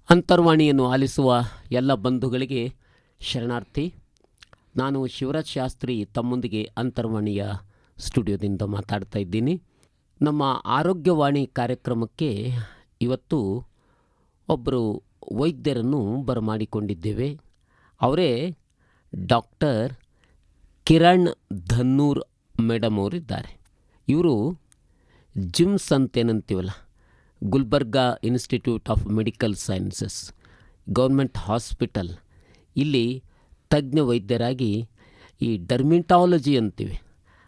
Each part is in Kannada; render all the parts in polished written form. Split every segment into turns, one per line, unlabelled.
ಅಂತರ್ವಾಣಿಯನ್ನು ಆಲಿಸುವ ಎಲ್ಲ ಬಂಧುಗಳಿಗೆ ಶರಣಾರ್ಥಿ. ನಾನು ಶಿವರಾಜ್ ಶಾಸ್ತ್ರಿ ತಮ್ಮೊಂದಿಗೆ ಅಂತರ್ವಾಣಿಯ ಸ್ಟುಡಿಯೋದಿಂದ ಮಾತಾಡ್ತಾ ಇದ್ದೀನಿ. ನಮ್ಮ ಆರೋಗ್ಯವಾಣಿ ಕಾರ್ಯಕ್ರಮಕ್ಕೆ ಇವತ್ತು ಒಬ್ಬರು ವೈದ್ಯರನ್ನು ಬರಮಾಡಿಕೊಂಡಿದ್ದೇವೆ. ಅವರೇ ಡಾಕ್ಟರ್ ಕಿರಣ್ ಧನ್ನೂರ್ ಮೇಡಮ್ ಅವರಿದ್ದಾರೆ. ಇವರು ಜಿಮ್ಸ್ ಅಂತೇನಂತೀವಲ್ಲ, Gulbarga institute of medical sciences government hospital, ಇಲ್ಲಿ ತಜ್ಞ ವೈದ್ಯರಾಗಿ ಈ ಡರ್ಮಿಟಾಲಜಿ ಅಂತೀವಿ,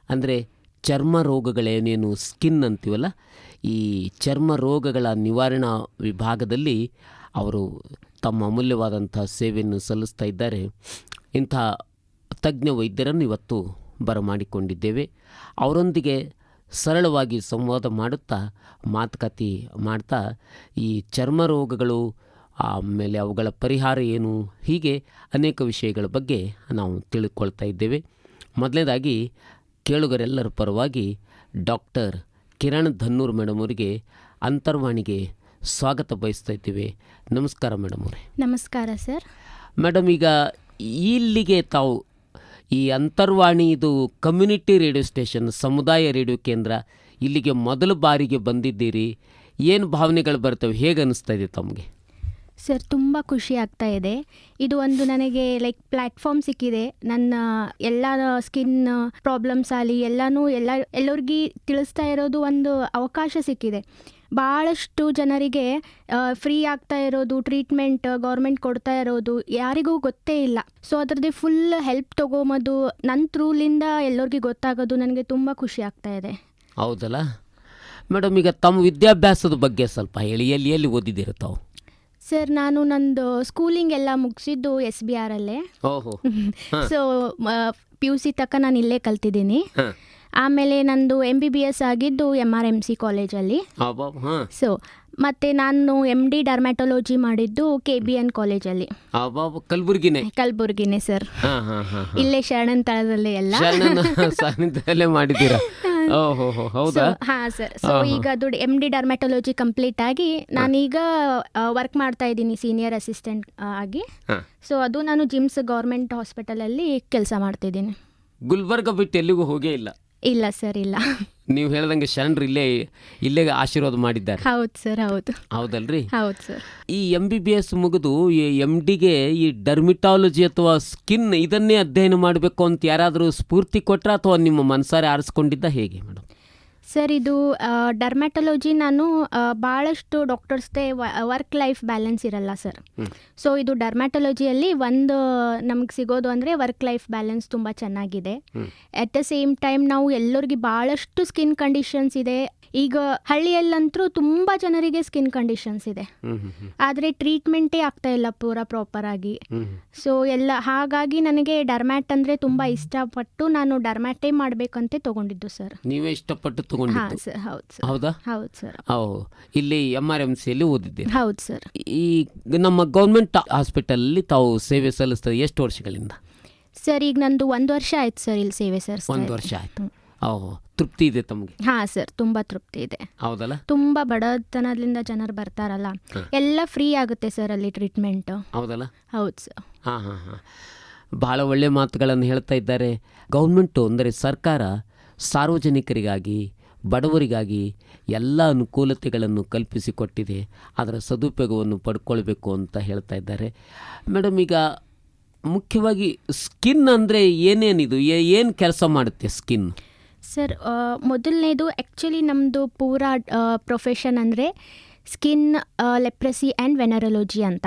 ಅಂದರೆ ಚರ್ಮ ರೋಗಗಳೇನೇನು ಸ್ಕಿನ್ ಅಂತೀವಲ್ಲ, ಈ ಚರ್ಮ ರೋಗಗಳ ನಿವಾರಣಾ ವಿಭಾಗದಲ್ಲಿ ಅವರು ತಮ್ಮ ಅಮೂಲ್ಯವಾದಂಥ ಸೇವೆಯನ್ನು ಸಲ್ಲಿಸ್ತಾ ಇದ್ದಾರೆ. ಇಂಥ ತಜ್ಞ ವೈದ್ಯರನ್ನು ಇವತ್ತು ಬರಮಾಡಿಕೊಂಡಿದ್ದೇವೆ. ಅವರೊಂದಿಗೆ ಸರಳವಾಗಿ ಸಂವಾದ ಮಾಡುತ್ತಾ ಮಾತುಕತೆ ಮಾಡ್ತಾ ಈ ಚರ್ಮ ರೋಗಗಳು, ಆಮೇಲೆ ಅವುಗಳ ಪರಿಹಾರ ಏನು, ಹೀಗೆ ಅನೇಕ ವಿಷಯಗಳ ಬಗ್ಗೆ ನಾವು ತಿಳ್ಕೊಳ್ತಾ ಇದ್ದೇವೆ. ಮೊದಲನೇದಾಗಿ ಕೇಳುಗರೆಲ್ಲರ ಪರವಾಗಿ ಡಾಕ್ಟರ್ ಕಿರಣ್ ಧನ್ನೂರ್ ಮೇಡಮ್ ಅವರಿಗೆ ಅಂತರ್ವಾಣಿಗೆ ಸ್ವಾಗತ ಬಯಸ್ತಾ ಇದ್ದೇವೆ. ನಮಸ್ಕಾರ ಮೇಡಮ್ ಅವರೇ.
ನಮಸ್ಕಾರ ಸರ್.
ಮೇಡಮ್, ಈಗ ಇಲ್ಲಿಗೆ ತಾವು ಈ ಅಂತರ್ವಾಣಿ ಇದು ಕಮ್ಯುನಿಟಿ ರೇಡಿಯೋ ಸ್ಟೇಷನ್, ಸಮುದಾಯ ರೇಡಿಯೋ ಕೇಂದ್ರ, ಇಲ್ಲಿಗೆ ಮೊದಲ ಬಾರಿಗೆ ಬಂದಿದ್ದೀರಿ. ಏನು ಭಾವನೆಗಳು ಬರ್ತವೆ, ಹೇಗೆ ಅನ್ನಿಸ್ತಾ ಇದೆ ತಮಗೆ?
ಸರ್, ತುಂಬ ಖುಷಿ ಆಗ್ತಾ ಇದೆ. ಇದು ಒಂದು ನನಗೆ ಪ್ಲ್ಯಾಟ್ಫಾರ್ಮ್ ಸಿಕ್ಕಿದೆ. ನನ್ನ ಎಲ್ಲ ಸ್ಕಿನ್ ಪ್ರಾಬ್ಲಮ್ಸ್ ಆಗಲಿ ಎಲ್ಲರಿಗೂ ತಿಳಿಸ್ತಾ ಇರೋದು ಒಂದು ಅವಕಾಶ ಸಿಕ್ಕಿದೆ. ಭಾಳಷ್ಟು ಜನರಿಗೆ ಫ್ರೀ ಆಗ್ತಾ ಇರೋದು ಟ್ರೀಟ್ಮೆಂಟ್ ಗೌರ್ಮೆಂಟ್ ಕೊಡ್ತಾ ಇರೋದು ಯಾರಿಗೂ ಗೊತ್ತೇ ಇಲ್ಲ. ಸೊ ಅದರದ್ದು ಫುಲ್ ಹೆಲ್ಪ್ ತೊಗೊಂಬೋದು ನನ್ನ ಥ್ರೂಲಿಂದ ಎಲ್ಲರಿಗೂ ಗೊತ್ತಾಗೋದು ನನಗೆ ತುಂಬ ಖುಷಿ ಆಗ್ತಾ ಇದೆ.
ಹೌದಲ್ಲ ಮೇಡಮ್, ಈಗ ತಮ್ಮ ವಿದ್ಯಾಭ್ಯಾಸದ ಬಗ್ಗೆ ಸ್ವಲ್ಪ ಹೇಳಿ. ಎಲ್ಲಿ ಓದಿದ್ದೀರ ತಾವು?
ಸರ್, ನಾನು ನಂದು ಸ್ಕೂಲಿಂಗ್ ಎಲ್ಲ ಮುಗಿಸಿದ್ದು SBR ಅಲ್ಲೇ.
ಓಹೋ.
ಸೊ PUC ತನಕ ನಾನು ಇಲ್ಲೇ ಕಲ್ತಿದ್ದೀನಿ. ಆಮೇಲೆ ನಂದು MBBS ಆಗಿದ್ದು MRMC ಕಾಲೇಜಲ್ಲಿ. ಸೊ ಮತ್ತು ನಾನು MD ಡರ್ಮ್ಯಾಟೊಲಜಿ ಮಾಡಿದ್ದು KBN ಕಾಲೇಜಲ್ಲಿ. ಕಲಬುರ್ಗಿನೇ ಸರ್. ಇಲ್ಲೇ ಶರಣನ್ ತಳದಲ್ಲೇ ಎಲ್ಲ
ಮಾಡಿದ್ದೀರಾ?
ಹಾಂ ಸರ್. ಸೊ ಈಗ ಅದು MD ಡರ್ಮ್ಯಾಟೊಲಜಿ ಕಂಪ್ಲೀಟ್ ಆಗಿ ನಾನೀಗ ವರ್ಕ್ ಮಾಡ್ತಾ ಇದ್ದೀನಿ ಸೀನಿಯರ್ ಅಸಿಸ್ಟೆಂಟ್ ಆಗಿ. ಸೊ ಅದು ನಾನು ಜಿಮ್ಸ್ ಗೌರ್ಮೆಂಟ್ ಹಾಸ್ಪಿಟಲಲ್ಲಿ ಕೆಲಸ ಮಾಡ್ತಿದ್ದೀನಿ.
ಗುಲ್ಬರ್ಗ ಬಿಟ್ಟು ಎಲ್ಲಿಗೂ ಹೋಗೇ ಇಲ್ಲ?
ಇಲ್ಲ ಸರ್, ಇಲ್ಲ.
ನೀವು ಹೇಳ್ದಂಗೆ ಶರಣರು ಇಲ್ಲೇ ಆಶೀರ್ವಾದ ಮಾಡಿದ್ದಾರೆ.
ಹೌದು ಸರ್, ಹೌದು.
ಹೌದಲ್ರಿ?
ಹೌದು ಸರ್.
ಈ MBBS ಮುಗಿದು MDಗೆ ಈ ಡರ್ಮಿಟಾಲಜಿ ಅಥವಾ ಸ್ಕಿನ್ ಇದನ್ನೇ ಅಧ್ಯಯನ ಮಾಡಬೇಕು ಅಂತ ಯಾರಾದರೂ ಸ್ಫೂರ್ತಿ ಕೊಟ್ರ ಅಥವಾ ನಿಮ್ಮ ಮನಸಾರೆ ಆರಿಸ್ಕೊಂಡಿದ್ದ, ಹೇಗೆ ಮೇಡಮ್?
ಸರ್, ಇದು ಡರ್ಮ್ಯಾಟೊಲಜಿ ನಾನು ಭಾಳಷ್ಟು ಡಾಕ್ಟರ್ಸ್ದೇ ವರ್ಕ್ ಲೈಫ್ ಬ್ಯಾಲೆನ್ಸ್ ಇರಲ್ಲ ಸರ್. ಸೊ ಇದು ಡರ್ಮ್ಯಾಟೊಲಜಿಯಲ್ಲಿ ಒಂದು ನಮ್ಗೆ ಸಿಗೋದು ಅಂದರೆ ವರ್ಕ್ ಲೈಫ್ ಬ್ಯಾಲೆನ್ಸ್ ತುಂಬ ಚೆನ್ನಾಗಿದೆ. ಎಟ್ ದ ಸೇಮ್ ಟೈಮ್ ನಾವು ಎಲ್ಲರಿಗೂ ಭಾಳಷ್ಟು ಸ್ಕಿನ್ ಕಂಡೀಷನ್ಸ್ ಇದೆ. ಈಗ ಹಳ್ಳಿಯಲ್ಲಂತೂ ತುಂಬ ಜನರಿಗೆ ಸ್ಕಿನ್ ಕಂಡೀಷನ್ಸ್ ಇದೆ, ಆದರೆ ಟ್ರೀಟ್ಮೆಂಟೇ ಆಗ್ತಾ ಇಲ್ಲ ಪ್ರಾಪರ್ ಆಗಿ. ಸೊ ಹಾಗಾಗಿ ನನಗೆ ಡರ್ಮ್ಯಾಟ್ ಅಂದರೆ ತುಂಬ ಇಷ್ಟಪಟ್ಟು ನಾನು ಡರ್ಮ್ಯಾಟೇ ಮಾಡಬೇಕಂತ ತಗೊಂಡಿದ್ದು ಸರ್.
ನೀವೇ ಇಷ್ಟಪಟ್ಟು ತಗೊಂಡಿದ್ದು?
ಹಾಂ ಸರ್, ಹೌದು ಸರ್.
ಹೌದಾ?
ಹೌದು ಸರ್.
ಇಲ್ಲಿ MRMCಯಲ್ಲಿ ಓದಿದ್ದೀರಿ?
ಹೌದು ಸರ್.
ಈ ನಮ್ಮ ಗೌರ್ಮೆಂಟ್ ಹಾಸ್ಪಿಟಲಲ್ಲಿ ತಾವು ಸೇವೆ ಸಲ್ಲಿಸ್ತದೆ ಎಷ್ಟು ವರ್ಷಗಳಿಂದ?
ಸರ್, ಈಗ ನಂದು 1 ವರ್ಷ ಆಯ್ತು ಸರ್ ಇಲ್ಲಿ ಸೇವೆ ಸರ್.
1 ವರ್ಷ ಆಯ್ತು. ತೃಪ್ತಿ ಇದೆ ತಮಗೆ?
ಹಾಂ ಸರ್, ತುಂಬ ತೃಪ್ತಿ ಇದೆ.
ಹೌದಲ್ಲ?
ತುಂಬ ಬಡತನದಿಂದ ಜನರು ಬರ್ತಾರಲ್ಲ, ಎಲ್ಲ ಫ್ರೀ ಆಗುತ್ತೆ ಸರ್ ಅಲ್ಲಿ ಟ್ರೀಟ್ಮೆಂಟ್.
ಹೌದಲ್ಲ?
ಹೌದು ಸರ್.
ಬಹಳ ಒಳ್ಳೆ ಮಾತುಗಳನ್ನು ಹೇಳ್ತಾ ಇದ್ದಾರೆ. ಗೌರ್ಮೆಂಟು ಅಂದರೆ ಸರ್ಕಾರ ಸಾರ್ವಜನಿಕರಿಗಾಗಿ, ಬಡವರಿಗಾಗಿ ಎಲ್ಲ ಅನುಕೂಲತೆಗಳನ್ನು ಕಲ್ಪಿಸಿಕೊಟ್ಟಿದೆ. ಅದರ ಸದುಪಯೋಗವನ್ನು ಪಡ್ಕೊಳ್ಬೇಕು ಅಂತ ಹೇಳ್ತಾ ಇದ್ದಾರೆ. ಮೇಡಮ್, ಈಗ ಮುಖ್ಯವಾಗಿ ಸ್ಕಿನ್ ಅಂದರೆ ಏನೇನಿದು, ಏನು ಕೆಲಸ ಮಾಡುತ್ತೆ ಸ್ಕಿನ್?
ಸರ್, ಮೊದಲನೇದು ಆ್ಯಕ್ಚುಲಿ ನಮ್ಮದು ಪೂರಾ ಪ್ರೊಫೆಷನ್ ಅಂದರೆ ಸ್ಕಿನ್ ಲೆಪ್ರಸಿ ಆ್ಯಂಡ್ ವೆನರಲಜಿ ಅಂತ.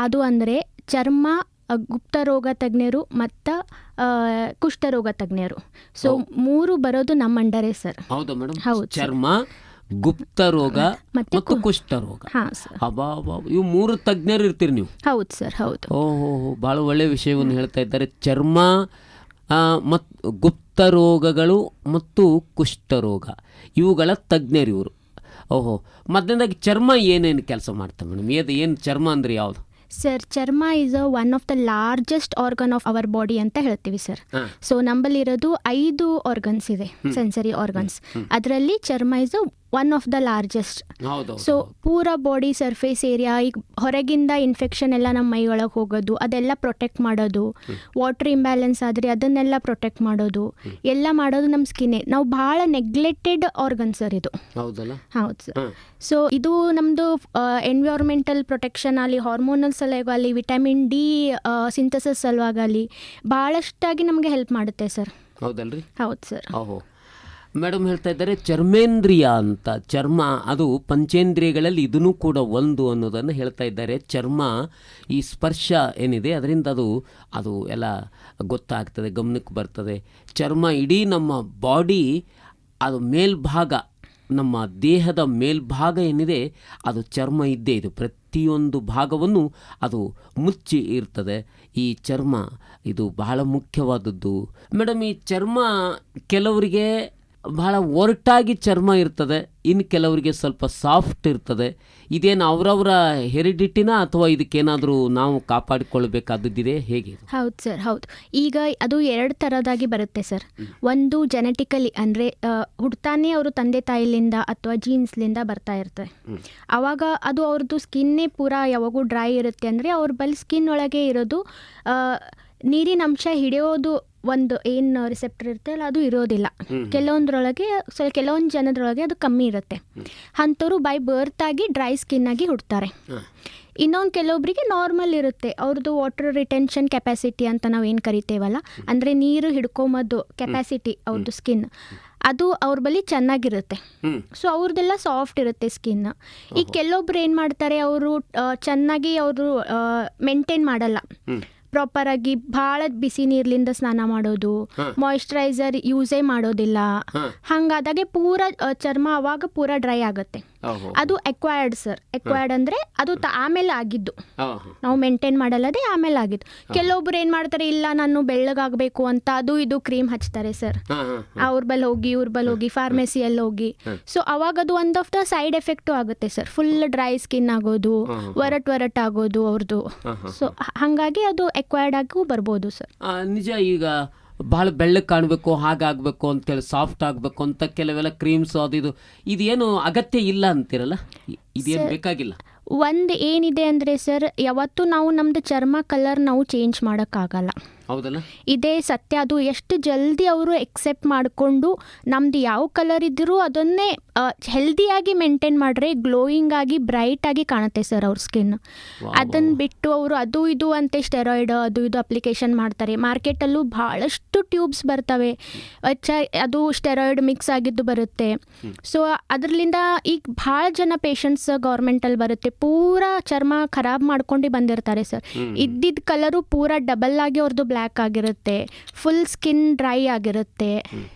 ಅದು ಅಂದರೆ ಚರ್ಮ ಗುಪ್ತರೋಗ ತಜ್ಞರು ಮತ್ತು ಕುಷ್ಠರೋಗ ತಜ್ಞರು. ಸೊ 3 ಬರೋದು ನಮ್ಮ ಅಂಡರೇ ಸರ್.
ಹೌದಾ ಮೇಡಮ್?
ಹೌದು.
ಚರ್ಮ, ಗುಪ್ತರೋಗ ಮತ್ತು ಕುಷ್ಠರೋಗ.
ಹಾಂ ಸರ್.
ಇವು 3 ತಜ್ಞರು ಇರ್ತೀರಿ ನೀವು?
ಹೌದು ಸರ್, ಹೌದು.
ಓಹೋ, ಭಾಳ ಒಳ್ಳೆಯ ವಿಷಯವನ್ನು ಹೇಳ್ತಾ ಇದ್ದಾರೆ. ಚರ್ಮ ಮತ್ತು ಗುಪ್ತರೋಗಗಳು ಮತ್ತು ಕುಷ್ಠರೋಗ ಇವುಗಳ ತಜ್ಞರು ಇವರು. ಓಹೋ, ಮೊದಲನೇದಾಗಿ ಚರ್ಮ ಏನೇನು ಕೆಲಸ ಮಾಡ್ತಾರೆ ಮೇಡಮ್? ಏನು ಚರ್ಮ ಅಂದರೆ ಯಾವುದು?
ಸರ್, ಚರ್ಮ is one of the largest organ of our body ಅಂತ ಹೇಳ್ತೀವಿ ಸರ್. ಸೊ ನಮ್ಮಲ್ಲಿರೋದು 5 ಆರ್ಗನ್ಸ್ ಇದೆ, ಸೆನ್ಸರಿ ಆರ್ಗನ್ಸ್. ಅದರಲ್ಲಿ ಚರ್ಮ is one of the largest.
ಹೌದು.
ಸೊ ಪೂರಾ ಬಾಡಿ ಸರ್ಫೇಸ್ ಏರಿಯಾ, ಈಗ ಹೊರಗಿಂದ ಇನ್ಫೆಕ್ಷನ್ ಎಲ್ಲ ನಮ್ಮ ಮೈ ಒಳಗೆ ಹೋಗೋದು ಅದೆಲ್ಲ ಪ್ರೊಟೆಕ್ಟ್ ಮಾಡೋದು, ವಾಟರ್ ಇಂಬ್ಯಾಲೆನ್ಸ್ ಆದರೆ ಅದನ್ನೆಲ್ಲ ಪ್ರೊಟೆಕ್ಟ್ ಮಾಡೋದು, ಎಲ್ಲ ಮಾಡೋದು ನಮ್ಮ ಸ್ಕಿನ್ನೇ. ನಾವು ಭಾಳ ನೆಗ್ಲೆಕ್ಟೆಡ್ ಆರ್ಗನ್ ಸರ್ ಇದು.
ಹೌದಲ್ಲ.
ಹೌದು ಸರ್. ಸೊ ಇದು ನಮ್ಮದು ಎನ್ವಿರಾನ್ಮೆಂಟಲ್ ಪ್ರೊಟೆಕ್ಷನ್ ಆಗಲಿ, ಹಾರ್ಮೋನಲ್ ಸಲುವಾಗಿ, ವಿಟಮಿನ್ ಡಿ ಸಿಂಥಸಿಸ್ ಸಲುವಾಗಲಿ ಭಾಳಷ್ಟಾಗಿ ನಮಗೆ ಹೆಲ್ಪ್ ಮಾಡುತ್ತೆ ಸರ್.
ಹೌದಲ್ರಿ.
ಹೌದು ಸರ್.
ಓಹೋ. ಮೇಡಮ್ ಹೇಳ್ತಾ ಇದ್ದಾರೆ ಚರ್ಮೇಂದ್ರಿಯ ಅಂತ. ಚರ್ಮ ಅದು ಪಂಚೇಂದ್ರಿಯಗಳಲ್ಲಿ ಇದೂ ಕೂಡ ಒಂದು ಅನ್ನೋದನ್ನು ಹೇಳ್ತಾ ಇದ್ದಾರೆ. ಚರ್ಮ ಈ ಸ್ಪರ್ಶ ಏನಿದೆ ಅದರಿಂದ ಅದು ಎಲ್ಲ ಗೊತ್ತಾಗ್ತದೆ, ಗಮನಕ್ಕೆ ಬರ್ತದೆ. ಚರ್ಮ ಇಡೀ ನಮ್ಮ ಬಾಡಿ ಅದು ಮೇಲ್ಭಾಗ, ನಮ್ಮ ದೇಹದ ಮೇಲ್ಭಾಗ ಏನಿದೆ ಅದು ಚರ್ಮ ಇದ್ದೇ ಇದು. ಪ್ರತಿಯೊಂದು ಭಾಗವನ್ನು ಅದು ಮುಚ್ಚಿ ಇರ್ತದೆ. ಈ ಚರ್ಮ ಇದು ಬಹಳ ಮುಖ್ಯವಾದದ್ದು. ಮೇಡಮ್, ಈ ಚರ್ಮ ಕೆಲವರಿಗೆ ಬಹಳ ಒರಟಾಗಿ ಚರ್ಮ ಇರ್ತದೆ, ಇನ್ನು ಕೆಲವರಿಗೆ ಸ್ವಲ್ಪ ಸಾಫ್ಟ್ ಇರ್ತದೆ. ಇದೇನು ಅವರವರ ಹೆರಿಡಿಟಿನ ಅಥವಾ ಇದಕ್ಕೇನಾದರೂ ನಾವು ಕಾಪಾಡಿಕೊಳ್ಬೇಕಾದದ್ದಿದೆ, ಹೇಗೆ?
ಹೌದು ಸರ್, ಹೌದು. ಈಗ ಅದು 2 ಥರದಾಗಿ ಬರುತ್ತೆ ಸರ್. ಒಂದು ಜೆನೆಟಿಕಲಿ, ಅಂದರೆ ಹುಡ್ತಾನೆ ಅವರು ತಂದೆ ತಾಯಿಲಿಂದ ಅಥವಾ ಜೀನ್ಸ್ಲಿಂದ ಬರ್ತಾ ಇರ್ತದೆ. ಆವಾಗ ಅದು ಅವ್ರದ್ದು ಸ್ಕಿನ್ನೇ ಪೂರಾ ಯಾವಾಗೂ ಡ್ರೈ ಇರುತ್ತೆ. ಅಂದರೆ ಅವ್ರ ಬಳಿ ಸ್ಕಿನ್ ಒಳಗೆ ಇರೋದು ನೀರಿನ ಅಂಶ ಹಿಡಿಯೋದು ಒಂದು ಏನು ರಿಸೆಪ್ಟರ್ ಇರುತ್ತೆ ಅಲ್ಲ, ಅದು ಇರೋದಿಲ್ಲ. ಕೆಲವೊಂದರೊಳಗೆ ಕೆಲವೊಂದು ಜನದ್ರೊಳಗೆ ಅದು ಕಮ್ಮಿ ಇರುತ್ತೆ. ಅಂಥವ್ರು ಬೈ ಬರ್ತಾಗಿ ಡ್ರೈ ಸ್ಕಿನ್ನಾಗಿ ಹುಡ್ತಾರೆ. ಇನ್ನೊಂದು ಕೆಲವೊಬ್ಬರಿಗೆ ನಾರ್ಮಲ್ ಇರುತ್ತೆ. ಅವ್ರದ್ದು ವಾಟರ್ ರಿಟೆನ್ಷನ್ ಕೆಪಾಸಿಟಿ ಅಂತ ನಾವು ಏನು ಕರಿತೇವಲ್ಲ, ಅಂದರೆ ನೀರು ಹಿಡ್ಕೊಂಬದ್ದು ಕೆಪಾಸಿಟಿ ಅವ್ರದ್ದು ಸ್ಕಿನ್, ಅದು ಅವ್ರ ಬಳಿ ಚೆನ್ನಾಗಿರುತ್ತೆ. ಸೊ ಅವ್ರದ್ದೆಲ್ಲ ಸಾಫ್ಟ್ ಇರುತ್ತೆ ಸ್ಕಿನ್. ಈಗ ಕೆಲವೊಬ್ರು ಏನು ಮಾಡ್ತಾರೆ, ಅವರು ಚೆನ್ನಾಗಿ ಅವರು ಮೇಂಟೈನ್ ಮಾಡಲ್ಲ ಪ್ರಾಪರಾಗಿ. ಭಾಳ ಬಿಸಿ ನೀರ್ಲಿಂದ ಸ್ನಾನ ಮಾಡೋದು, ಮಾಯಿಶ್ಚರೈಸರ್ ಯೂಸೇ ಮಾಡೋದಿಲ್ಲ. ಹಾಗಾದಾಗೆ ಪೂರ ಚರ್ಮ ಅವಾಗ ಪೂರ ಡ್ರೈ ಆಗುತ್ತೆ. ಅದು ಎಕ್ವೈರ್ಡ್ ಸರ್. ಎಕ್ವೈರ್ಡ್ ಅಂದರೆ ಅದು ಆಮೇಲೆ ಆಗಿದ್ದು, ನಾವು ಮೇಂಟೈನ್ ಮಾಡಲ್ಲದೆ ಆಮೇಲೆ ಆಗಿದ್ದು. ಕೆಲವೊಬ್ರು ಏನು ಮಾಡ್ತಾರೆ, ಇಲ್ಲ ನಾನು ಬೆಳ್ಳಗಾಗಬೇಕು ಅಂತ ಅದು ಇದು ಕ್ರೀಮ್ ಹಚ್ತಾರೆ ಸರ್. ಅವ್ರ ಬಲ್ ಹೋಗಿ ಇವ್ರ ಬಲ್ ಹೋಗಿ ಫಾರ್ಮಸಿಯಲ್ಲಿ ಹೋಗಿ. ಸೊ ಅವಾಗ ಅದು ಒಂದು ಆಫ್ ದ ಸೈಡ್ ಎಫೆಕ್ಟು ಆಗುತ್ತೆ ಸರ್. ಫುಲ್ ಡ್ರೈ ಸ್ಕಿನ್ ಆಗೋದು, ಒರಟ್ ಆಗೋದು ಅವ್ರದ್ದು. ಸೊ ಹಾಗಾಗಿ ಅದು ಎಕ್ವೈರ್ಡ್ ಆಗೂ ಬರ್ಬೋದು ಸರ್.
ನಿಜ. ಈಗ ಭಾಳ ಬೆಳ್ಳಗೆ ಕಾಣಬೇಕು, ಹಾಗಾಗಬೇಕು ಅಂತೇಳಿ, ಸಾಫ್ಟ್ ಆಗಬೇಕು ಅಂತ ಕೆಲವೆಲ್ಲ ಕ್ರೀಮ್ಸ್ ಅದು ಇದೇನು ಅಗತ್ಯ ಇಲ್ಲ ಅಂತೀರಲ್ಲ, ಇದೇನು ಬೇಕಾಗಿಲ್ಲ.
ಒಂದು ಏನಿದೆ ಅಂದರೆ ಸರ್, ಯಾವತ್ತೂ ನಾವು ನಮ್ಮದು ಚರ್ಮ ಕಲರ್ ನಾವು ಚೇಂಜ್ ಮಾಡೋಕ್ಕಾಗಲ್ಲ.
ಹೌದಲ್ಲ.
ಇದೇ ಸತ್ಯ. ಅದು ಎಷ್ಟು ಜಲ್ದಿ ಅವರು ಎಕ್ಸೆಪ್ಟ್ ಮಾಡಿಕೊಂಡು ನಮ್ದು ಯಾವ ಕಲರ್ ಇದ್ದರೂ ಅದನ್ನೇ ಹೆಲ್ದಿಯಾಗಿ ಮೇಂಟೈನ್ ಮಾಡ್ರೆ ಗ್ಲೋಯಿಂಗ್ ಆಗಿ ಬ್ರೈಟ್ ಆಗಿ ಕಾಣುತ್ತೆ ಸರ್ ಅವ್ರ ಸ್ಕಿನ್. ಅದನ್ನು ಬಿಟ್ಟು ಅವರು ಅದು ಇದು ಅಂತ ಸ್ಟೆರಾಯ್ಡ್ ಅದು ಇದು ಅಪ್ಲಿಕೇಶನ್ ಮಾಡ್ತಾರೆ. ಮಾರ್ಕೆಟಲ್ಲೂ ಭಾಳಷ್ಟು ಟ್ಯೂಬ್ಸ್ ಬರ್ತವೆ, ಅದು ಸ್ಟೆರಾಯ್ಡ್ ಮಿಕ್ಸ್ ಆಗಿದ್ದು ಬರುತ್ತೆ. ಸೊ ಅದರಿಂದ ಈಗ ಭಾಳ ಜನ ಪೇಷಂಟ್ಸ್ ಗೌರ್ಮೆಂಟಲ್ಲಿ ಬರುತ್ತೆ, ಪೂರಾ ಚರ್ಮ ಖರಾಬ್ ಮಾಡ್ಕೊಂಡು ಬಂದಿರ್ತಾರೆ ಸರ್. ಇದ್ದಿದ್ದ ಕಲರು ಪೂರಾ ಡಬಲ್ ಆಗಿ ಅವ್ರದ್ದು ಬ್ಲ್ಯಾಕ್ ಆಗಿರುತ್ತೆ, ಫುಲ್ ಸ್ಕಿನ್ ಡ್ರೈ ಆಗಿರುತ್ತೆ,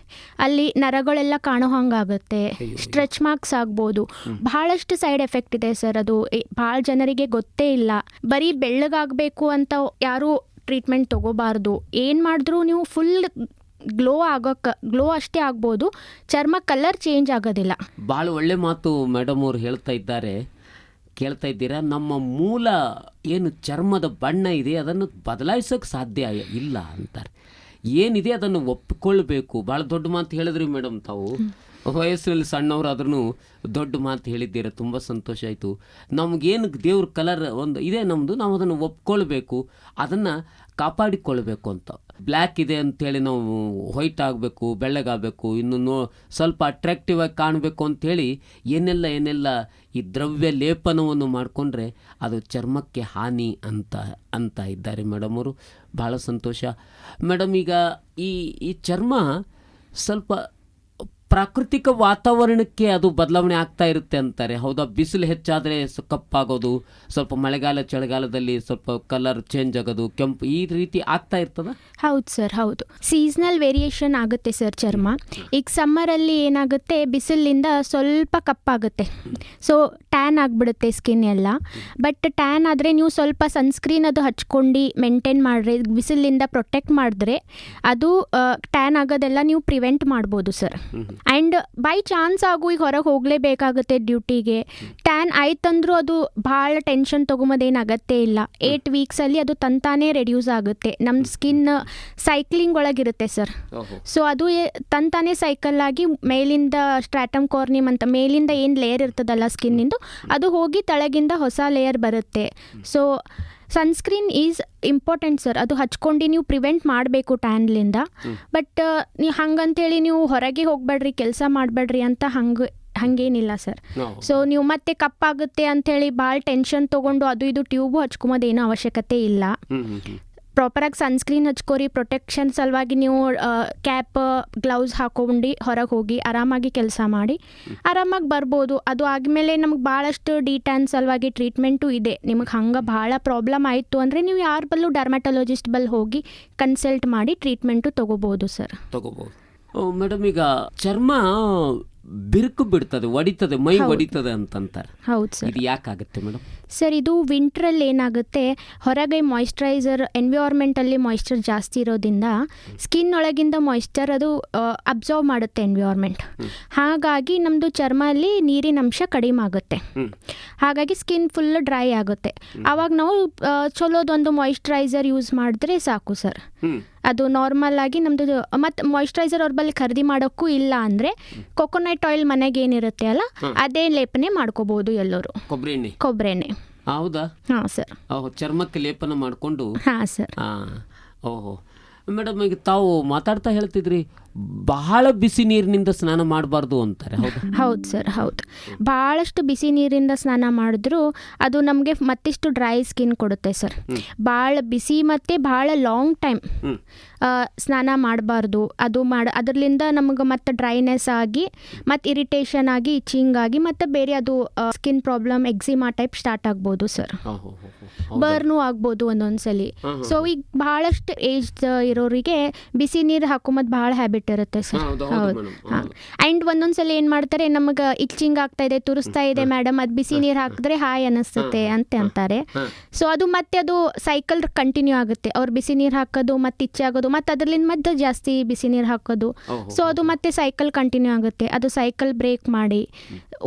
ಅಲ್ಲಿ ನರಗಳೆಲ್ಲ ಕಾಣೋ ಹಂಗಾಗುತ್ತೆ, ಸ್ಟ್ರೆಚ್ ಮಾರ್ಕ್ಸ್ ಆಗ್ಬೋದು. ಭಾಳಷ್ಟು ಸೈಡ್ ಎಫೆಕ್ಟ್ ಇದೆ ಸರ್. ಅದು ಭಾಳ ಜನರಿಗೆ ಗೊತ್ತೇ ಇಲ್ಲ. ಬರೀ ಬೆಳ್ಳಗಾಗಬೇಕು ಅಂತ ಯಾರೂ ಟ್ರೀಟ್ಮೆಂಟ್ ತೊಗೋಬಾರ್ದು. ಏನು ಮಾಡಿದ್ರೂ ನೀವು ಫುಲ್ ಗ್ಲೋ ಅಷ್ಟೇ ಆಗ್ಬೋದು, ಚರ್ಮ ಕಲರ್ ಚೇಂಜ್ ಆಗೋದಿಲ್ಲ.
ಭಾಳ ಒಳ್ಳೆ ಮಾತು ಮೇಡಮ್ ಅವ್ರು ಹೇಳ್ತಾ ಇದ್ದಾರೆ. ಕೇಳ್ತಾ ಇದ್ದೀರಾ, ನಮ್ಮ ಮೂಲ ಏನು ಚರ್ಮದ ಬಣ್ಣ ಇದೆ ಅದನ್ನು ಬದಲಾಯಿಸೋಕ್ಕೆ ಸಾಧ್ಯ ಇಲ್ಲ ಅಂತಾರೆ. ಏನಿದೆ ಅದನ್ನು ಒಪ್ಪಿಕೊಳ್ಬೇಕು. ಭಾಳ ದೊಡ್ಡ ಮಾತು ಹೇಳಿದ್ರಿ ಮೇಡಮ್. ತಾವು ವಯಸ್ಸಿನಲ್ಲಿ ಸಣ್ಣವರಾದ್ರೂ ದೊಡ್ಡ ಮಾತು ಹೇಳಿದ್ದೀರ, ತುಂಬ ಸಂತೋಷ ಆಯಿತು. ನಮಗೇನು ದೇವ್ರ ಕಲರ್ ಒಂದು ಇದೆ ನಮ್ಮದು, ನಾವು ಅದನ್ನು ಒಪ್ಕೊಳ್ಬೇಕು, ಅದನ್ನು ಕಾಪಾಡಿಕೊಳ್ಬೇಕು ಅಂತ. ಬ್ಲ್ಯಾಕ್ ಇದೆ ಅಂಥೇಳಿ ನಾವು ವೈಟ್ ಆಗಬೇಕು, ಬೆಳ್ಳಗಾಗಬೇಕು, ಇನ್ನು ಸ್ವಲ್ಪ ಅಟ್ರಾಕ್ಟಿವ್ ಆಗಿ ಕಾಣಬೇಕು ಅಂಥೇಳಿ ಏನೆಲ್ಲ ಈ ದ್ರವ್ಯ ಲೇಪನವನ್ನು ಮಾಡಿಕೊಂಡ್ರೆ ಅದು ಚರ್ಮಕ್ಕೆ ಹಾನಿ ಅಂತ ಇದ್ದಾರೆ ಮೇಡಮ್ ಅವರು. ಭಾಳ ಸಂತೋಷ ಮೇಡಮ್. ಈಗ ಈ ಚರ್ಮ ಸ್ವಲ್ಪ ಪ್ರಾಕೃತಿಕ ವಾತಾವರಣಕ್ಕೆ ಅದು ಬದಲಾವಣೆ ಆಗ್ತಾ ಇರುತ್ತೆ ಅಂತಾರೆ, ಹೌದಾ? ಬಿಸಿಲು ಹೆಚ್ಚಾದರೆ ಕಪ್ಪಾಗೋದು, ಸ್ವಲ್ಪ ಮಳೆಗಾಲ ಚಳಿಗಾಲದಲ್ಲಿ ಸ್ವಲ್ಪ ಕಲರ್ ಚೇಂಜ್ ಆಗೋದು, ಕೆಂಪು, ಈ ರೀತಿ ಆಗ್ತಾ ಇರ್ತದ?
ಹೌದು ಸರ್, ಹೌದು. ಸೀಸ್ನಲ್ ವೇರಿಯೇಷನ್ ಆಗುತ್ತೆ ಸರ್ ಚರ್ಮ. ಈಗ ಸಮ್ಮರಲ್ಲಿ ಏನಾಗುತ್ತೆ, ಬಿಸಿಲಿಂದ ಸ್ವಲ್ಪ ಕಪ್ಪಾಗುತ್ತೆ, ಸೊ ಟ್ಯಾನ್ ಆಗಿಬಿಡುತ್ತೆ ಸ್ಕಿನ್ ಎಲ್ಲ. ಬಟ್ ಟ್ಯಾನ್ ಆದರೆ ನೀವು ಸ್ವಲ್ಪ ಸನ್ಸ್ಕ್ರೀನ್ ಅದು ಹಚ್ಕೊಂಡು ಮೇಂಟೈನ್ ಮಾಡಿದ್ರೆ, ಬಿಸಿಲಿಂದ ಪ್ರೊಟೆಕ್ಟ್ ಮಾಡಿದ್ರೆ ಅದು ಟ್ಯಾನ್ ಆಗೋದೆಲ್ಲ ನೀವು ಪ್ರಿವೆಂಟ್ ಮಾಡ್ಬೋದು ಸರ್. ಆ್ಯಂಡ್ ಬೈ ಚಾನ್ಸ್ ಆಗು ಈಗ ಹೊರಗೆ ಹೋಗಲೇಬೇಕಾಗುತ್ತೆ ಡ್ಯೂಟಿಗೆ, ಟ್ಯಾನ್ ಆಯ್ತಂದ್ರೂ ಅದು ಭಾಳ ಟೆನ್ಷನ್ ತೊಗೊಂಬೋದೇನು ಅಗತ್ಯ ಇಲ್ಲ. 8 ವೀಕ್ಸಲ್ಲಿ ಅದು ತಂತಾನೇ ರೆಡ್ಯೂಸ್ ಆಗುತ್ತೆ. ನಮ್ಮ ಸ್ಕಿನ್ ಸೈಕ್ಲಿಂಗ್ ಒಳಗಿರುತ್ತೆ ಸರ್. ಸೊ ಅದು ತಂತಾನೇ ಸೈಕಲ್ ಆಗಿ ಮೇಲಿಂದ ಸ್ಟ್ರಾಟಮ್ ಕಾರ್ನಿಯಮ್ ಅಂತ ಮೇಲಿಂದ ಏನು ಲೇಯರ್ ಇರ್ತದಲ್ಲ ಸ್ಕಿನ್ನಿಂದು, ಅದು ಹೋಗಿ ತಳಗಿಂದ ಹೊಸ ಲೇಯರ್ ಬರುತ್ತೆ. So sunscreen is important sir. ಅದು ಹಚ್ಕೊಂಡು ನೀವು ಪ್ರಿವೆಂಟ್ ಮಾಡಬೇಕು ಟ್ಯಾನ್ಲಿಂದ. ಬಟ್ ನೀವು ಹಂಗಂತೇಳಿ ನೀವು ಹೊರಗೆ ಹೋಗ್ಬೇಡ್ರಿ, ಕೆಲಸ ಮಾಡಬೇಡ್ರಿ ಅಂತ ಹಂಗೇನಿಲ್ಲ ಸರ್. ಸೊ ನೀವು ಮತ್ತೆ ಕಪ್ಪಾಗುತ್ತೆ ಅಂಥೇಳಿ ಭಾಳ ಟೆನ್ಷನ್ ತೊಗೊಂಡು ಅದು ಇದು ಟ್ಯೂಬು ಹಚ್ಕೊಂಬೋದೇನೋ ಅವಶ್ಯಕತೆ ಇಲ್ಲ. ಪ್ರಾಪರಾಗಿ ಸನ್ಸ್ಕ್ರೀನ್ ಹಚ್ಕೋರಿ. ಪ್ರೊಟೆಕ್ಷನ್ ಸಲುವಾಗಿ ನೀವು ಕ್ಯಾಪ್ ಗ್ಲೌಸ್ ಹಾಕೊಂಡು ಹೊರಗೆ ಹೋಗಿ ಆರಾಮಾಗಿ ಕೆಲಸ ಮಾಡಿ ಆರಾಮಾಗಿ ಬರ್ಬೋದು. ಅದು ಆದಮೇಲೆ ನಮ್ಗೆ ಭಾಳಷ್ಟು ಡಿಟ್ಯಾನ್ ಸಲುವಾಗಿ ಟ್ರೀಟ್ಮೆಂಟು ಇದೆ. ನಿಮಗೆ ಹಂಗೆ ಭಾಳ ಪ್ರಾಬ್ಲಮ್ ಆಯಿತು ಅಂದರೆ ನೀವು ಯಾರ ಬಲ್ಲೂ ಡರ್ಮ್ಯಾಟೊಲಜಿಸ್ಟ್ ಬಲ್ಲಿ ಹೋಗಿ ಕನ್ಸಲ್ಟ್ ಮಾಡಿ ಟ್ರೀಟ್ಮೆಂಟು ತೊಗೋಬೋದು ಸರ್.
ಮೇಡಮ್, ಈಗ ಚರ್ಮ ಬಿರುಕು ಬಿಡ್ತದೆ, ಒಡಿತದೆ, ಮೈ ಒಡಿತದೆ ಅಂತಂತಾರೆ.
ಹೌದು ಸರ್.
ಇದು ಯಾಕಾಗುತ್ತೆ ಮೇಡಮ್?
ಸರ್, ಇದು ವಿಂಟ್ರಲ್ಲಿ ಏನಾಗುತ್ತೆ, ಹೊರಗೆ ಮಾಯಿಶ್ಚರೈಸರ್ ಎನ್ವಿರಾನ್ಮೆಂಟಲ್ಲಿ ಮಾಯಿಶ್ಚರ್ ಜಾಸ್ತಿ ಇರೋದ್ರಿಂದ ಸ್ಕಿನ್ ಒಳಗಿಂದ ಮಾಯಿಶ್ಚರ್ ಅದು ಅಬ್ಸರ್ವ್ ಮಾಡುತ್ತೆ ಎನ್ವಿರಾನ್ಮೆಂಟ್. ಹಾಗಾಗಿ ನಮ್ಮದು ಚರ್ಮಲ್ಲಿ ನೀರಿನ ಅಂಶ ಕಡಿಮೆ ಆಗುತ್ತೆ. ಹಾಗಾಗಿ ಸ್ಕಿನ್ ಫುಲ್ ಡ್ರೈ ಆಗುತ್ತೆ. ಆವಾಗ ನಾವು ಚಲೋದೊಂದು ಮಾಯಿಶ್ಚರೈಸರ್ ಯೂಸ್ ಮಾಡಿದ್ರೆ ಸಾಕು ಸರ್. ಅದು ನಾರ್ಮಲ್ ಆಗಿ ನಮ್ಮದು ಮತ್ತು ಮಾಯಿಶ್ಚರೈಸರ್ ಅವ್ರ ಬಳಿ ಖರೀದಿ ಮಾಡೋಕ್ಕೂ ಇಲ್ಲ ಅಂದರೆ ಕೊಕೊನಟ್ ಆಯಿಲ್ ಮನೆಗೆ ಏನಿರುತ್ತೆ ಅಲ್ಲ, ಅದೇ ಲೇಪನೆ ಮಾಡ್ಕೋಬೋದು ಎಲ್ಲರೂ. ಕೊಬ್ಬರಿ ಎಣ್ಣೆ.
ಹೌದಾ?
ಹಾಂ ಸರ್.
ಚರ್ಮಕ್ಕೆ ಲೇಪನ ಮಾಡಿಕೊಂಡು.
ಹಾಂ ಸರ್.
ಓಹೋ ಮೇಡಮ್, ಈಗ ತಾವು ಮಾತಾಡ್ತಾ ಹೇಳ್ತಿದ್ರಿ ಬಹಳ ಬಿಸಿ ನೀರಿನಿಂದ ಸ್ನಾನ ಮಾಡಬಾರ್ದು ಅಂತಾರೆ.
ಹೌದು ಸರ್, ಹೌದು. ಭಾಳಷ್ಟು ಬಿಸಿ ನೀರಿಂದ ಸ್ನಾನ ಮಾಡಿದ್ರೂ ಅದು ನಮಗೆ ಮತ್ತಿಷ್ಟು ಡ್ರೈ ಸ್ಕಿನ್ ಕೊಡುತ್ತೆ ಸರ್. ಭಾಳ ಬಿಸಿ ಮತ್ತು ಭಾಳ ಲಾಂಗ್ ಟೈಮ್ ಸ್ನಾನ ಮಾಡಬಾರ್ದು. ಅದರಿಂದ ನಮಗೆ ಮತ್ತೆ ಡ್ರೈನೆಸ್ ಆಗಿ ಮತ್ತು ಇರಿಟೇಷನ್ ಆಗಿ ಇಚಿಂಗ್ ಆಗಿ ಮತ್ತು ಬೇರೆ ಅದು skin problem eczema type start ಆಗ್ಬೋದು ಸರ್. ಬರ್ನು ಆಗ್ಬೋದು ಒಂದೊಂದ್ಸಲಿ. ಸೊ ಈಗ ಭಾಳಷ್ಟು ಏಜ್ ಇರೋರಿಗೆ ಬಿಸಿ ನೀರು ಹಾಕೊಂಬದು ಭಾಳ ಹ್ಯಾಬಿಟ್ ಇರುತ್ತೆ ಸರ್. ಹೌದು. ಹಾಂ. ಆ್ಯಂಡ್ ಒಂದೊಂದ್ಸಲಿ ಏನು ಮಾಡ್ತಾರೆ, ನಮಗೆ ಇಚ್ಚಿಂಗ್ ಆಗ್ತಾ ಇದೆ, ತುರಿಸ್ತಾ ಇದೆ ಮೇಡಮ್, ಅದು ಬಿಸಿ ನೀರು ಹಾಕಿದ್ರೆ ಹಾಯ್ ಅನ್ನಿಸುತ್ತೆ ಅಂತ ಅಂತಾರೆ. ಸೊ ಅದು ಮತ್ತೆ ಅದು ಸೈಕಲ್ ಕಂಟಿನ್ಯೂ ಆಗುತ್ತೆ. ಅವ್ರು ಬಿಸಿ ನೀರು ಹಾಕೋದು ಮತ್ತೆ ಇಚ್ಚೆ ಆಗೋದು ಮತ್ತು ಅದರಿಂದ ಮತ್ತೆ ಜಾಸ್ತಿ ಬಿಸಿ ನೀರು ಹಾಕೋದು. ಸೊ ಅದು ಮತ್ತೆ ಸೈಕಲ್ ಕಂಟಿನ್ಯೂ ಆಗುತ್ತೆ. ಅದು ಸೈಕಲ್ ಬ್ರೇಕ್ ಮಾಡಿ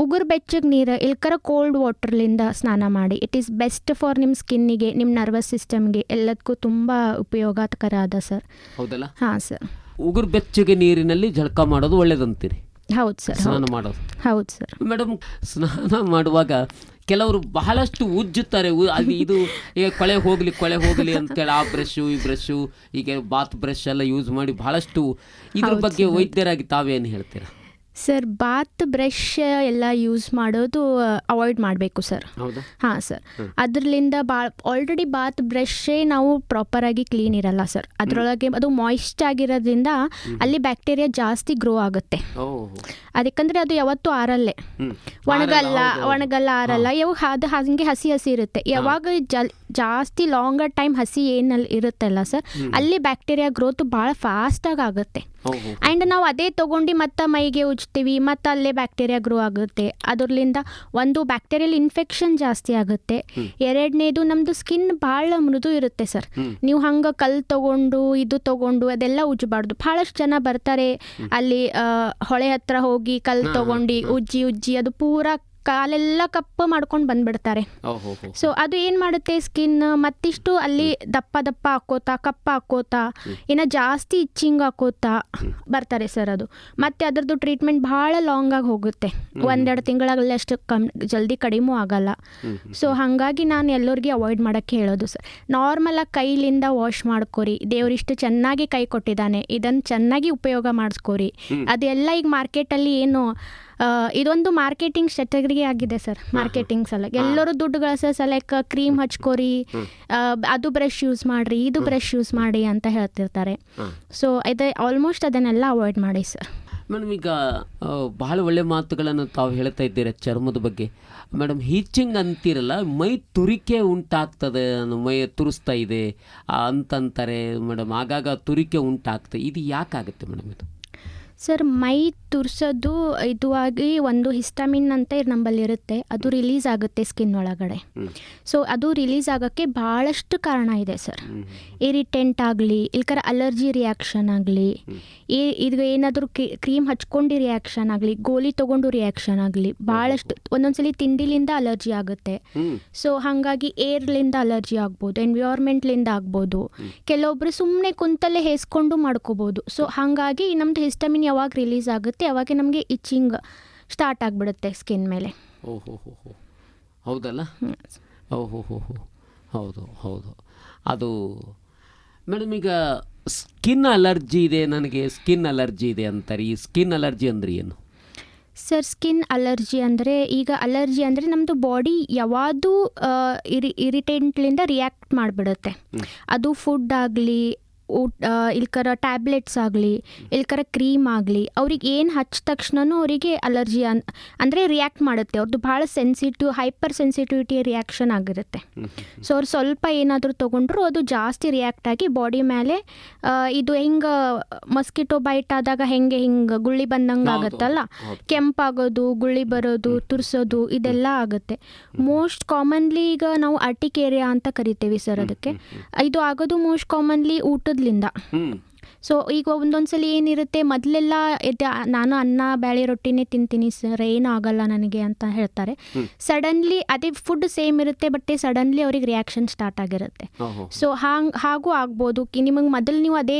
ಉಗುರು ಬೆಚ್ಚಗೆ ನೀರು ಇಲ್ಕರ ಕೋಲ್ಡ್ ವಾಟರ್ಲಿಂದ ಸ್ನಾನ ಮಾಡಿ. ಇಟ್ ಈಸ್ ಬೆಸ್ಟ್ ಫಾರ್ ನಿಮ್ಮ ಸ್ಕಿನ್ನಿಗೆ, ನಿಮ್ಮ ನರ್ವಸ್ ಸಿಸ್ಟಮ್ಗೆ ಎಲ್ಲದಕ್ಕೂ ತುಂಬ ಉಪಯೋಗಕರ ಅದ ಸರ್.
ಹೌದಲ್ಲ?
ಹಾಂ ಸರ್.
ಉಗುರು ಬೆಚ್ಚಗೆ ನೀರಿನಲ್ಲಿ ಜಳಕ ಮಾಡೋದು ಒಳ್ಳೇದಂತೀರಿ?
ಹೌದು ಸರ್.
ಸ್ನಾನ ಮಾಡೋದು.
ಹೌದು ಸರ್.
ಮೇಡಮ್, ಸ್ನಾನ ಮಾಡುವಾಗ ಕೆಲವರು ಬಹಳಷ್ಟು ಉಜ್ಜುತ್ತಾರೆ. ಇದು ಈಗ ಕೊಳೆ ಹೋಗಲಿ ಅಂತೇಳಿ ಆ ಬ್ರಷು ಈ ಬ್ರಷು ಈಗ ಬಾತ್ ಬ್ರಷ್ ಎಲ್ಲ ಯೂಸ್ ಮಾಡಿ ಬಹಳಷ್ಟು. ಇದ್ರ ಬಗ್ಗೆ ವೈದ್ಯರಾಗಿ ತಾವೇನು ಹೇಳ್ತೀರಾ?
ಸರ್, ಬಾತ್ ಬ್ರಷ್ ಎಲ್ಲ ಯೂಸ್ ಮಾಡೋದು ಅವಾಯ್ಡ್ ಮಾಡಬೇಕು ಸರ್. ಹಾಂ ಸರ್. ಅದರಿಂದ ಆಲ್ರೆಡಿ ಬಾತ್ ಬ್ರಷೇ ನಾವು ಪ್ರಾಪರಾಗಿ ಕ್ಲೀನ್ ಇರಲ್ಲ ಸರ್. ಅದರೊಳಗೆ ಅದು ಮಾಯಿಸ್ಟ್ ಆಗಿರೋದ್ರಿಂದ ಅಲ್ಲಿ ಬ್ಯಾಕ್ಟೀರಿಯಾ ಜಾಸ್ತಿ ಗ್ರೋ ಆಗುತ್ತೆ. ಅದಕ್ಕಂದರೆ ಅದು ಯಾವತ್ತೂ ಆರಲ್ಲೇ, ಒಣಗಲ್ಲ ಆರಲ್ಲ. ಅದು ಹಾಗೆ ಹಸಿ ಇರುತ್ತೆ. ಯಾವಾಗ ಜಾಸ್ತಿ ಲಾಂಗರ್ ಟೈಮ್ ಹಸಿ ಏನಲ್ಲಿ ಇರುತ್ತಲ್ಲ ಸರ್, ಅಲ್ಲಿ ಬ್ಯಾಕ್ಟೀರಿಯಾ ಗ್ರೋತ್ ಭಾಳ ಫಾಸ್ಟಾಗಿ ಆಗುತ್ತೆ. ಆ್ಯಂಡ್ ನಾವು ಅದೇ ತೊಗೊಂಡು ಮತ್ತೆ ಮೈಗೆ ಉಜ್ತೀವಿ, ಮತ್ತು ಅಲ್ಲೇ ಬ್ಯಾಕ್ಟೀರಿಯಾ ಗ್ರೋ ಆಗುತ್ತೆ. ಅದರಿಂದ ಒಂದು ಬ್ಯಾಕ್ಟೀರಿಯಲ್ ಇನ್ಫೆಕ್ಷನ್ ಜಾಸ್ತಿ ಆಗುತ್ತೆ. ಎರಡನೇದು ನಮ್ಮದು ಸ್ಕಿನ್ ಭಾಳ ಮೃದು ಇರುತ್ತೆ ಸರ್. ನೀವು ಹಂಗೆ ಕಲ್ಲು ತೊಗೊಂಡು ಅದೆಲ್ಲ ಉಜ್ಜಬಾರ್ದು. ಭಾಳಷ್ಟು ಜನ ಬರ್ತಾರೆ ಅಲ್ಲಿ ಹೊಳೆ ಹತ್ರ ಹೋಗಿ ಕಲ್ಲು ತೊಗೊಂಡು ಉಜ್ಜಿ ಅದು ಪೂರಾ ಕಾಲೆಲ್ಲ ಕಪ್ಪು ಮಾಡ್ಕೊಂಡು ಬಂದ್ಬಿಡ್ತಾರೆ. ಸೊ ಅದು ಏನು ಮಾಡುತ್ತೆ, ಸ್ಕಿನ್ ಮತ್ತಿಷ್ಟು ಅಲ್ಲಿ ದಪ್ಪ ಕಪ್ಪ ಹಾಕೋತಾ ಇನ್ನು ಜಾಸ್ತಿ ಇಚ್ಚಿಂಗ್ ಹಾಕೋತಾ ಬರ್ತಾರೆ ಸರ್. ಅದು ಮತ್ತೆ ಅದರದ್ದು ಟ್ರೀಟ್ಮೆಂಟ್ ಭಾಳ ಲಾಂಗಾಗಿ ಹೋಗುತ್ತೆ. 1-2 ತಿಂಗಳಲ್ಲಿ ಅಷ್ಟು ಜಲ್ದಿ ಕಡಿಮೆ ಆಗಲ್ಲ. ಸೊ ಹಾಗಾಗಿ ನಾನು ಎಲ್ಲರಿಗೆ ಅವಾಯ್ಡ್ ಮಾಡೋಕ್ಕೆ ಹೇಳೋದು ಸರ್. ನಾರ್ಮಲಾಗಿ ಕೈಲಿಂದ ವಾಶ್ ಮಾಡ್ಕೋರಿ. ದೇವರಿಷ್ಟು ಚೆನ್ನಾಗಿ ಕೈ ಕೊಟ್ಟಿದ್ದಾನೆ, ಇದನ್ನು ಚೆನ್ನಾಗಿ ಉಪಯೋಗ ಮಾಡಿಸ್ಕೋರಿ. ಅದೆಲ್ಲ ಈಗ ಮಾರ್ಕೆಟಲ್ಲಿ ಏನು ಇದೊಂದು ಮಾರ್ಕೆಟಿಂಗ್ ಸ್ಟ್ರಾಟಜಿ ಆಗಿದೆ ಸರ್. ಮಾರ್ಕೆಟಿಂಗ್ ಸಲಕ್ಕೆ ಎಲ್ಲರೂ ದುಡ್ಡು ಗಳಿಸೋ ಸಲಕ್ಕೆ ಕ್ರೀಮ್ ಹಚ್ಕೋರಿ, ಅದು ಬ್ರಷ್ ಯೂಸ್ ಮಾಡಿರಿ, ಇದು ಬ್ರಷ್ ಯೂಸ್ ಮಾಡಿ ಅಂತ ಹೇಳ್ತಿರ್ತಾರೆ. ಸೊ ಆಲ್ಮೋಸ್ಟ್ ಅದನ್ನೆಲ್ಲ ಅವಾಯ್ಡ್ ಮಾಡಿ ಸರ್.
ಮೇಡಮ್, ಈಗ ಬಹಳ ಒಳ್ಳೆ ಮಾತುಗಳನ್ನು ತಾವು ಹೇಳ್ತಾ ಇದ್ದೀರಾ ಚರ್ಮದ ಬಗ್ಗೆ. ಮೇಡಮ್, ಹೀಚಿಂಗ್ ಅಂತೀರಲ್ಲ, ಮೈ ತುರಿಕೆ ಉಂಟಾಗ್ತದೆ, ಮೈ ತುರಿಸ್ತಾ ಇದೆ ಅಂತಂತಾರೆ ಮೇಡಮ್. ಆಗಾಗ ತುರಿಕೆ ಉಂಟಾಗ್ತದೆ. ಇದು ಯಾಕಾಗುತ್ತೆ ಮೇಡಮ್? ಇದು
ಸರ್ ಮೈ ತುರ್ಸೋದು ಇದು ಆಗಿ ಒಂದು ಹಿಸ್ಟಮಿನ್ ಅಂತ ನಮ್ಮಲ್ಲಿ ಇರುತ್ತೆ, ಅದು ರಿಲೀಸ್ ಆಗುತ್ತೆ ಸ್ಕಿನ್ ಒಳಗಡೆ. ಸೊ ಅದು ರಿಲೀಸ್ ಆಗೋಕ್ಕೆ ಭಾಳಷ್ಟು ಕಾರಣ ಇದೆ ಸರ್. ಇರಿಟೆಂಟ್ ಆಗಲಿ, ಇಲ್ಕರ ಅಲರ್ಜಿ ರಿಯಾಕ್ಷನ್ ಆಗಲಿ, ಇದು ಏನಾದರೂ ಕ್ರೀಮ್ ಹಚ್ಕೊಂಡು ರಿಯಾಕ್ಷನ್ ಆಗಲಿ, ಗೋಲಿ ತೊಗೊಂಡು ರಿಯಾಕ್ಷನ್ ಆಗಲಿ, ಭಾಳಷ್ಟು ಒಂದೊಂದ್ಸಲಿ ತಿಂಡಿಲಿಂದ ಅಲರ್ಜಿ ಆಗುತ್ತೆ. ಸೊ ಹಾಗಾಗಿ ಏರ್ಲಿಂದ ಅಲರ್ಜಿ ಆಗ್ಬೋದು, ಎನ್ವಿರಾನ್ಮೆಂಟ್ಲಿಂದ ಆಗ್ಬೋದು, ಕೆಲವೊಬ್ರು ಸುಮ್ಮನೆ ಕುಂತಲ್ಲೇ ಹೇಸ್ಕೊಂಡು ಮಾಡ್ಕೋಬೋದು. ಸೊ ಹಾಗಾಗಿ ನಮ್ಮದು ಹಿಸ್ಟಮಿನ್ ಯಾವಾಗ ರಿಲೀಸ್ ಆಗುತ್ತೆ ಅವಾಗ ನಮಗೆ ಇಚ್ಚಿಂಗ್ ಸ್ಟಾರ್ಟ್ ಆಗಿಬಿಡುತ್ತೆ ಸ್ಕಿನ್ ಮೇಲೆ.
ಓಹೋ ಹೌದಲ್ಲ. ಓಹೋ ಹೌದು ಹೌದು. ಅದು ಮೇಡಮ್ ಈಗ ಸ್ಕಿನ್ ಅಲರ್ಜಿ ಇದೆ, ನನಗೆ ಸ್ಕಿನ್ ಅಲರ್ಜಿ ಇದೆ ಅಂತಾರೆ. ಈ ಸ್ಕಿನ್ ಅಲರ್ಜಿ ಅಂದರೆ ಏನು
ಸರ್? ಸ್ಕಿನ್ ಅಲರ್ಜಿ ಅಂದರೆ, ಈಗ ಅಲರ್ಜಿ ಅಂದರೆ ನಮ್ಮದು ಬಾಡಿ ಯಾವುದು ಇರಿಟೆಂಟ್ಲಿಂದ ರಿಯಾಕ್ಟ್ ಮಾಡಿಬಿಡುತ್ತೆ. ಅದು ಫುಡ್ ಆಗಲಿ, ಇಲ್ಕರ ಟ್ಯಾಬ್ಲೆಟ್ಸ್ ಆಗಲಿ, ಇಲ್ಕರ ಕ್ರೀಮ್ ಆಗಲಿ, ಅವ್ರಿಗೆ ಏನು ಹಚ್ಚ ತಕ್ಷಣವೂ ಅವರಿಗೆ ಅಲರ್ಜಿ ಅಂದರೆ ರಿಯಾಕ್ಟ್ ಮಾಡುತ್ತೆ. ಅವ್ರದ್ದು ಭಾಳ ಹೈಪರ್ ಸೆನ್ಸಿಟಿವಿಟಿ ರಿಯಾಕ್ಷನ್ ಆಗಿರುತ್ತೆ. ಸೊ ಅವ್ರು ಸ್ವಲ್ಪ ಏನಾದರೂ ತೊಗೊಂಡ್ರು ಅದು ಜಾಸ್ತಿ ರಿಯಾಕ್ಟ್ ಆಗಿ ಬಾಡಿ ಮೇಲೆ ಇದು ಹೆಂಗೆ ಮಸ್ಕಿಟೋ ಬೈಟ್ ಆದಾಗ ಹಿಂಗೆ ಗುಳ್ಳಿ ಬಂದಂಗೆ ಆಗುತ್ತಲ್ಲ, ಕೆಂಪಾಗೋದು, ಗುಳ್ಳಿ ಬರೋದು, ತುರ್ಸೋದು, ಇದೆಲ್ಲ ಆಗುತ್ತೆ. ಮೋಸ್ಟ್ ಕಾಮನ್ಲಿ ಈಗ ನಾವು ಆರ್ಟಿಕೇರಿಯಾ ಅಂತ ಕರಿತೇವೆ ಸರ್ ಅದಕ್ಕೆ. ಇದು ಆಗೋದು ಮೋಸ್ಟ್ ಕಾಮನ್ಲಿ ಊಟದಿಂದ. ಸೊ ಈಗ ಒಂದೊಂದ್ಸಲಿ ಏನಿರುತ್ತೆ, ಮೊದಲೆಲ್ಲ ನಾನು ಅನ್ನ ಬ್ಯಾಳೆ ರೊಟ್ಟಿನೇ ತಿಂತೀನಿ ಸರ್, ಏನೂ ಆಗಲ್ಲ ನನಗೆ ಅಂತ ಹೇಳ್ತಾರೆ. ಸಡನ್ಲಿ ಅದೇ ಫುಡ್ ಸೇಮ್ ಇರುತ್ತೆ, ಬಟ್ ಸಡನ್ಲಿ ಅವ್ರಿಗೆ ರಿಯಾಕ್ಷನ್ ಸ್ಟಾರ್ಟ್ ಆಗಿರುತ್ತೆ. ಸೊ ಹಾಗೂ ಆಗ್ಬೋದು. ನಿಮಗೆ ಮೊದಲು ನೀವು ಅದೇ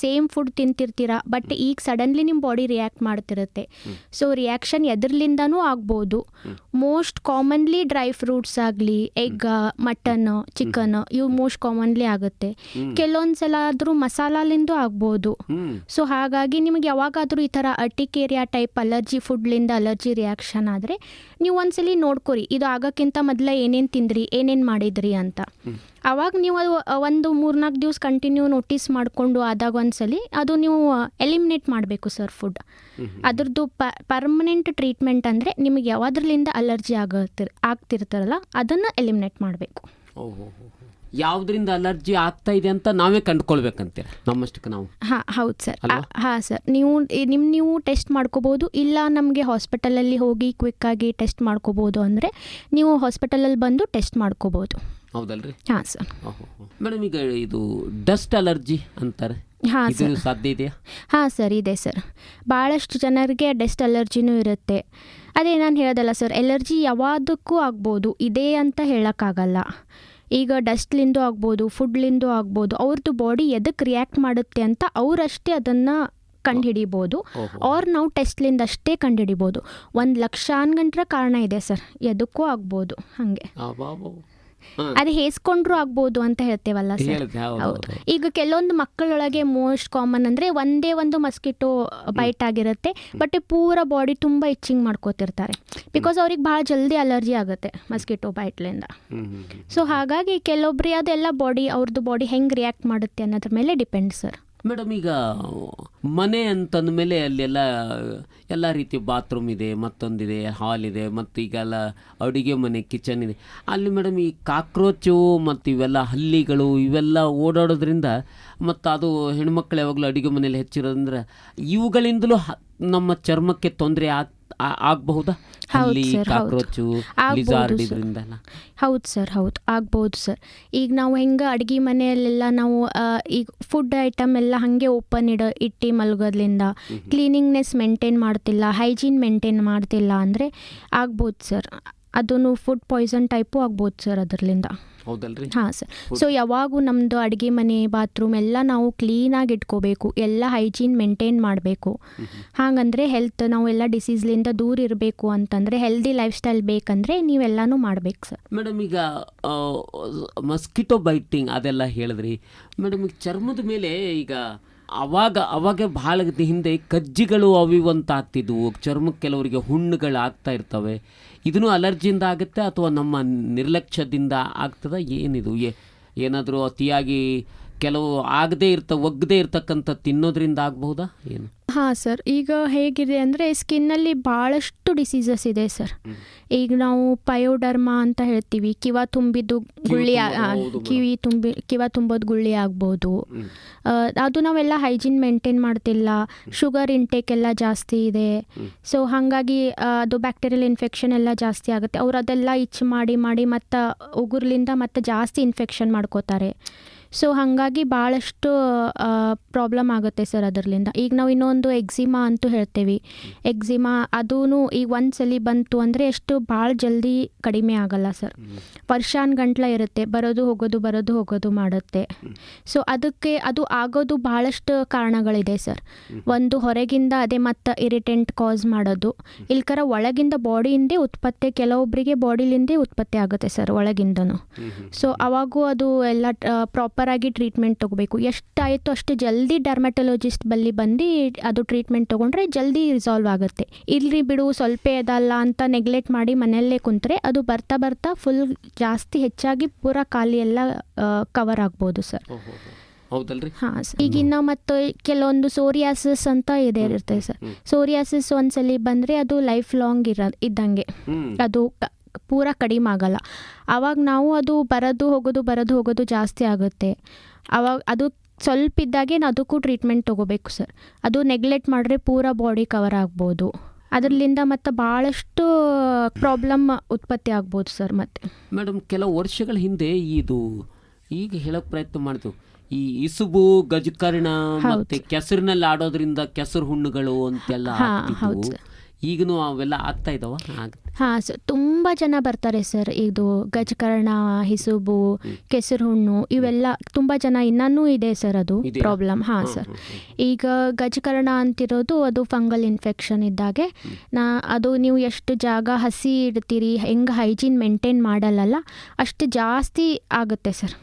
ಸೇಮ್ ಫುಡ್ ತಿಂತಿರ್ತೀರ, ಬಟ್ ಈಗ ಸಡನ್ಲಿ ನಿಮ್ಮ ಬಾಡಿ ರಿಯಾಕ್ಟ್ ಮಾಡ್ತಿರುತ್ತೆ. ಸೊ ರಿಯಾಕ್ಷನ್ ಎದ್ರಲಿಂದನೂ ಆಗ್ಬೋದು. ಮೋಸ್ಟ್ ಕಾಮನ್ಲಿ ಡ್ರೈ ಫ್ರೂಟ್ಸ್ ಆಗಲಿ, ಎಗ್, ಮಟನ್, ಚಿಕನ್, ಇವು ಮೋಸ್ಟ್ ಕಾಮನ್ಲಿ ಆಗುತ್ತೆ. ಕೆಲವೊಂದ್ಸಲ ಆದರೂ ಮಸಾಲಾಲಿಂದ ಆಗ್ಬೋದು. ಸೊ ಹಾಗಾಗಿ ನಿಮಗೆ ಯಾವಾಗಾದರೂ ಈ ಥರ ಅರ್ಟಿಕೇರಿಯಾ ಟೈಪ್ ಅಲರ್ಜಿ, ಫುಡ್ಲಿಂದ ಅಲರ್ಜಿ ರಿಯಾಕ್ಷನ್ ಆದರೆ ನೀವು ಒಂದ್ಸಲಿ ನೋಡ್ಕೊರಿ, ಇದು ಆಗೋಕ್ಕಿಂತ ಮೊದಲ ಏನೇನು ತಿಂದ್ರಿ, ಏನೇನು ಮಾಡಿದ್ರಿ ಅಂತ. ಆವಾಗ ನೀವು ಅದು ಒಂದು 3-4 ದಿವಸ ಕಂಟಿನ್ಯೂ ನೋಟಿಸ್ ಮಾಡಿಕೊಂಡು ಆದಾಗ ಒಂದ್ಸಲಿ ಅದು ನೀವು ಎಲಿಮಿನೇಟ್ ಮಾಡಬೇಕು ಸರ್ ಫುಡ್. ಅದ್ರದ್ದು ಪರ್ಮನೆಂಟ್ ಟ್ರೀಟ್ಮೆಂಟ್ ಅಂದರೆ ನಿಮಗೆ ಯಾವ್ದ್ರಲಿಂದ ಅಲರ್ಜಿ ಆಗ್ತಿರ್ತಾರಲ್ಲ ಅದನ್ನು ಎಲಿಮಿನೇಟ್ ಮಾಡಬೇಕು.
ಯಾವುದರಿಂದ ಅಲರ್ಜಿ ಆಗ್ತಾ ಇದೆ ಅಂತ ನಾವೇ ಕಂಡುಕೊಳ್ಬೇಕಂತೀರ ನಮ್ಮಷ್ಟಕ್ಕೆ ನಾವು?
ಹೌದು ಸರ್. ಸರ್ ನೀವು ಟೆಸ್ಟ್ ಮಾಡ್ಕೋಬೋದು, ಇಲ್ಲ ನಮಗೆ ಹಾಸ್ಪಿಟಲಲ್ಲಿ ಹೋಗಿ ಕ್ವಿಕ್ಕಾಗಿ ಟೆಸ್ಟ್ ಮಾಡ್ಕೋಬೋದು ಅಂದರೆ ನೀವು ಹಾಸ್ಪಿಟಲಲ್ಲಿ ಬಂದು ಟೆಸ್ಟ್ ಮಾಡ್ಕೋಬೋದು.
ಹೌದಲ್ರಿ?
ಹಾಂ ಸರ್.
ಮೇಡಮ್ ಈಗ ಇದು ಡಸ್ಟ್ ಅಲರ್ಜಿ ಅಂತಾರೆ, ಸಾಧ್ಯ ಇದೆಯಾ?
ಹಾಂ ಸರ್, ಇದೆ ಸರ್. ಭಾಳಷ್ಟು ಜನರಿಗೆ ಡಸ್ಟ್ ಅಲರ್ಜಿನೂ ಇರುತ್ತೆ. ಅದೇ ನಾನು ಹೇಳೋದಲ್ಲ ಸರ್, ಎಲರ್ಜಿ ಯಾವುದಕ್ಕೂ ಆಗ್ಬೋದು, ಇದೆ ಅಂತ ಹೇಳೋಕ್ಕಾಗಲ್ಲ. ಈಗ ಡಸ್ಟ್ಲಿಂದು ಆಗ್ಬೋದು, ಫುಡ್ಲಿಂದು ಆಗ್ಬೋದು, ಅವ್ರದ್ದು ಬಾಡಿ ಎದಕ್ಕೆ ರಿಯಾಕ್ಟ್ ಮಾಡುತ್ತೆ ಅಂತ ಅವರಷ್ಟೇ ಅದನ್ನು ಕಂಡುಹಿಡಿಬೋದು. ಅವ್ರು ನಾವು ಟೆಸ್ಟ್ಲಿಂದ ಅಷ್ಟೇ ಕಂಡುಹಿಡಿಬೋದು. 1,00,000 ಕಾರಣ ಇದೆ ಸರ್, ಎದಕ್ಕೂ ಆಗ್ಬೋದು. ಹಾಗೆ ಅದು ಹೇಸ್ಕೊಂಡ್ರು ಆಗ್ಬೋದು ಅಂತ ಹೇಳ್ತೇವಲ್ಲ ಸರ್. ಹೌದು. ಈಗ ಕೆಲವೊಂದು ಮಕ್ಕಳೊಳಗೆ ಮೋಸ್ಟ್ ಕಾಮನ್ ಅಂದರೆ ಒಂದೇ ಒಂದು ಮಸ್ಕಿಟೋ ಬೈಟ್ ಆಗಿರುತ್ತೆ, ಬಟ್ ಪೂರ ಬಾಡಿ ತುಂಬ ಇಚ್ಚಿಂಗ್ ಮಾಡ್ಕೋತಿರ್ತಾರೆ. ಬಿಕಾಸ್ ಅವ್ರಿಗೆ ಭಾಳ ಜಲ್ದಿ ಅಲರ್ಜಿ ಆಗುತ್ತೆ ಮಸ್ಕಿಟೋ ಬೈಟ್ಲಿಂದ. ಸೊ ಹಾಗಾಗಿ ಕೆಲವೊಬ್ರು ಅದೆಲ್ಲ ಅವ್ರದ್ದು ಬಾಡಿ ಹೆಂಗೆ ರಿಯಾಕ್ಟ್ ಮಾಡುತ್ತೆ ಅನ್ನೋದ್ರ ಮೇಲೆ ಡಿಪೆಂಡ್ ಸರ್.
ಮೇಡಮ್ ಈಗ ಮನೆ ಅಂತಂದಮೇಲೆ ಅಲ್ಲೆಲ್ಲ ಎಲ್ಲ ರೀತಿಯ ಬಾತ್ರೂಮ್ ಇದೆ, ಮತ್ತೊಂದಿದೆ, ಹಾಲ್ ಇದೆ, ಮತ್ತು ಈಗೆಲ್ಲ ಅಡುಗೆ ಮನೆ, ಕಿಚನ್ ಇದೆ. ಅಲ್ಲಿ ಮೇಡಮ್ ಈ ಕಾಕ್ರೋಚು ಮತ್ತು ಇವೆಲ್ಲ ಹಲ್ಲಿಗಳು ಇವೆಲ್ಲ ಓಡಾಡೋದ್ರಿಂದ, ಮತ್ತು ಅದು ಹೆಣ್ಮಕ್ಳು ಯಾವಾಗಲೂ ಅಡುಗೆ ಮನೇಲಿ ಹೆಚ್ಚಿರೋದ್ರಿಂದ ಇವುಗಳಿಂದಲೂ ನಮ್ಮ ಚರ್ಮಕ್ಕೆ ತೊಂದರೆ ಆಗಬಹುದಾ? ಹಲ್ಲಿ, ಕಾಕ್ರೋಚು, ಲಿಜಾರ್ಡ್ ಇದರಿಂದ?
ಹೌದು ಸರ್, ಹೌದು, ಆಗ್ಬೋದು ಸರ್. ಈಗ ನಾವು ಹೆಂಗೆ ಅಡುಗೆ ಮನೆಯಲ್ಲೆಲ್ಲ ನಾವು ಈಗ ಫುಡ್ ಐಟಮ್ ಎಲ್ಲ ಹಾಗೆ ಓಪನ್ ಇಟ್ಟು ಮಲಗೋದ್ರಿಂದ ಕ್ಲೀನಿಂಗ್ನೆಸ್ ಮೇಂಟೈನ್ ಮಾಡ್ತಿಲ್ಲ, ಹೈಜೀನ್ ಮೇಂಟೈನ್ ಮಾಡ್ತಿಲ್ಲ ಅಂದರೆ ಆಗ್ಬೋದು ಸರ್. ಅದೂ ಫುಡ್ ಪಾಯ್ಸನ್ ಟೈಪು ಆಗ್ಬೋದು ಸರ್ ಅದರಿಂದ.
ಹೌದಲ್ರಿ?
ಹಾಂ ಸರ್. ಸೊ ಯಾವಾಗೂ ನಮ್ಮದು ಅಡುಗೆ ಮನೆ, ಬಾತ್ರೂಮ್ ಎಲ್ಲ ನಾವು ಕ್ಲೀನಾಗಿ ಇಟ್ಕೋಬೇಕು, ಎಲ್ಲ ಹೈಜೀನ್ ಮೇಂಟೈನ್ ಮಾಡಬೇಕು. ಹಾಗಂದರೆ ಹೆಲ್ತ್, ನಾವು ಎಲ್ಲ ಡಿಸೀಸ್ಲಿಂದ ದೂರ ಇರಬೇಕು ಅಂತಂದರೆ, ಹೆಲ್ದಿ ಲೈಫ್ ಸ್ಟೈಲ್ ಬೇಕಂದರೆ ನೀವೆಲ್ಲನೂ ಮಾಡಬೇಕು ಸರ್.
ಮೇಡಮ್ ಈಗ ಮಸ್ಕಿಟೋ ಬೈಟಿಂಗ್ ಅದೆಲ್ಲ ಹೇಳಿದ್ರಿ ಮೇಡಮ್. ಈಗ ಚರ್ಮದ ಮೇಲೆ ಈಗ ಅವಾಗ ಭಾಳ ಹಿಂದೆ ಕಜ್ಜಿಗಳು ಅವಿವಂತ ಆಗ್ತಿದ್ವು, ಚರ್ಮಕ್ಕೆ ಕೆಲವರಿಗೆ ಹುಣ್ಣುಗಳು ಆಗ್ತಾ ಇರ್ತವೆ. ಇದನ್ನು ಅಲರ್ಜಿಯಿಂದ ಆಗುತ್ತೆ ಅಥವಾ ನಮ್ಮ ನಿರ್ಲಕ್ಷ್ಯದಿಂದ ಆಗ್ತದ? ಏನಿದು ಏನಾದರೂ ಅತಿಯಾಗಿ ಕೆಲವು ಒಗ್ಗದೇ ಇರ್ತಕ್ಕಂಥ ತಿನ್ನೋದ್ರಿಂದ ಆಗಬಹುದಾ ಏನು?
ಹಾಂ ಸರ್, ಈಗ ಹೇಗಿದೆ ಅಂದರೆ ಸ್ಕಿನ್ನಲ್ಲಿ ಭಾಳಷ್ಟು ಡಿಸೀಸಸ್ ಇದೆ ಸರ್. ಈಗ ನಾವು ಪಯೋಡರ್ಮಾ ಅಂತ ಹೇಳ್ತೀವಿ, ಕಿವ ತುಂಬಿದ್ದು ಗುಳ್ಳಿ, ಕಿವ ತುಂಬೋದು ಗುಳ್ಳಿ ಆಗ್ಬೋದು. ಅದು ನಾವೆಲ್ಲ ಹೈಜೀನ್ ಮೇಂಟೈನ್ ಮಾಡ್ತಿಲ್ಲ, ಶುಗರ್ ಇಂಟೇಕ್ ಎಲ್ಲ ಜಾಸ್ತಿ ಇದೆ. ಸೊ ಹಾಗಾಗಿ ಅದು ಬ್ಯಾಕ್ಟೀರಿಯಲ್ ಇನ್ಫೆಕ್ಷನ್ ಎಲ್ಲ ಜಾಸ್ತಿ ಆಗುತ್ತೆ. ಅವ್ರು ಅದೆಲ್ಲ ಇಚ್ ಮಾಡಿ ಮತ್ತು ಉಗುರ್ಲಿಂದ ಮತ್ತೆ ಜಾಸ್ತಿ ಇನ್ಫೆಕ್ಷನ್ ಮಾಡ್ಕೋತಾರೆ. ಸೊ ಹಾಗಾಗಿ ಭಾಳಷ್ಟು ಪ್ರಾಬ್ಲಮ್ ಆಗುತ್ತೆ ಸರ್ ಅದರಿಂದ. ಈಗ ನಾವು ಇನ್ನೊಂದು ಎಕ್ಸಿಮಾ ಅಂತೂ ಹೇಳ್ತೇವೆ. ಎಕ್ಸಿಮಾ ಅದೂ ಈಗ ಒಂದ್ಸಲಿ ಬಂತು ಅಂದರೆ ಎಷ್ಟು ಭಾಳ ಜಲ್ದಿ ಕಡಿಮೆ ಆಗಲ್ಲ ಸರ್. ವರ್ಷಾನ್ಗಂಟ್ಲೆ ಇರುತ್ತೆ, ಬರೋದು ಹೋಗೋದು ಮಾಡುತ್ತೆ. ಸೊ ಅದಕ್ಕೆ ಅದು ಆಗೋದು ಭಾಳಷ್ಟು ಕಾರಣಗಳಿದೆ ಸರ್. ಒಂದು ಹೊರಗಿಂದ ಅದೇ ಮತ್ತು ಇರಿಟೆಂಟ್ ಕಾಸ್ ಮಾಡೋದು, ಇಲ್ಕರ ಒಳಗಿಂದ ಬಾಡಿಯಿಂದೇ ಉತ್ಪತ್ತಿ, ಕೆಲವೊಬ್ಬರಿಗೆ ಬಾಡಿಲಿಂದೇ ಉತ್ಪತ್ತಿ ಆಗುತ್ತೆ ಸರ್ ಒಳಗಿಂದನೂ. ಸೊ ಅವಾಗೂ ಅದು ಎಲ್ಲ ಪ್ರಾಪರಾಗಿ ಟ್ರೀಟ್ಮೆಂಟ್ ತೊಗೋಬೇಕು. ಎಷ್ಟಾಯಿತು ಅಷ್ಟು ಜಲ್ದಿ ಡರ್ಮೆಟೊಲಜಿಸ್ಟ್ ಬಳಿ ಬಂದು ಅದು ಟ್ರೀಟ್ಮೆಂಟ್ ತೊಗೊಂಡ್ರೆ ಜಲ್ದಿ ರಿಸಾಲ್ವ್ ಆಗುತ್ತೆ. ಇಲ್ರಿ ಬಿಡು ಸ್ವಲ್ಪ ಅದಲ್ಲ ಅಂತ ನೆಗ್ಲೆಕ್ಟ್ ಮಾಡಿ ಮನೆಯಲ್ಲೇ ಕುಂತ್ರೆ ಅದು ಬರ್ತಾ ಫುಲ್ ಜಾಸ್ತಿ ಹೆಚ್ಚಾಗಿ ಪೂರಾ ಖಾಲಿ ಎಲ್ಲ ಕವರ್ ಆಗ್ಬೋದು ಸರ್.
ಹೌದಲ್ರಿ?
ಹಾಂ ಸರ್. ಈಗಿನ್ನ ಮತ್ತು ಕೆಲವೊಂದು ಸೋರಿಯಾಸಿಸ್ ಅಂತ ಇರುತ್ತೆ ಸರ್. ಸೋರಿಯಾಸಿಸ್ ಒಂದ್ಸಲಿ ಬಂದರೆ ಅದು ಲೈಫ್ ಲಾಂಗ್ ಇದ್ದಂಗೆ, ಅದು ಪೂರ ಕಡಿಮೆ ಆಗಲ್ಲ. ಆವಾಗ ನಾವು ಅದು ಬರೋದು ಹೋಗೋದು ಜಾಸ್ತಿ ಆಗುತ್ತೆ. ಆವಾಗ ಅದು ಸ್ವಲ್ಪ ಇದ್ದಾಗೆ ಅದಕ್ಕೂ ಟ್ರೀಟ್ಮೆಂಟ್ ತೊಗೋಬೇಕು ಸರ್. ಅದು ನೆಗ್ಲೆಕ್ಟ್ ಮಾಡಿದ್ರೆ ಪೂರ ಬಾಡಿ ಕವರ್ ಆಗ್ಬೋದು. ಅದರಿಂದ ಮತ್ತು ಭಾಳಷ್ಟು ಪ್ರಾಬ್ಲಮ್ ಉತ್ಪತ್ತಿ ಆಗ್ಬೋದು ಸರ್. ಮತ್ತೆ
ಮೇಡಮ್, ಕೆಲವು ವರ್ಷಗಳ ಹಿಂದೆ ಇದು ಈಗ ಹೇಳೋಕ್ಕೆ ಪ್ರಯತ್ನ ಮಾಡ್ತೀವಿ, ಈ ಇಸುಬು, ಗಜಕರ್ಣ ಮತ್ತೆ ಕೆಸರಿನಲ್ಲಿ ಆಡೋದ್ರಿಂದ ಕೆಸರು ಹುಣ್ಣುಗಳು ಅಂತೆಲ್ಲ ಆಗ್ತಿದ್ವು. ಈಗನೂ ಅವೆಲ್ಲ ಆಗ್ತಾ ಇದಾವ?
ಹಾಂ ಸರ್, ತುಂಬ ಜನ ಬರ್ತಾರೆ ಸರ್. ಇದು ಗಜಕರ್ಣ, ಹಿಸುಬು, ಕೆಸರು ಹುಣ್ಣು ಇವೆಲ್ಲ ತುಂಬ ಜನ ಇನ್ನೂ ಇದೆ ಸರ್ ಅದು ಪ್ರಾಬ್ಲಮ್. ಹಾಂ ಸರ್. ಈಗ ಗಜಕರ್ಣ ಅಂತಿರೋದು ಅದು ಫಂಗಲ್ ಇನ್ಫೆಕ್ಷನ್ ಇದ್ದಾಗೆ. ಅದು ನೀವು ಎಷ್ಟು ಜಾಗ ಹಸಿ ಇಡ್ತೀರಿ, ಹೆಂಗೆ ಹೈಜೀನ್ ಮೇಂಟೈನ್ ಮಾಡಲ್ಲ ಅಷ್ಟು ಜಾಸ್ತಿ ಆಗುತ್ತೆ ಸರ್.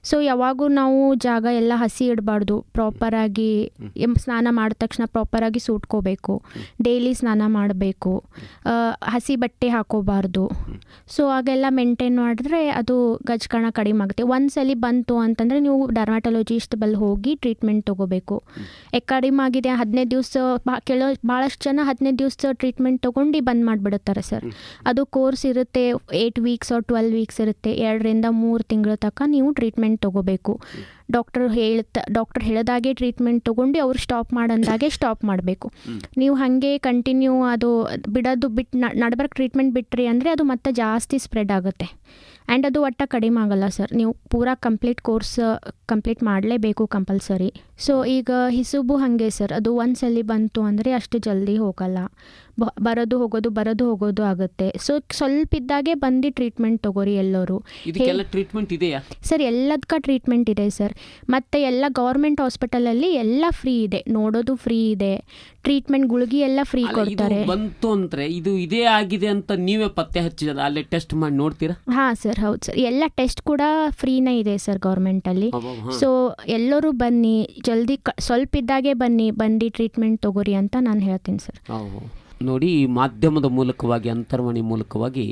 ಸೊ ಯಾವಾಗೂ ನಾವು ಜಾಗ ಎಲ್ಲ ಹಸಿ ಇಡಬಾರ್ದು. ಪ್ರಾಪರಾಗಿ ಸ್ನಾನ ಮಾಡಿದ ತಕ್ಷಣ ಪ್ರಾಪರಾಗಿ ಸೂಟ್ಕೋಬೇಕು, ಡೈಲಿ ಸ್ನಾನ ಮಾಡಬೇಕು, ಹಸಿ ಬಟ್ಟೆ ಹಾಕೋಬಾರ್ದು. ಸೊ ಹಾಗೆಲ್ಲ ಮೇಂಟೈನ್ ಮಾಡಿದ್ರೆ ಅದು ಗಜಕರ್ಣ ಕಡಿಮೆ ಆಗುತ್ತೆ. ಒಂದ್ಸಲಿ ಬಂತು ಅಂತಂದರೆ ನೀವು ಡರ್ಮ್ಯಾಟೊಲಜಿಸ್ಟ್ ಬಳಿ ಹೋಗಿ ಟ್ರೀಟ್ಮೆಂಟ್ ತೊಗೋಬೇಕು. ಕಡಿಮೆ ಆಗಿದೆ 15 ದಿವಸ, ಭಾಳಷ್ಟು ಜನ 15 ದಿವಸ ಟ್ರೀಟ್ಮೆಂಟ್ ತೊಗೊಂಡು ಬಂದ್ ಮಾಡಿಬಿಡುತ್ತಾರೆ ಸರ್. ಅದು ಕೋರ್ಸ್ ಇರುತ್ತೆ 8 ವೀಕ್ಸ್ 12 ವೀಕ್ಸ್ ಇರುತ್ತೆ. 2 ರಿಂದ 3 ತಿಂಗಳ ತನಕ ನೀವು ಟ್ರೀಟ್ಮೆಂಟ್ ತೊಗೋಬೇಕು. ಡಾಕ್ಟರ್ ಹೇಳಿದಾಗೆ ಟ್ರೀಟ್ಮೆಂಟ್ ತೊಗೊಂಡು ಅವ್ರು ಸ್ಟಾಪ್ ಮಾಡಂದಾಗೆ ಸ್ಟಾಪ್ ಮಾಡಬೇಕು. ನೀವು ಹಾಗೆ ಕಂಟಿನ್ಯೂ ಅದು ಬಿಟ್ಟು ನಡ್ಬರ್ಕ್ ಟ್ರೀಟ್ಮೆಂಟ್ ಬಿಟ್ರಿ ಅಂದರೆ ಅದು ಮತ್ತೆ ಜಾಸ್ತಿ ಸ್ಪ್ರೆಡ್ ಆಗುತ್ತೆ. ಆ್ಯಂಡ್ ಅದು ಒಟ್ಟು ಕಡಿಮೆ ಆಗಲ್ಲ ಸರ್. ನೀವು ಪೂರಾ ಕಂಪ್ಲೀಟ್ ಕೋರ್ಸ್ ಕಂಪ್ಲೀಟ್ ಮಾಡಲೇಬೇಕು ಕಂಪಲ್ಸರಿ. ಸೊ ಈಗ ಹಿಸುಬು ಹಾಗೆ ಸರ್, ಅದು ಒಂದ್ಸಲಿ ಬಂತು ಅಂದರೆ ಅಷ್ಟು ಜಲ್ದಿ ಹೋಗಲ್ಲ, ಬರೋದು ಹೋಗೋದು ಆಗುತ್ತೆ. ಸೊ ಸ್ವಲ್ಪ ಇದ್ದಾಗೆ ಬಂದು ಟ್ರೀಟ್ಮೆಂಟ್ ತೊಗೋರಿ ಎಲ್ಲರೂ.
ಟ್ರೀಟ್ಮೆಂಟ್ ಇದೆಯಾ
ಸರ್? ಎಲ್ಲದಕ್ಕ ಟ್ರೀಟ್ಮೆಂಟ್ ಇದೆ ಸರ್. ಮತ್ತು ಎಲ್ಲ ಗೌರ್ಮೆಂಟ್ ಹಾಸ್ಪಿಟಲಲ್ಲಿ ಎಲ್ಲ ಫ್ರೀ ಇದೆ, ನೋಡೋದು ಫ್ರೀ ಇದೆ, ಟ್ರೀಟ್ಮೆಂಟ್ ಗುಳಿಗೆ ಎಲ್ಲ ಫ್ರೀ ಕೊಡ್ತಾರೆ.
ಬಂತು ಅಂದರೆ ಇದು ಇದೇ ಆಗಿದೆ ಅಂತ ನೀವೇ ಪತ್ತೆ ಹಚ್ಚಿದ ಅಲ್ಲೇ ಟೆಸ್ಟ್ ಮಾಡಿ ನೋಡ್ತೀರಾ?
ಹಾಂ ಸರ್, ಹೌದು ಸರ್. ಎಲ್ಲ ಟೆಸ್ಟ್ ಕೂಡ ಫ್ರೀನೇ ಇದೆ ಸರ್ ಗೌರ್ಮೆಂಟಲ್ಲಿ. ಸೊ ಎಲ್ಲರೂ ಬನ್ನಿ, ಜಲ್ದಿ ಸ್ವಲ್ಪ ಇದ್ದಾಗೆ ಬಂದು ಟ್ರೀಟ್ಮೆಂಟ್ ತೊಗೋರಿ ಅಂತ ನಾನು ಹೇಳ್ತೀನಿ ಸರ್.
ನೋಡಿ, ಈ ಮಾಧ್ಯಮದ ಮೂಲಕವಾಗಿ, ಅಂತರ್ವಾಣಿ ಮೂಲಕವಾಗಿ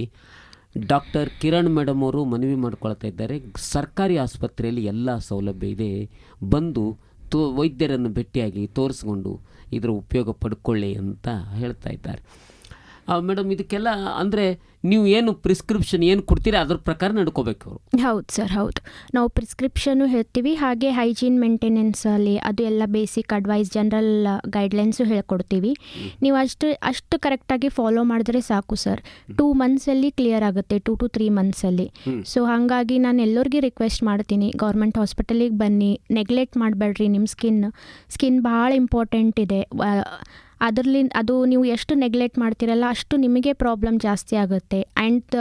ಡಾಕ್ಟರ್ ಕಿರಣ್ ಮೇಡಮ್ ಅವರು ಮನವಿ ಮಾಡ್ಕೊಳ್ತಾ ಇದ್ದಾರೆ. ಸರ್ಕಾರಿ ಆಸ್ಪತ್ರೆಯಲ್ಲಿ ಎಲ್ಲ ಸೌಲಭ್ಯ ಇದೆ, ಬಂದು ವೈದ್ಯರನ್ನು ಭೇಟಿಯಾಗಿ ತೋರಿಸ್ಕೊಂಡು ಇದರ ಉಪಯೋಗ ಪಡ್ಕೊಳ್ಳಿ ಅಂತ ಹೇಳ್ತಾ ಇದ್ದಾರೆ. ಮೇಡಮ್, ಇದಕ್ಕೆಲ್ಲ ಅಂದರೆ ನೀವು ಏನು ಪ್ರಿಸ್ಕ್ರಿಪ್ಷನ್ ಏನು ಕೊಡ್ತೀರಾ ಅದ್ರ ಪ್ರಕಾರ ನಡ್ಕೋಬೇಕು ಅವರು?
ಹೌದು ಸರ್, ಹೌದು. ನಾವು ಪ್ರಿಸ್ಕ್ರಿಪ್ಷನ್ನು ಹೇಳ್ತೀವಿ, ಹಾಗೆ ಹೈಜೀನ್ ಮೇಂಟೆನೆನ್ಸಲ್ಲಿ ಅದು ಎಲ್ಲ ಬೇಸಿಕ್ ಅಡ್ವೈಸ್, ಜನರಲ್ ಗೈಡ್ಲೈನ್ಸು ಹೇಳ್ಕೊಡ್ತೀವಿ. ನೀವು ಅಷ್ಟು ಕರೆಕ್ಟಾಗಿ ಫಾಲೋ ಮಾಡಿದ್ರೆ ಸಾಕು ಸರ್. 2 ಮಂತ್ಸಲ್ಲಿ ಕ್ಲಿಯರ್ ಆಗುತ್ತೆ, 2 to 3 ಮಂತ್ಸಲ್ಲಿ. ಸೊ ಹಾಗಾಗಿ ನಾನು ಎಲ್ಲರಿಗೂ ರಿಕ್ವೆಸ್ಟ್ ಮಾಡ್ತೀನಿ, ಗೌರ್ಮೆಂಟ್ ಹಾಸ್ಪಿಟಲಿಗೆ ಬನ್ನಿ, ನೆಗ್ಲೆಕ್ಟ್ ಮಾಡಬೇಡ್ರಿ. ನಿಮ್ಮ ಸ್ಕಿನ್ ಭಾಳ ಇಂಪಾರ್ಟೆಂಟ್ ಇದೆ. ಅದು ನೀವು ಎಷ್ಟು ನೆಗ್ಲೆಕ್ಟ್ ಮಾಡ್ತೀರಲ್ಲ ಅಷ್ಟು ನಿಮಗೆ ಪ್ರಾಬ್ಲಮ್ ಜಾಸ್ತಿ ಆಗುತ್ತೆ. ಆ್ಯಂಡ್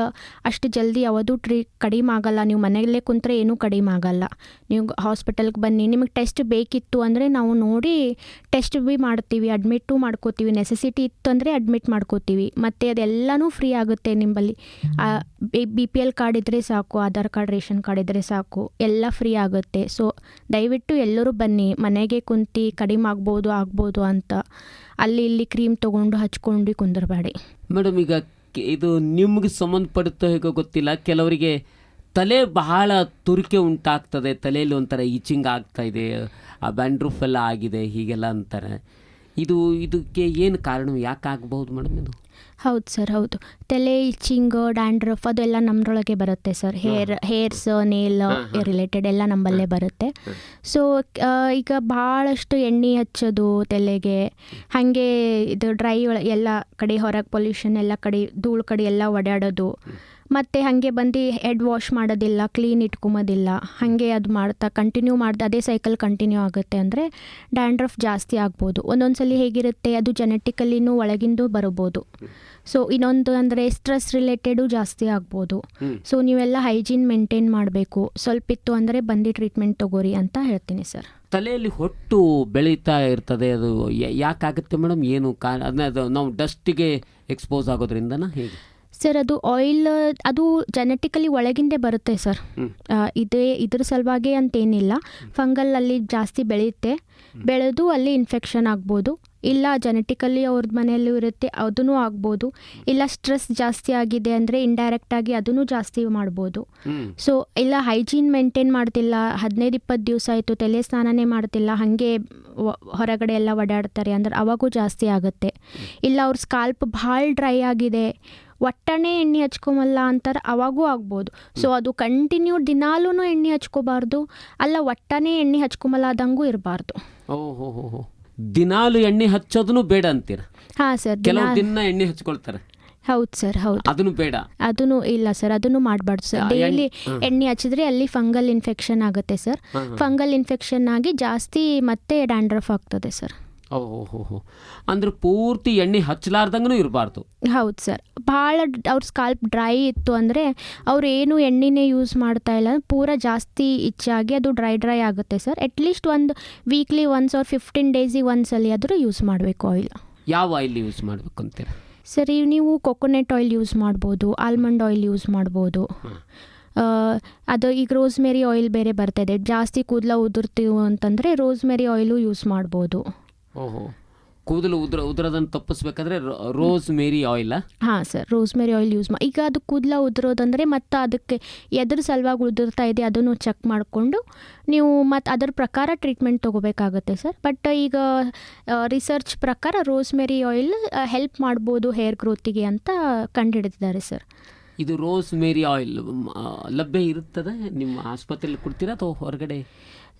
ಅಷ್ಟು ಜಲ್ದಿ ಯಾವುದು ಕಡಿಮೆ ಆಗಲ್ಲ. ನೀವು ಮನೆಯಲ್ಲೇ ಕುಂತ್ರೆ ಏನೂ ಕಡಿಮೆ ಆಗಲ್ಲ. ನೀವು ಹಾಸ್ಪಿಟಲ್ಗೆ ಬನ್ನಿ, ನಿಮಗೆ ಟೆಸ್ಟ್ ಬೇಕಿತ್ತು ಅಂದರೆ ನಾವು ನೋಡಿ ಟೆಸ್ಟ್ ಭೀ ಮಾಡ್ತೀವಿ, ಅಡ್ಮಿಟ್ಟು ಮಾಡ್ಕೋತೀವಿ. ನೆಸೆಸಿಟಿ ಇತ್ತು ಅಂದರೆ ಅಡ್ಮಿಟ್ ಮಾಡ್ಕೋತೀವಿ. ಮತ್ತು ಅದೆಲ್ಲನೂ ಫ್ರೀ ಆಗುತ್ತೆ. ನಿಮ್ಮಲ್ಲಿ BPL ಕಾರ್ಡ್ ಇದ್ದರೆ ಸಾಕು, ಆಧಾರ್ ಕಾರ್ಡ್, ರೇಷನ್ ಕಾರ್ಡ್ ಇದ್ದರೆ ಸಾಕು, ಎಲ್ಲ ಫ್ರೀ ಆಗುತ್ತೆ. ಸೊ ದಯವಿಟ್ಟು ಎಲ್ಲರೂ ಬನ್ನಿ, ಮನೆಗೆ ಕುಂತು ಕಡಿಮೆ ಆಗ್ಬೋದು ಅಂತ ಅಲ್ಲಿ ಇಲ್ಲಿ ಕ್ರೀಮ್ ತೊಗೊಂಡು ಹಚ್ಕೊಂಡು ಕುಂದರಬೇಡಿ.
ಮೇಡಮ್, ಈಗ ಇದು ನಿಮ್ಗೆ ಸಂಬಂಧಪಡುತ್ತೋ ಹೇಗೋ ಗೊತ್ತಿಲ್ಲ, ಕೆಲವರಿಗೆ ತಲೆ ಬಹಳ ತುರಿಕೆ ಉಂಟಾಗ್ತದೆ, ತಲೆಯಲ್ಲಿ ಒಂಥರ ಈಚಿಂಗ್ ಆಗ್ತಾ ಇದೆ, ಆ ಬ್ಯಾಂಡ್ರೂಫ್ ಎಲ್ಲ ಆಗಿದೆ ಹೀಗೆಲ್ಲ ಅಂತಾರೆ. ಇದಕ್ಕೆ ಏನು ಕಾರಣ, ಯಾಕೆ ಆಗ್ಬಹುದು ಮೇಡಮ್ ಇದು?
ಹೌದು ಸರ್, ಹೌದು. ತಲೆ ಇಚ್ಚಿಂಗ್, ಡ್ಯಾಂಡ್ರಫ್ ಅದೆಲ್ಲ ನಮ್ಮರೊಳಗೆ ಬರುತ್ತೆ ಸರ್. ಹೇರ್ಸ್, ನೇಲ್ ರಿಲೇಟೆಡ್ ಎಲ್ಲ ನಮ್ಮಲ್ಲೇ ಬರುತ್ತೆ. ಸೊ ಈಗ ಭಾಳಷ್ಟು ಎಣ್ಣೆ ಹಚ್ಚೋದು ತಲೆಗೆ, ಹಾಗೆ ಇದು ಡ್ರೈ ಎಲ್ಲ ಕಡೆ ಹೊರಗೆ ಪೊಲ್ಯೂಷನ್ ಎಲ್ಲ ಕಡೆ ಧೂಳು ಕಡೆ ಎಲ್ಲ ಓಡಾಡೋದು, ಮತ್ತು ಹಾಗೆ ಬಂದು ಹೆಡ್ ವಾಶ್ ಮಾಡೋದಿಲ್ಲ, ಕ್ಲೀನ್ ಇಟ್ಕೊಂಬೋದಿಲ್ಲ, ಹಾಗೆ ಅದು ಮಾಡ್ತಾ ಕಂಟಿನ್ಯೂ ಮಾಡ್ತಾ ಅದೇ ಸೈಕಲ್ ಕಂಟಿನ್ಯೂ ಆಗುತ್ತೆ ಅಂದರೆ ಡ್ಯಾಂಡ್ರಫ್ ಜಾಸ್ತಿ ಆಗ್ಬೋದು. ಒಂದೊಂದು ಸಲ ಹೇಗಿರುತ್ತೆ, ಅದು ಜೆನೆಟಿಕಲಿನೂ ಒಳಗಿಂದು ಬರ್ಬೋದು. ಸೊ ಇನ್ನೊಂದು ಅಂದರೆ ಸ್ಟ್ರೆಸ್ ರಿಲೇಟೆಡು ಜಾಸ್ತಿ ಆಗ್ಬೋದು. ಸೊ ನೀವೆಲ್ಲ ಹೈಜೀನ್ ಮೇಂಟೈನ್ ಮಾಡಬೇಕು. ಸ್ವಲ್ಪ ಇತ್ತು ಅಂದರೆ ಬಂದು ಟ್ರೀಟ್ಮೆಂಟ್ ತೊಗೋರಿ ಅಂತ ಹೇಳ್ತೀನಿ ಸರ್.
ತಲೆಯಲ್ಲಿ ಹೊಟ್ಟು ಬೆಳೀತಾ ಇರ್ತದೆ, ಅದು ಯಾಕಾಗುತ್ತೆ ಮೇಡಮ್? ಏನು ಅದು ನಾವು ಡಸ್ಟಿಗೆ ಎಕ್ಸ್ಪೋಸ್ ಆಗೋದ್ರಿಂದನಾ, ಹೇಗೆ
ಸರ್? ಅದು ಆಯಿಲ್, ಅದು ಜೆನೆಟಿಕಲಿ ಒಳಗಿಂದೇ ಬರುತ್ತೆ ಸರ್. ಇದ್ರ ಸಲುವಾಗಿ ಅಂತೇನಿಲ್ಲ. ಫಂಗಲ್ ಅಲ್ಲಿ ಜಾಸ್ತಿ ಬೆಳೆದು ಅಲ್ಲಿ ಇನ್ಫೆಕ್ಷನ್ ಆಗ್ಬೋದು, ಇಲ್ಲ ಜೆನೆಟಿಕಲಿ ಅವ್ರದ್ದು ಮನೆಯಲ್ಲೂ ಇರುತ್ತೆ ಅದೂ ಆಗ್ಬೋದು, ಇಲ್ಲ ಸ್ಟ್ರೆಸ್ ಜಾಸ್ತಿ ಆಗಿದೆ ಅಂದರೆ ಇಂಡೈರೆಕ್ಟಾಗಿ ಅದೂ ಜಾಸ್ತಿ ಮಾಡ್ಬೋದು. ಸೊ ಇಲ್ಲ ಹೈಜೀನ್ ಮೇಂಟೈನ್ ಮಾಡ್ತಿಲ್ಲ, 15-20 ದಿವಸ ಆಯಿತು ತಲೆ ಸ್ನಾನನೇ ಮಾಡ್ತಿಲ್ಲ, ಹಾಗೆ ಹೊರಗಡೆ ಎಲ್ಲ ಓಡಾಡ್ತಾರೆ ಅಂದ್ರೆ ಅವಾಗೂ ಜಾಸ್ತಿ ಆಗುತ್ತೆ. ಇಲ್ಲ ಅವ್ರ ಸ್ಕಾಲ್ಪ್ ಭಾಳ ಡ್ರೈ ಆಗಿದೆ, ಒಟ್ಟನೇ ಎಣ್ಣೆ ಹಚ್ಕೊಮಲ್ಲ ಅಂತಾರೆ, ಅವಾಗೂ ಆಗ್ಬೋದು. ಸೊ ಅದು ಕಂಟಿನ್ಯೂ ದಿನಾಲೂ ಎಣ್ಣೆ ಹಚ್ಕೋಬಾರ್ದು, ಅಲ್ಲ ಒಟ್ಟನೇ ಎಣ್ಣೆ ಹಚ್ಕೊಮಲ್ಲ ಆದಂಗೂ ಇರಬಾರ್ದು.
ಓಹೋ, ದಿನಾಲು ಎಣ್ಣೆ ಹಚ್ಚೋದನ್ನು ಬೇಡ ಅಂತೀರ?
ಹಾಂ ಸರ್,
ಕೆಲವು ದಿನ ಎಣ್ಣೆ ಹಚ್ಕೊಳ್ತಾರೆ.
ಹೌದು ಸರ್, ಹೌದು.
ಅದನ್ನು ಬೇಡ?
ಅದನ್ನು ಇಲ್ಲ ಸರ್, ಅದನ್ನು ಮಾಡಬಾರ್ದು ಸರ್. ಡೈಲಿ ಎಣ್ಣೆ ಹಚ್ಚಿದ್ರೆ ಅಲ್ಲಿ ಫಂಗಲ್ ಇನ್ಫೆಕ್ಷನ್ ಆಗುತ್ತೆ ಸರ್. ಫಂಗಲ್ ಇನ್ಫೆಕ್ಷನ್ ಆಗಿ ಜಾಸ್ತಿ ಮತ್ತೆ ಡ್ಯಾಂಡ್ರಫ್ ಆಗ್ತದೆ ಸರ್.
ಓಹೋ, ಅಂದ್ರೆ ಪೂರ್ತಿ ಎಣ್ಣೆ ಹಚ್ಚಲಾರ್ದಂಗೂ ಇರಬಾರ್ದು? ಹೌದು
ಸರ್. ಭಾಳ ಅವ್ರ ಸ್ಕಾಲ್ಪ್ ಡ್ರೈ ಇತ್ತು ಅಂದರೆ ಅವ್ರು ಏನು ಎಣ್ಣೆನೇ ಯೂಸ್ ಮಾಡ್ತಾ ಇಲ್ಲ, ಪೂರ ಜಾಸ್ತಿ ಇಚ್ಚಾಗಿ ಅದು ಡ್ರೈ ಆಗುತ್ತೆ ಸರ್. ಅಟ್ಲೀಸ್ಟ್ ಒಂದು ವೀಕ್ಲಿ ಒನ್ಸ್ ಆರ್ 15 ಡೇಸಿಗೆ ಒಂದ್ಸಲಿ ಆದರೂ ಯೂಸ್ ಮಾಡಬೇಕು ಆಯಿಲ್.
ಯಾವ ಆಯಿಲ್ ಯೂಸ್ ಮಾಡಬೇಕು ಅಂತೀರ?
ಸರಿ, ನೀವು ಕೊಕೊನೆಟ್ ಆಯಿಲ್ ಯೂಸ್ ಮಾಡ್ಬೋದು, ಆಲ್ಮಂಡ್ ಆಯಿಲ್ ಯೂಸ್ ಮಾಡ್ಬೋದು. ಅದು ಈಗ ರೋಸ್ಮೆರಿ ಆಯಿಲ್ ಬೇರೆ ಬರ್ತಾಯಿದೆ, ಜಾಸ್ತಿ ಕೂದಲ ಉದುರ್ತೀವಿ ಅಂತಂದರೆ ರೋಸ್ಮೆರಿ ಆಯಿಲು ಯೂಸ್ ಮಾಡ್ಬೋದು.
ಓಹೋ, ಕೂದಲು ಉದುರೋದನ್ನು ತಪ್ಪಿಸ್ಬೇಕಾದ್ರೆ ರೋಸ್ ಮೇರಿ ಆಯಿಲ್?
ಹಾಂ ಸರ್, ರೋಸ್ ಮೇರಿ ಆಯಿಲ್ ಯೂಸ್ ಈಗ ಅದು ಕೂದಲ ಉದುರೋದಂದರೆ ಮತ್ತು ಅದಕ್ಕೆ ಎದ್ರ ಸಲುವಾಗಿ ಉದುರ್ತಾ ಇದೆ ಅದನ್ನು ಚೆಕ್ ಮಾಡಿಕೊಂಡು ನೀವು ಮತ್ತು ಅದರ ಪ್ರಕಾರ ಟ್ರೀಟ್ಮೆಂಟ್ ತೊಗೋಬೇಕಾಗುತ್ತೆ ಸರ್. ಬಟ್ ಈಗ ರಿಸರ್ಚ್ ಪ್ರಕಾರ ರೋಸ್ ಮೇರಿ ಆಯಿಲ್ ಹೆಲ್ಪ್ ಮಾಡ್ಬೋದು ಹೇರ್ ಗ್ರೋತಿಗೆ ಅಂತ ಕಂಡುಹಿಡಿದಿದ್ದಾರೆ ಸರ್.
ಇದು ರೋಸ್ ಮೇರಿ ಆಯಿಲ್ ಲಭ್ಯ ಇರುತ್ತದೆ ನಿಮ್ಮ ಆಸ್ಪತ್ರೆಯಲ್ಲಿ ಕೊಡ್ತೀರಾ ಅಥವಾ ಹೊರಗಡೆ?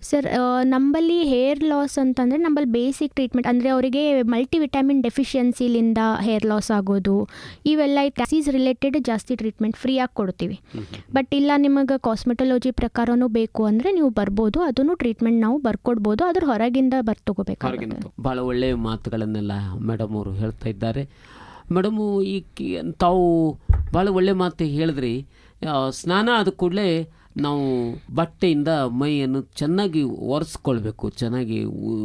ಸರ್, ನಮ್ಮಲ್ಲಿ ಹೇರ್ ಲಾಸ್ ಅಂತಂದರೆ ನಮ್ಮಲ್ಲಿ ಬೇಸಿಕ್ ಟ್ರೀಟ್ಮೆಂಟ್ ಅಂದರೆ ಅವರಿಗೆ ಮಲ್ಟಿವಿಟಮಿನ್ ಡೆಫಿಷಿಯನ್ಸಿಲಿಂದ ಹೇರ್ ಲಾಸ್ ಆಗೋದು ಇವೆಲ್ಲ ಡಿಸೀಸ್ ರಿಲೇಟೆಡ್ ಜಾಸ್ತಿ ಟ್ರೀಟ್ಮೆಂಟ್ ಫ್ರೀಯಾಗಿ ಕೊಡ್ತೀವಿ. ಬಟ್ ಇಲ್ಲ ನಿಮಗೆ ಕಾಸ್ಮೆಟೊಲಜಿ ಪ್ರಕಾರನೂ ಬೇಕು ಅಂದರೆ ನೀವು ಬರ್ಬೋದು, ಅದನ್ನು ಟ್ರೀಟ್ಮೆಂಟ್ ನಾವು ಬರ್ಕೊಡ್ಬೋದು, ಅದ್ರ ಹೊರಗಿಂದ ತಗೋಬೇಕಾಗುತ್ತೆ.
ಭಾಳ ಒಳ್ಳೆಯ ಮಾತುಗಳನ್ನೆಲ್ಲ ಮೇಡಮ್ ಅವರು ಹೇಳ್ತಾ ಇದ್ದಾರೆ. ಮೇಡಮು ಈ ತಾವು ಭಾಳ ಒಳ್ಳೆ ಮಾತು ಹೇಳಿದ್ರಿ. ಸ್ನಾನ ಆದ ಕೂಡಲೇ ನಾವು ಬಟ್ಟೆಯಿಂದ ಮೈಯನ್ನು ಚೆನ್ನಾಗಿ ಒರೆಸ್ಕೊಳ್ಬೇಕು, ಚೆನ್ನಾಗಿ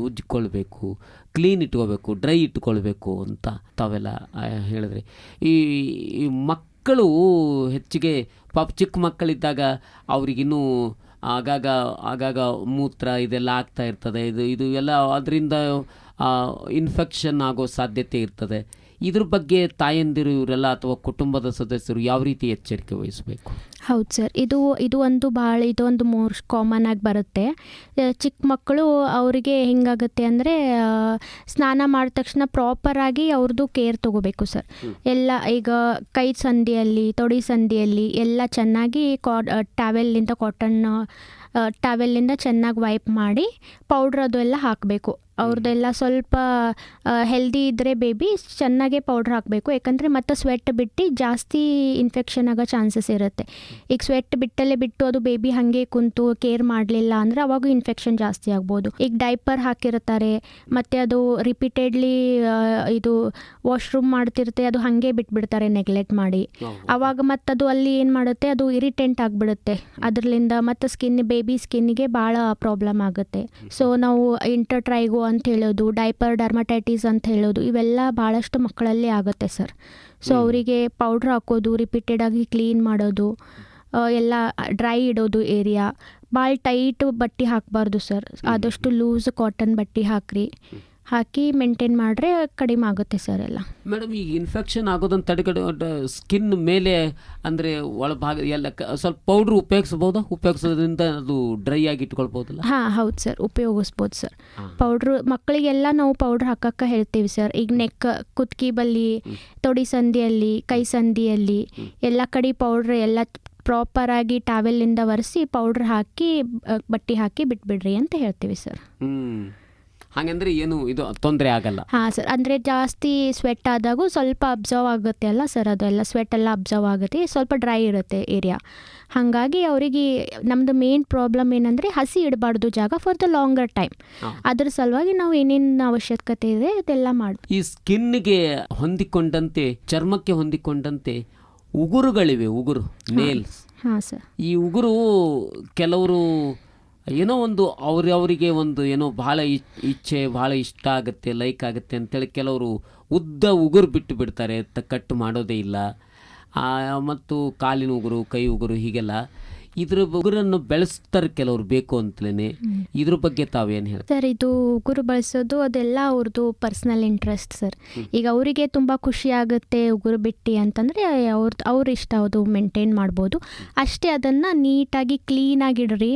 ಉಜ್ಜಿಕೊಳ್ಬೇಕು, ಕ್ಲೀನ್ ಇಟ್ಕೋಬೇಕು, ಡ್ರೈ ಇಟ್ಕೊಳ್ಬೇಕು ಅಂತ ತಾವೆಲ್ಲ ಹೇಳಿದ್ರಿ. ಈ ಮಕ್ಕಳು ಹೆಚ್ಚಿಗೆ ಪಾಪ ಚಿಕ್ಕ ಮಕ್ಕಳಿದ್ದಾಗ ಅವ್ರಿಗಿನ್ನೂ ಆಗಾಗ ಮೂತ್ರ ಇದೆಲ್ಲ ಆಗ್ತಾ ಇರ್ತದೆ, ಇದು ಎಲ್ಲ ಅದರಿಂದ ಇನ್ಫೆಕ್ಷನ್ ಆಗೋ ಸಾಧ್ಯತೆ ಇರ್ತದೆ. ಇದ್ರ ಬಗ್ಗೆ ತಾಯಂದಿರು ಇವರೆಲ್ಲ ಅಥವಾ ಕುಟುಂಬದ ಸದಸ್ಯರು ಯಾವ ರೀತಿ ಎಚ್ಚರಿಕೆ ವಹಿಸಬೇಕು?
ಹೌದು ಸರ್, ಇದೊಂದು ಮೋಸ್ಟ್ ಕಾಮನ್ ಆಗಿ ಬರುತ್ತೆ. ಚಿಕ್ಕ ಮಕ್ಕಳು ಅವರಿಗೆ ಹೆಂಗಾಗುತ್ತೆ ಅಂದರೆ ಸ್ನಾನ ಮಾಡಿದ ತಕ್ಷಣ ಪ್ರಾಪರಾಗಿ ಅವ್ರದ್ದು ಕೇರ್ ತೊಗೋಬೇಕು ಸರ್. ಎಲ್ಲ ಈಗ ಕೈ ಸಂದಿಯಲ್ಲಿ, ತೊಡೆ ಸಂದಿಯಲ್ಲಿ ಎಲ್ಲ ಚೆನ್ನಾಗಿ ಟ್ಯಾವೆಲ್ಲಿಂದ ಚೆನ್ನಾಗಿ ವೈಪ್ ಮಾಡಿ ಪೌಡ್ರ್ ಅದು ಎಲ್ಲ ಹಾಕಬೇಕು. ಅವ್ರದ್ದೆಲ್ಲ ಸ್ವಲ್ಪ ಹೆಲ್ದಿ ಇದ್ದರೆ ಬೇಬಿ ಚೆನ್ನಾಗೇ ಪೌಡ್ರ್ ಹಾಕಬೇಕು, ಯಾಕಂದರೆ ಮತ್ತು ಸ್ವೆಟ್ ಬಿಟ್ಟು ಜಾಸ್ತಿ ಇನ್ಫೆಕ್ಷನ್ ಆಗೋ ಚಾನ್ಸಸ್ ಇರುತ್ತೆ. ಈಗ ಸ್ವೆಟ್ ಬಿಟ್ಟು ಅದು ಬೇಬಿ ಹಾಗೆ ಕುಂತು ಕೇರ್ ಮಾಡಲಿಲ್ಲ ಅಂದರೆ ಅವಾಗೂ ಇನ್ಫೆಕ್ಷನ್ ಜಾಸ್ತಿ ಆಗ್ಬೋದು. ಈಗ ಡೈಪರ್ ಹಾಕಿರ್ತಾರೆ ಮತ್ತು ಅದು ರಿಪೀಟೆಡ್ಲಿ ಇದು ವಾಶ್ರೂಮ್ ಮಾಡ್ತಿರುತ್ತೆ, ಅದು ಹಾಗೆ ಬಿಟ್ಬಿಡ್ತಾರೆ ನೆಗ್ಲೆಕ್ಟ್ ಮಾಡಿ. ಆವಾಗ ಮತ್ತು ಅದು ಅಲ್ಲಿ ಏನು ಮಾಡುತ್ತೆ, ಅದು ಇರಿಟೆಂಟ್ ಆಗಿಬಿಡುತ್ತೆ, ಅದರಿಂದ ಮತ್ತು ಬೇಬಿ ಸ್ಕಿನ್ನಿಗೆ ಭಾಳ ಪ್ರಾಬ್ಲಮ್ ಆಗುತ್ತೆ. ಸೊ ನಾವು ಇಂಟರ್ಟ್ರೈಗೋ ಅಂತ ಹೇಳೋದು, ಡೈಪರ್ ಡರ್ಮಟೈಟಿಸ್ ಅಂತ ಹೇಳೋದು, ಇವೆಲ್ಲ ಭಾಳಷ್ಟು ಮಕ್ಕಳಲ್ಲಿ ಆಗುತ್ತೆ ಸರ್. ಸೊ ಅವರಿಗೆ ಪೌಡ್ರ್ ಹಾಕೋದು, ರಿಪೀಟೆಡಾಗಿ ಕ್ಲೀನ್ ಮಾಡೋದು, ಎಲ್ಲ ಡ್ರೈ ಇಡೋದು ಏರಿಯಾ. ಭಾಳ ಟೈಟ್ ಬಟ್ಟೆ ಹಾಕಬಾರ್ದು ಸರ್, ಆದಷ್ಟು ಲೂಸ್ ಕಾಟನ್ ಬಟ್ಟೆ ಹಾಕ್ರಿ. ಹಾಕಿ ಮೇಂಟೈನ್ ಮಾಡಿದ್ರೆ ಕಡಿಮೆ ಆಗುತ್ತೆ ಸರ್ ಎಲ್ಲ.
ಮೇಡಮ್, ಈಗ ಇನ್ಫೆಕ್ಷನ್ ಆಗೋದನ್ನು ತಡೆಗಡೆ ಸ್ಕಿನ್ ಮೇಲೆ ಅಂದರೆ ಒಳಭಾಗ ಎಲ್ಲ ಸ್ವಲ್ಪ ಪೌಡ್ರ್ ಉಪಯೋಗಿಸೋದ್ರಿಂದ ಅದು ಡ್ರೈ ಆಗಿ ಇಟ್ಕೊಳ್ಬೋದಲ್ಲ?
ಹಾಂ ಹೌದು ಸರ್, ಉಪಯೋಗಿಸ್ಬೋದು ಸರ್. ಪೌಡ್ರು ಮಕ್ಕಳಿಗೆಲ್ಲ ನಾವು ಪೌಡ್ರ್ ಹಾಕಕ್ಕೆ ಹೇಳ್ತೀವಿ ಸರ್. ಈಗ ನೆಕ್, ಕುತ್ಕಿ ಬಲ್ಲಿ, ತೊಡಿ ಸಂದಿಯಲ್ಲಿ, ಕೈ ಸಂದಿಯಲ್ಲಿ ಎಲ್ಲ ಕಡೆ ಪೌಡ್ರ್ ಎಲ್ಲ ಪ್ರಾಪರಾಗಿ ಟಾವೆಲ್ಲಿಂದ ಒರೆಸಿ ಪೌಡ್ರ್ ಹಾಕಿ ಬಟ್ಟೆ ಹಾಕಿ ಬಿಟ್ಬಿಡ್ರಿ ಅಂತ ಹೇಳ್ತೀವಿ ಸರ್.
ಹಾಗಂದ್ರೆ ಏನು ಇದು ತೊಂದರೆ ಆಗಲ್ಲ?
ಹಾಂ ಸರ್, ಅಂದರೆ ಜಾಸ್ತಿ ಸ್ವೆಟ್ ಆದಾಗೂ ಸ್ವಲ್ಪ ಅಬ್ಸರ್ವ್ ಆಗುತ್ತೆ ಅಲ್ಲ ಸರ್, ಅದೆಲ್ಲ ಸ್ವೆಟ್ ಎಲ್ಲ ಅಬ್ಸರ್ವ್ ಆಗುತ್ತೆ, ಸ್ವಲ್ಪ ಡ್ರೈ ಇರುತ್ತೆ ಏರಿಯಾ. ಹಾಗಾಗಿ ಅವರಿಗೆ ನಮ್ಮದು ಮೇನ್ ಪ್ರಾಬ್ಲಮ್ ಏನಂದರೆ ಹಸಿ ಇಡಬಾರ್ದು ಜಾಗ ಫಾರ್ ದ ಲಾಂಗರ್ ಟೈಮ್. ಅದ್ರ ಸಲುವಾಗಿ ನಾವು ಏನೇನು ಅವಶ್ಯಕತೆ ಇದೆ ಅದೆಲ್ಲ ಮಾಡಿ.
ಈ ಸ್ಕಿನ್ಗೆ ಹೊಂದಿಕೊಂಡಂತೆ, ಚರ್ಮಕ್ಕೆ ಹೊಂದಿಕೊಂಡಂತೆ ಉಗುರುಗಳಿವೆ, ಉಗುರು, ನೇಲ್ಸ್.
ಹಾಂ ಸರ್.
ಈ ಉಗುರು ಕೆಲವರು ಏನೋ ಒಂದು ಅವರಿಗೆ ಒಂದು ಏನೋ ಭಾಳ ಇಚ್ಛೆ, ಭಾಳ ಇಷ್ಟ ಆಗುತ್ತೆ, ಲೈಕ್ ಆಗುತ್ತೆ ಅಂತೇಳಿ ಕೆಲವರು ಉದ್ದ ಉಗುರು ಬಿಟ್ಟು ಬಿಡ್ತಾರೆ, ಕಟ್ಟು ಮಾಡೋದೇ ಇಲ್ಲ. ಮತ್ತು ಕಾಲಿನ ಉಗುರು, ಕೈ ಉಗುರು, ಹೀಗೆಲ್ಲ ಇದ್ರ ಉಗುರನ್ನು ಬೆಳೆಸ್ತಾರೆ ಕೆಲವರು ಬೇಕು ಅಂತಲೇ. ಇದ್ರ ಬಗ್ಗೆ ತಾವೇನು ಹೇಳ್ತಾರೆ
ಸರ್? ಇದು ಉಗುರು ಬಳಸೋದು ಅದೆಲ್ಲ ಅವ್ರದ್ದು ಪರ್ಸ್ನಲ್ ಇಂಟ್ರೆಸ್ಟ್ ಸರ್. ಈಗ ಅವರಿಗೆ ತುಂಬ ಖುಷಿ ಆಗುತ್ತೆ ಉಗುರು ಬಿಟ್ಟು ಅಂತಂದರೆ ಅವ್ರ ಇಷ್ಟ, ಅದು ಮೇಂಟೈನ್ ಮಾಡ್ಬೋದು ಅಷ್ಟೇ. ಅದನ್ನು ನೀಟಾಗಿ ಕ್ಲೀನಾಗಿಡ್ರಿ.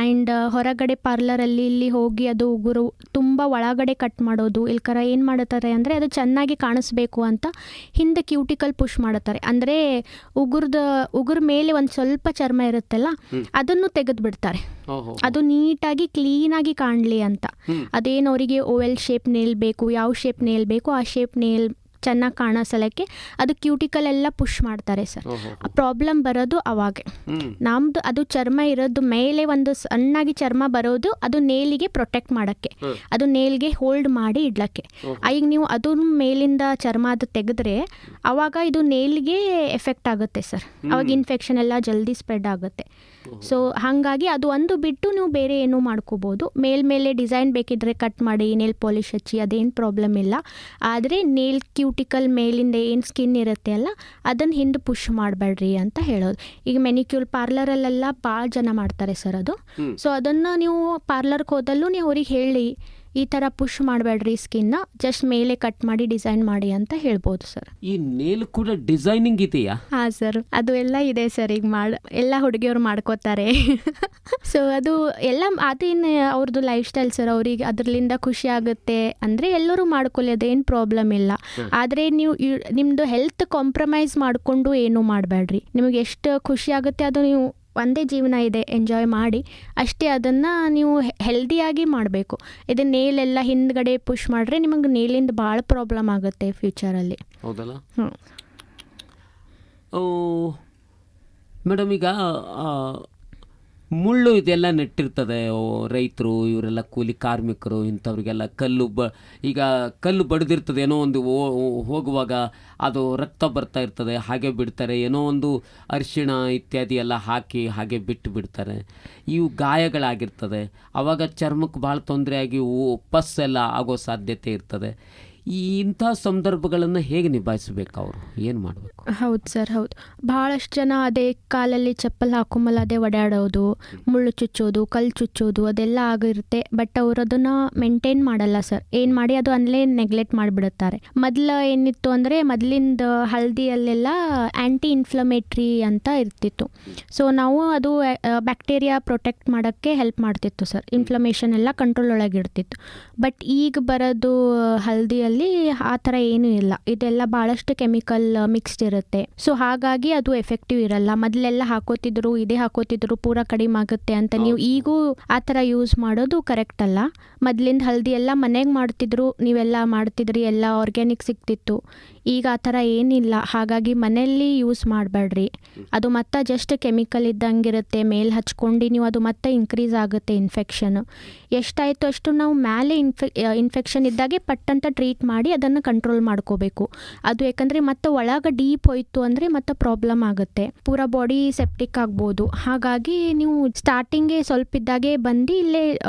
ಆ್ಯಂಡ್ ಹೊರಗಡೆ ಪಾರ್ಲರಲ್ಲಿ ಇಲ್ಲಿ ಹೋಗಿ ಅದು ಉಗುರು ತುಂಬ ಒಳಗಡೆ ಕಟ್ ಮಾಡೋದು, ಇಲ್ಕರ ಏನು ಮಾಡುತ್ತಾರೆ ಅಂದರೆ ಅದು ಚೆನ್ನಾಗಿ ಕಾಣಿಸ್ಬೇಕು ಅಂತ ಹಿಂದೆ ಕ್ಯೂಟಿಕಲ್ ಪುಷ್ ಮಾಡುತ್ತಾರೆ. ಅಂದರೆ ಉಗುರ ಮೇಲೆ ಒಂದು ಸ್ವಲ್ಪ ಚರ್ಮ ಇರುತ್ತಲ್ಲ, ಅದನ್ನು ತೆಗೆದು ಬಿಡ್ತಾರೆ, ಅದು ನೀಟಾಗಿ ಕ್ಲೀನಾಗಿ ಕಾಣಲಿ ಅಂತ. ಅದೇನು ಅವರಿಗೆ ಓವೆಲ್ ಶೇಪ್ ನೇಲ್ ಬೇಕು, ಯಾವ ಶೇಪ್ ನೇಲ್ ಬೇಕು ಆ ಶೇಪ್ ನೇಲ್ ಚೆನ್ನಾಗಿ ಕಾಣೋ ಸಲಕ್ಕೆ ಅದು ಕ್ಯೂಟಿಕಲ್ ಎಲ್ಲ ಪುಷ್ ಮಾಡ್ತಾರೆ ಸರ್. ಪ್ರಾಬ್ಲಮ್ ಬರೋದು ಅವಾಗ. ನಮ್ದು ಅದು ಚರ್ಮ ಇರೋದು ಮೇಲೆ ಒಂದು ಸಣ್ಣಾಗಿ ಚರ್ಮ ಬರೋದು ಅದು ನೇಲಿಗೆ ಪ್ರೊಟೆಕ್ಟ್ ಮಾಡೋಕ್ಕೆ, ಅದು ನೇಲ್ಗೆ ಹೋಲ್ಡ್ ಮಾಡಿ ಇಡ್ಲಕ್ಕೆ. ಈಗ ನೀವು ಅದು ಮೇಲಿಂದ ಚರ್ಮ ಅದು ತೆಗೆದ್ರೆ ಅವಾಗ ಇದು ನೇಲ್ಗೆ ಎಫೆಕ್ಟ್ ಆಗುತ್ತೆ ಸರ್. ಅವಾಗ ಇನ್ಫೆಕ್ಷನ್ ಎಲ್ಲ ಜಲ್ದಿ ಸ್ಪ್ರೆಡ್ ಆಗುತ್ತೆ. ಸೊ ಹಾಗಾಗಿ ಅದು ಒಂದು ಬಿಟ್ಟು ನೀವು ಬೇರೆ ಏನೂ ಮಾಡ್ಕೋಬೋದು. ಮೇಲ್ಮೇಲೆ ಡಿಸೈನ್ ಬೇಕಿದ್ರೆ ಕಟ್ ಮಾಡಿ, ನೇಲ್ ಪಾಲಿಶ್ ಹಚ್ಚಿ, ಅದೇನು ಪ್ರಾಬ್ಲಮ್ ಇಲ್ಲ. ಆದರೆ ನೇಲ್ ಕ್ಯೂಟಿಕಲ್ ಮೇಲಿಂದ ಏನು ಸ್ಕಿನ್ ಇರುತ್ತೆ ಅಲ್ಲ, ಅದನ್ನು ಹಿಂದೆ ಪುಷ್ ಮಾಡಬೇಡ್ರಿ ಅಂತ ಹೇಳೋದು. ಈಗ ಮೆನಿಕ್ಯೂರ್ ಪಾರ್ಲರಲ್ಲೆಲ್ಲ ಭಾಳ ಜನ ಮಾಡ್ತಾರೆ ಸರ್ ಅದು. ಸೊ ಅದನ್ನು ನೀವು ಪಾರ್ಲರ್ಗೆ ಹೋದಲ್ಲೂ ನೀವು ಅವ್ರಿಗೆ ಹೇಳಿ ಈ ಥರ ಪುಷ್ ಮಾಡಬೇಡ್ರಿ ಸ್ಕಿನ್ನ, ಜಸ್ಟ್ ಮೇಲೆ ಕಟ್ ಮಾಡಿ ಡಿಸೈನ್ ಮಾಡಿ ಅಂತ ಹೇಳ್ಬೋದು ಸರ್.
ಈ ನೇಲ್ ಕೂಡ ಡಿಸೈನಿಂಗ್ ಇದೆಯಾ?
ಹಾಂ ಸರ್, ಅದು ಎಲ್ಲ ಇದೆ ಸರ್. ಈಗ ಎಲ್ಲ ಹುಡುಗಿಯವರು ಮಾಡ್ಕೋತಾರೆ. ಸೊ ಅದು ಎಲ್ಲ ಅದೇನು ಅವ್ರದ್ದು ಲೈಫ್ ಸ್ಟೈಲ್ ಸರ್. ಅವ್ರಿಗೆ ಅದರಿಂದ ಖುಷಿ ಆಗುತ್ತೆ ಅಂದರೆ ಎಲ್ಲರೂ ಮಾಡ್ಕೊಳ್ಳಿ, ಅದೇನು ಪ್ರಾಬ್ಲಮ್ ಇಲ್ಲ. ಆದರೆ ನೀವು ನಿಮ್ಮದು ಹೆಲ್ತ್ ಕಾಂಪ್ರಮೈಸ್ ಮಾಡಿಕೊಂಡು ಏನೂ ಮಾಡಬೇಡ್ರಿ. ನಿಮಗೆ ಎಷ್ಟು ಖುಷಿ ಆಗುತ್ತೆ ಅದು ನೀವು ಒಂದೇ ಜೀವನ ಇದೆ, ಎಂಜಾಯ್ ಮಾಡಿ ಅಷ್ಟೇ. ಅದನ್ನು ನೀವು ಹೆಲ್ದಿಯಾಗಿ ಮಾಡಬೇಕು. ಇದು ನೇಲೆಲ್ಲ ಹಿಂದ್ಗಡೆ ಪುಷ್ ಮಾಡಿದ್ರೆ ನಿಮಗೆ ನೇಲಿಂದ ಭಾಳ ಪ್ರಾಬ್ಲಮ್ ಆಗುತ್ತೆ ಫ್ಯೂಚರಲ್ಲಿ.
ಹೌದಲ್ಲ? ಮೇಡಮ್, ಈಗ ಮುಳ್ಳು ಇದೆಲ್ಲ ನೆಟ್ಟಿರ್ತದೆ, ರೈತರು ಇವರೆಲ್ಲ ಕೂಲಿ ಕಾರ್ಮಿಕರು ಇಂಥವ್ರಿಗೆಲ್ಲ ಈಗ ಕಲ್ಲು ಬಡಿದಿರ್ತದೆ, ಏನೋ ಒಂದು ಹೋಗುವಾಗ ಅದು ರಕ್ತ ಬರ್ತಾ ಇರ್ತದೆ, ಹಾಗೆ ಬಿಡ್ತಾರೆ. ಏನೋ ಒಂದು ಅರಿಶಿಣ ಇತ್ಯಾದಿ ಎಲ್ಲ ಹಾಕಿ ಹಾಗೆ ಬಿಟ್ಟು ಬಿಡ್ತಾರೆ. ಇವು ಗಾಯಗಳಾಗಿರ್ತದೆ, ಆವಾಗ ಚರ್ಮಕ್ಕೆ ಭಾಳ ತೊಂದರೆ ಆಗಿ ಪಸ್ ಎಲ್ಲ ಆಗೋ ಸಾಧ್ಯತೆ ಇರ್ತದೆ. ಇಂಥ ಸಂದರ್ಭಗಳನ್ನು ಹೇಗೆ ನಿಭಾಯಿಸಬೇಕು, ಅವರು ಏನು ಮಾಡಬೇಕು?
ಹೌದು ಸರ್, ಹೌದು. ಭಾಳಷ್ಟು ಜನ ಅದೇ ಕಾಲಲ್ಲಿ ಚಪ್ಪಲ್ ಹಾಕೊಂಬಲ್ಲ ಅದೇ ಓಡಾಡೋದು, ಮುಳ್ಳು ಚುಚ್ಚೋದು, ಕಲ್ಲು ಚುಚ್ಚೋದು ಅದೆಲ್ಲ ಆಗಿರುತ್ತೆ. ಬಟ್ ಅವರು ಅದನ್ನು ಮೇಂಟೈನ್ ಮಾಡಲ್ಲ ಸರ್. ಏನು ಮಾಡಿ ಅದು ಅಲ್ಲೇ ನೆಗ್ಲೆಕ್ಟ್ ಮಾಡಿಬಿಡುತ್ತಾರೆ. ಮೊದಲು ಏನಿತ್ತು ಅಂದರೆ ಮೊದಲಿಂದ ಹಳದಿಯಲ್ಲೆಲ್ಲ ಆ್ಯಂಟಿ ಇನ್ಫ್ಲಮೇಟ್ರಿ ಅಂತ ಇರ್ತಿತ್ತು. ಸೊ ನಾವು ಅದು ಬ್ಯಾಕ್ಟೀರಿಯಾ ಪ್ರೊಟೆಕ್ಟ್ ಮಾಡೋಕ್ಕೆ ಹೆಲ್ಪ್ ಮಾಡ್ತಿತ್ತು ಸರ್. ಇನ್ಫ್ಲಮೇಷನ್ ಎಲ್ಲ ಕಂಟ್ರೋಲ್ ಒಳಗಿಡ್ತಿತ್ತು. ಬಟ್ ಈಗ ಬರೋದು ಹಳದಿಯಲ್ಲಿ ಆ ಥರ ಏನೂ ಇಲ್ಲ. ಇದೆಲ್ಲ ಭಾಳಷ್ಟು ಕೆಮಿಕಲ್ ಮಿಕ್ಸ್ಡ್ ಇರುತ್ತೆ. ಸೊ ಹಾಗಾಗಿ ಅದು ಎಫೆಕ್ಟಿವ್ ಇರಲ್ಲ. ಮೊದಲೆಲ್ಲ ಇದೇ ಹಾಕೋತಿದ್ರು ಪೂರ ಕಡಿಮೆ ಆಗುತ್ತೆ ಅಂತ. ನೀವು ಈಗೂ ಆ ಥರ ಯೂಸ್ ಮಾಡೋದು ಕರೆಕ್ಟ್ ಅಲ್ಲ. ಮೊದಲಿಂದ ಹಳದಿ ಎಲ್ಲ ಮನೆಗೆ ಮಾಡ್ತಿದ್ರು, ನೀವೆಲ್ಲ ಮಾಡ್ತಿದ್ರಿ, ಎಲ್ಲ ಆರ್ಗ್ಯಾನಿಕ್ ಸಿಗ್ತಿತ್ತು. ಈಗ ಆ ಥರ ಏನಿಲ್ಲ. ಹಾಗಾಗಿ ಮನೆಯಲ್ಲಿ ಯೂಸ್ ಮಾಡಬೇಡ್ರಿ. ಅದು ಮತ್ತೆ ಜಸ್ಟ್ ಕೆಮಿಕಲ್ ಇದ್ದಂಗಿರುತ್ತೆ. ಮೇಲೆ ಹಚ್ಕೊಂಡು ನೀವು ಅದು ಮತ್ತೆ ಇನ್ಕ್ರೀಸ್ ಆಗುತ್ತೆ ಇನ್ಫೆಕ್ಷನ್. ಎಷ್ಟಾಯಿತು ಅಷ್ಟು ನಾವು ಮೇಲೆ ಇನ್ಫೆಕ್ಷನ್ ಇದ್ದಾಗೆ ಪಟ್ಟಂತ ಟ್ರೀಟ್ ಮಾಡಿ ಅದನ್ನು ಕಂಟ್ರೋಲ್ ಮಾಡ್ಕೋಬೇಕು. ಅದು ಯಾಕಂದರೆ ಮತ್ತೆ ಒಳಗೆ ಡೀಪ್ ಹೋಯ್ತು ಅಂದರೆ ಮತ್ತೆ ಪ್ರಾಬ್ಲಮ್ ಆಗುತ್ತೆ, ಪೂರ ಬಾಡಿ ಸೆಪ್ಟಿಕ್ ಆಗ್ಬೋದು. ಹಾಗಾಗಿ ನೀವು ಸ್ಟಾರ್ಟಿಂಗೇ ಸ್ವಲ್ಪ ಇದ್ದಾಗೆ ಬಂದು ಇಲ್ಲೇ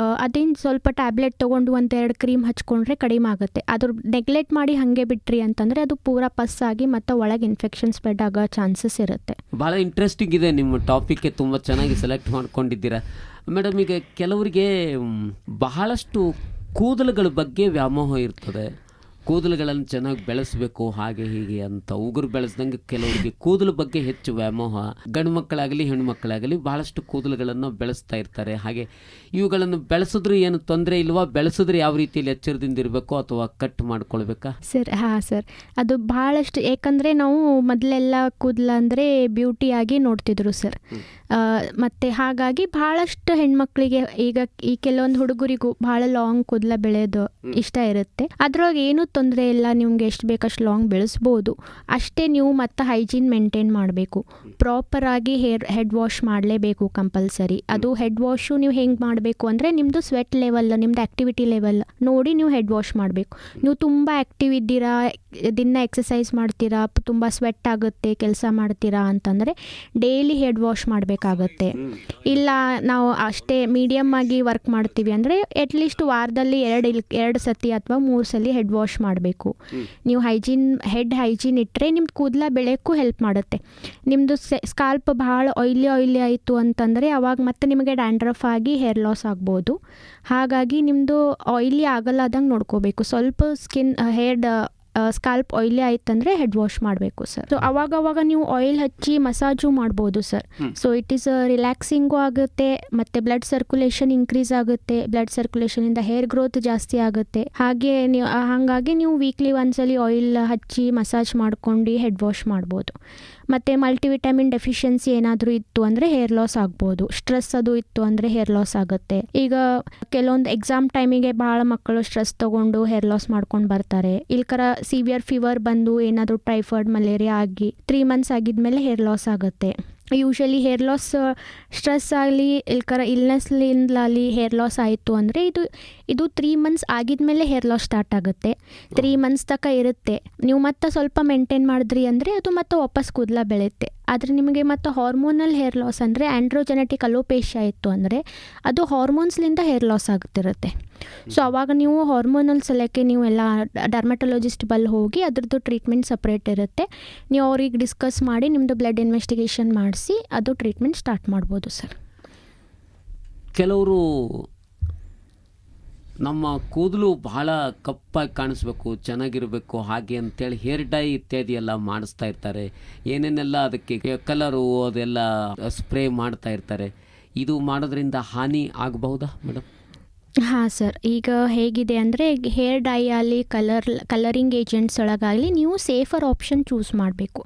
ಅದೇನು ಸ್ವಲ್ಪ ಟ್ಯಾಬ್ಲೆಟ್ ತೊಗೊಂಡು ಒಂದೆರಡು ಕ್ರೀಮ್ ಹಚ್ಕೊಂಡ್ರೆ ಕಡಿಮೆ ಆಗುತ್ತೆ. ಅದ್ರ ನೆಗ್ಲೆಕ್ಟ್ ಮಾಡಿ ಹಾಗೆ ಬಿಟ್ರಿ ಅಂತಂದರೆ ಅದು ಪೂರ ಪಸ್ ಆಗಿ ಮತ್ತೆ ಒಳಗೆ ಇನ್ಫೆಕ್ಷನ್ ಸ್ಪ್ರೆಡ್ ಆಗೋ ಚಾನ್ಸಸ್ ಇರುತ್ತೆ.
ಭಾಳ ಇಂಟ್ರೆಸ್ಟಿಂಗ್ ಇದೆ ನಿಮ್ಮ ಟಾಪಿಕ್ಗೆ, ತುಂಬ ಚೆನ್ನಾಗಿ ಸೆಲೆಕ್ಟ್ ಮಾಡ್ಕೊಂಡಿದ್ದೀರಾ ಮೇಡಮ್. ಈಗ ಕೆಲವರಿಗೆ ಬಹಳಷ್ಟು ಕೂದಲುಗಳ ಬಗ್ಗೆ ವ್ಯಾಮೋಹ ಇರ್ತದೆ. ಕೂದಲುಗಳನ್ನು ಚೆನ್ನಾಗಿ ಬೆಳೆಸಬೇಕು ಹಾಗೆ ಹೀಗೆ ಅಂತ ಉಗುರು ಬೆಳೆಸ್ದಂಗೆ ಕೆಲವರಿಗೆ ಕೂದಲು ಬಗ್ಗೆ ಹೆಚ್ಚು ವ್ಯಾಮೋಹ. ಗಂಡು ಮಕ್ಕಳಾಗಲಿ ಹೆಣ್ಣು ಮಕ್ಕಳಾಗಲಿ ಬಹಳಷ್ಟು ಕೂದಲುಗಳನ್ನು ಬೆಳೆಸ್ತಾ ಇರ್ತಾರೆ. ಹಾಗೆ ಇವುಗಳನ್ನು ಬೆಳೆಸಿದ್ರೆ ಏನು ತೊಂದರೆ ಇಲ್ವಾ? ಬೆಳೆಸಿದ್ರೆ ಯಾವ ರೀತಿಯಲ್ಲಿ ಎಚ್ಚರದಿಂದ ಇರಬೇಕು ಅಥವಾ ಕಟ್ ಮಾಡ್ಕೊಳ್ಬೇಕಾ?
ಸರ್ ಹಾಂ ಸರ್, ಅದು ಭಾಳಷ್ಟು, ಏಕೆಂದರೆ ನಾವು ಮೊದಲೆಲ್ಲ ಕೂದಲ ಅಂದರೆ ಬ್ಯೂಟಿಯಾಗಿ ನೋಡ್ತಿದ್ರು ಸರ್. ಮತ್ತು ಹಾಗಾಗಿ ಭಾಳಷ್ಟು ಹೆಣ್ಮಕ್ಳಿಗೆ ಈಗ ಈ ಕೆಲವೊಂದು ಹುಡುಗರಿಗೂ ಭಾಳ ಲಾಂಗ್ ಕೂದಲ ಬೆಳೆಯೋದು ಇಷ್ಟ ಇರುತ್ತೆ. ಅದ್ರೊಳಗೆ ಏನೂ ತೊಂದರೆ ಇಲ್ಲ, ನಿಮ್ಗೆ ಎಷ್ಟು ಬೇಕಷ್ಟು ಲಾಂಗ್ ಬೆಳೆಸ್ಬೋದು. ಅಷ್ಟೇ ನೀವು ಮತ್ತು ಹೈಜೀನ್ ಮೇಂಟೈನ್ ಮಾಡಬೇಕು. ಪ್ರಾಪರಾಗಿ ಹೆಡ್ ವಾಶ್ ಮಾಡಲೇಬೇಕು ಕಂಪಲ್ಸರಿ. ಅದು ಹೆಡ್ ವಾಶು ನೀವು ಹೆಂಗೆ ಮಾಡಬೇಕು ಅಂದರೆ ನಿಮ್ಮದು ಸ್ವೆಟ್ ಲೆವೆಲ್, ನಿಮ್ಮದು ಆ್ಯಕ್ಟಿವಿಟಿ ಲೆವೆಲ್ ನೋಡಿ ನೀವು ಹೆಡ್ ವಾಶ್ ಮಾಡಬೇಕು. ನೀವು ತುಂಬ ಆ್ಯಕ್ಟಿವ್ ಇದ್ದೀರಾ, ದಿನ ಎಕ್ಸಸೈಸ್ ಮಾಡ್ತೀರಾ, ತುಂಬ ಸ್ವೆಟ್ ಆಗುತ್ತೆ, ಕೆಲಸ ಮಾಡ್ತೀರಾ ಅಂತಂದರೆ ಡೈಲಿ ಹೆಡ್ ವಾಶ್ ಮಾಡಬೇಕಾಗತ್ತೆ. ಇಲ್ಲ ನಾವು ಅಷ್ಟೇ ಮೀಡಿಯಮ್ ಆಗಿ ವರ್ಕ್ ಮಾಡ್ತೀವಿ ಅಂದರೆ ಅಟ್ಲೀಸ್ಟ್ ವಾರದಲ್ಲಿ 2 ಸತಿ ಅಥವಾ 3 ಸಲ ಹೆಡ್ ವಾಶ್ ಮಾಡಬೇಕು. ನೀವು ಹೆಡ್ ಹೈಜೀನ್ ಇಟ್ಟರೆ ನಿಮ್ದು ಕೂದಲ ಬೆಳೆಯೋಕ್ಕೂ ಹೆಲ್ಪ್ ಮಾಡುತ್ತೆ. ನಿಮ್ಮದು ಸ್ಕಾಲ್ಪ್ ಭಾಳ ಆಯ್ಲಿ ಆಯಿತು ಅಂತಂದರೆ ಅವಾಗ ಮತ್ತೆ ನಿಮಗೆ ಡ್ಯಾಂಡ್ರಫ್ ಆಗಿ ಹೇರ್ ಲಾಸ್ ಆಗ್ಬೋದು. ಹಾಗಾಗಿ ನಿಮ್ಮದು ಆಯ್ಲಿ ಆಗಲ್ಲಾದಂಗೆ ನೋಡ್ಕೋಬೇಕು. ಸ್ವಲ್ಪ ಸ್ಕಾಲ್ಪ್ ಆಯ್ಲಿ ಆಯ್ತಂದರೆ ಹೆಡ್ ವಾಶ್ ಮಾಡಬೇಕು ಸರ್. ಸೊ ಅವಾಗವಾಗ ನೀವು ಆಯಿಲ್ ಹಚ್ಚಿ ಮಸಾಜು ಮಾಡ್ಬೋದು ಸರ್. ಸೊ ಇಟ್ ಈಸ್ ರಿಲ್ಯಾಕ್ಸಿಂಗು ಆಗುತ್ತೆ, ಮತ್ತು ಬ್ಲಡ್ ಸರ್ಕ್ಯುಲೇಷನ್ ಇನ್ಕ್ರೀಸ್ ಆಗುತ್ತೆ. ಬ್ಲಡ್ ಸರ್ಕ್ಯುಲೇಷನಿಂದ ಹೇರ್ ಗ್ರೋತ್ ಜಾಸ್ತಿ ಆಗುತ್ತೆ. ಹಾಗಾಗಿ ನೀವು ವೀಕ್ಲಿ ಒಂದ್ಸಲಿ ಆಯಿಲ್ ಹಚ್ಚಿ ಮಸಾಜ್ ಮಾಡ್ಕೊಂಡು ಹೆಡ್ ವಾಶ್ ಮಾಡ್ಬೋದು. ಮತ್ತು ಮಲ್ಟಿವಿಟಮಿನ್ ಡೆಫಿಷಿಯನ್ಸಿ ಏನಾದರೂ ಇತ್ತು ಅಂದರೆ ಹೇರ್ ಲಾಸ್ ಆಗ್ಬೋದು. ಸ್ಟ್ರೆಸ್ ಅದು ಇತ್ತು ಅಂದರೆ ಹೇರ್ ಲಾಸ್ ಆಗುತ್ತೆ. ಈಗ ಕೆಲವೊಂದು ಎಕ್ಸಾಮ್ ಟೈಮಿಗೆ ಭಾಳ ಮಕ್ಕಳು ಸ್ಟ್ರೆಸ್ ತೊಗೊಂಡು ಹೇರ್ ಲಾಸ್ ಮಾಡ್ಕೊಂಡು ಬರ್ತಾರೆ. ಇಲ್ಕರ ಸಿವಿಯರ್ ಫೀವರ್ ಬಂದು ಏನಾದರೂ ಟೈಫಾಯ್ಡ್ ಮಲೇರಿಯಾ ಆಗಿ 3 ಮಂತ್ಸ್ ಆಗಿದ್ಮೇಲೆ ಹೇರ್ ಲಾಸ್ ಆಗುತ್ತೆ. ಯೂಶಲಿ ಹೇರ್ ಲಾಸ್ ಸ್ಟ್ರೆಸ್ ಆಗಲಿ ಇಲ್ಕರ ಇಲ್ನೆಸ್ಲಿಂದಲಿ ಹೇರ್ ಲಾಸ್ ಆಯಿತು ಅಂದರೆ ಇದು 3 ಮಂತ್ಸ್ ಆಗಿದ್ಮೇಲೆ ಹೇರ್ ಲಾಸ್ ಸ್ಟಾರ್ಟ್ ಆಗುತ್ತೆ. 3 ಮಂತ್ಸ್ ತನಕ ಇರುತ್ತೆ. ನೀವು ಮತ್ತೆ ಸ್ವಲ್ಪ ಮೇಂಟೈನ್ ಮಾಡಿದ್ರಿ ಅಂದರೆ ಅದು ಮತ್ತೆ ವಾಪಸ್ ಕೂದಲ ಬೆಳೆಯುತ್ತೆ. ಆದರೆ ನಿಮಗೆ ಮತ್ತು ಹಾರ್ಮೋನಲ್ ಹೇರ್ ಲಾಸ್ ಅಂದರೆ ಆ್ಯಂಡ್ರೋಜೆನೆಟಿಕ್ ಅಲೋಪೇಶಿಯಾ ಇತ್ತು ಅಂದರೆ ಅದು ಹಾರ್ಮೋನ್ಸ್ಲಿಂದ ಹೇರ್ ಲಾಸ್ ಆಗ್ತಿರುತ್ತೆ. ಸೊ ಆವಾಗ ನೀವು ಹಾರ್ಮೋನಲ್ ಸಲಕ್ಕೆ ನೀವು ಎಲ್ಲ ಡರ್ಮಟೊಲಜಿಸ್ಟ್ ಬಲ್ಲಿ ಹೋಗಿ ಅದ್ರದ್ದು ಟ್ರೀಟ್ಮೆಂಟ್ ಸಪ್ರೇಟ್ ಇರುತ್ತೆ. ನೀವು ಅವ್ರಿಗೆ ಡಿಸ್ಕಸ್ ಮಾಡಿ ನಿಮ್ಮದು ಬ್ಲಡ್ ಇನ್ವೆಸ್ಟಿಗೇಷನ್ ಮಾಡಿಸಿ ಅದು ಟ್ರೀಟ್ಮೆಂಟ್ ಸ್ಟಾರ್ಟ್ ಮಾಡ್ಬೋದು ಸರ್.
ಕೆಲವರು ನಮ್ಮ ಕೂದಲು ಬಹಳ ಕಪ್ಪಾಗಿ ಕಾಣಿಸ್ಬೇಕು, ಚೆನ್ನಾಗಿರಬೇಕು ಹಾಗೆ ಅಂತೇಳಿ ಹೇರ್ ಡೈ ಇತ್ಯಾದಿ ಎಲ್ಲ ಮಾಡಿಸ್ತಾ ಇರ್ತಾರೆ. ಏನೇನೆಲ್ಲ ಅದಕ್ಕೆ ಕಲರು ಅದೆಲ್ಲ ಸ್ಪ್ರೇ ಮಾಡ್ತಾ ಇರ್ತಾರೆ. ಇದು ಮಾಡೋದ್ರಿಂದ ಹಾನಿ ಆಗಬಹುದಾ ಮೇಡಮ್?
ಹಾಂ ಸರ್, ಈಗ ಹೇಗಿದೆ ಅಂದರೆ ಹೇರ್ ಡೈ ಆಗಲಿ ಕಲರಿಂಗ್ ಏಜೆಂಟ್ಸ್ ಒಳಗಾಗಲಿ ನೀವು ಸೇಫರ್ ಆಪ್ಷನ್ ಚೂಸ್ ಮಾಡಬೇಕು.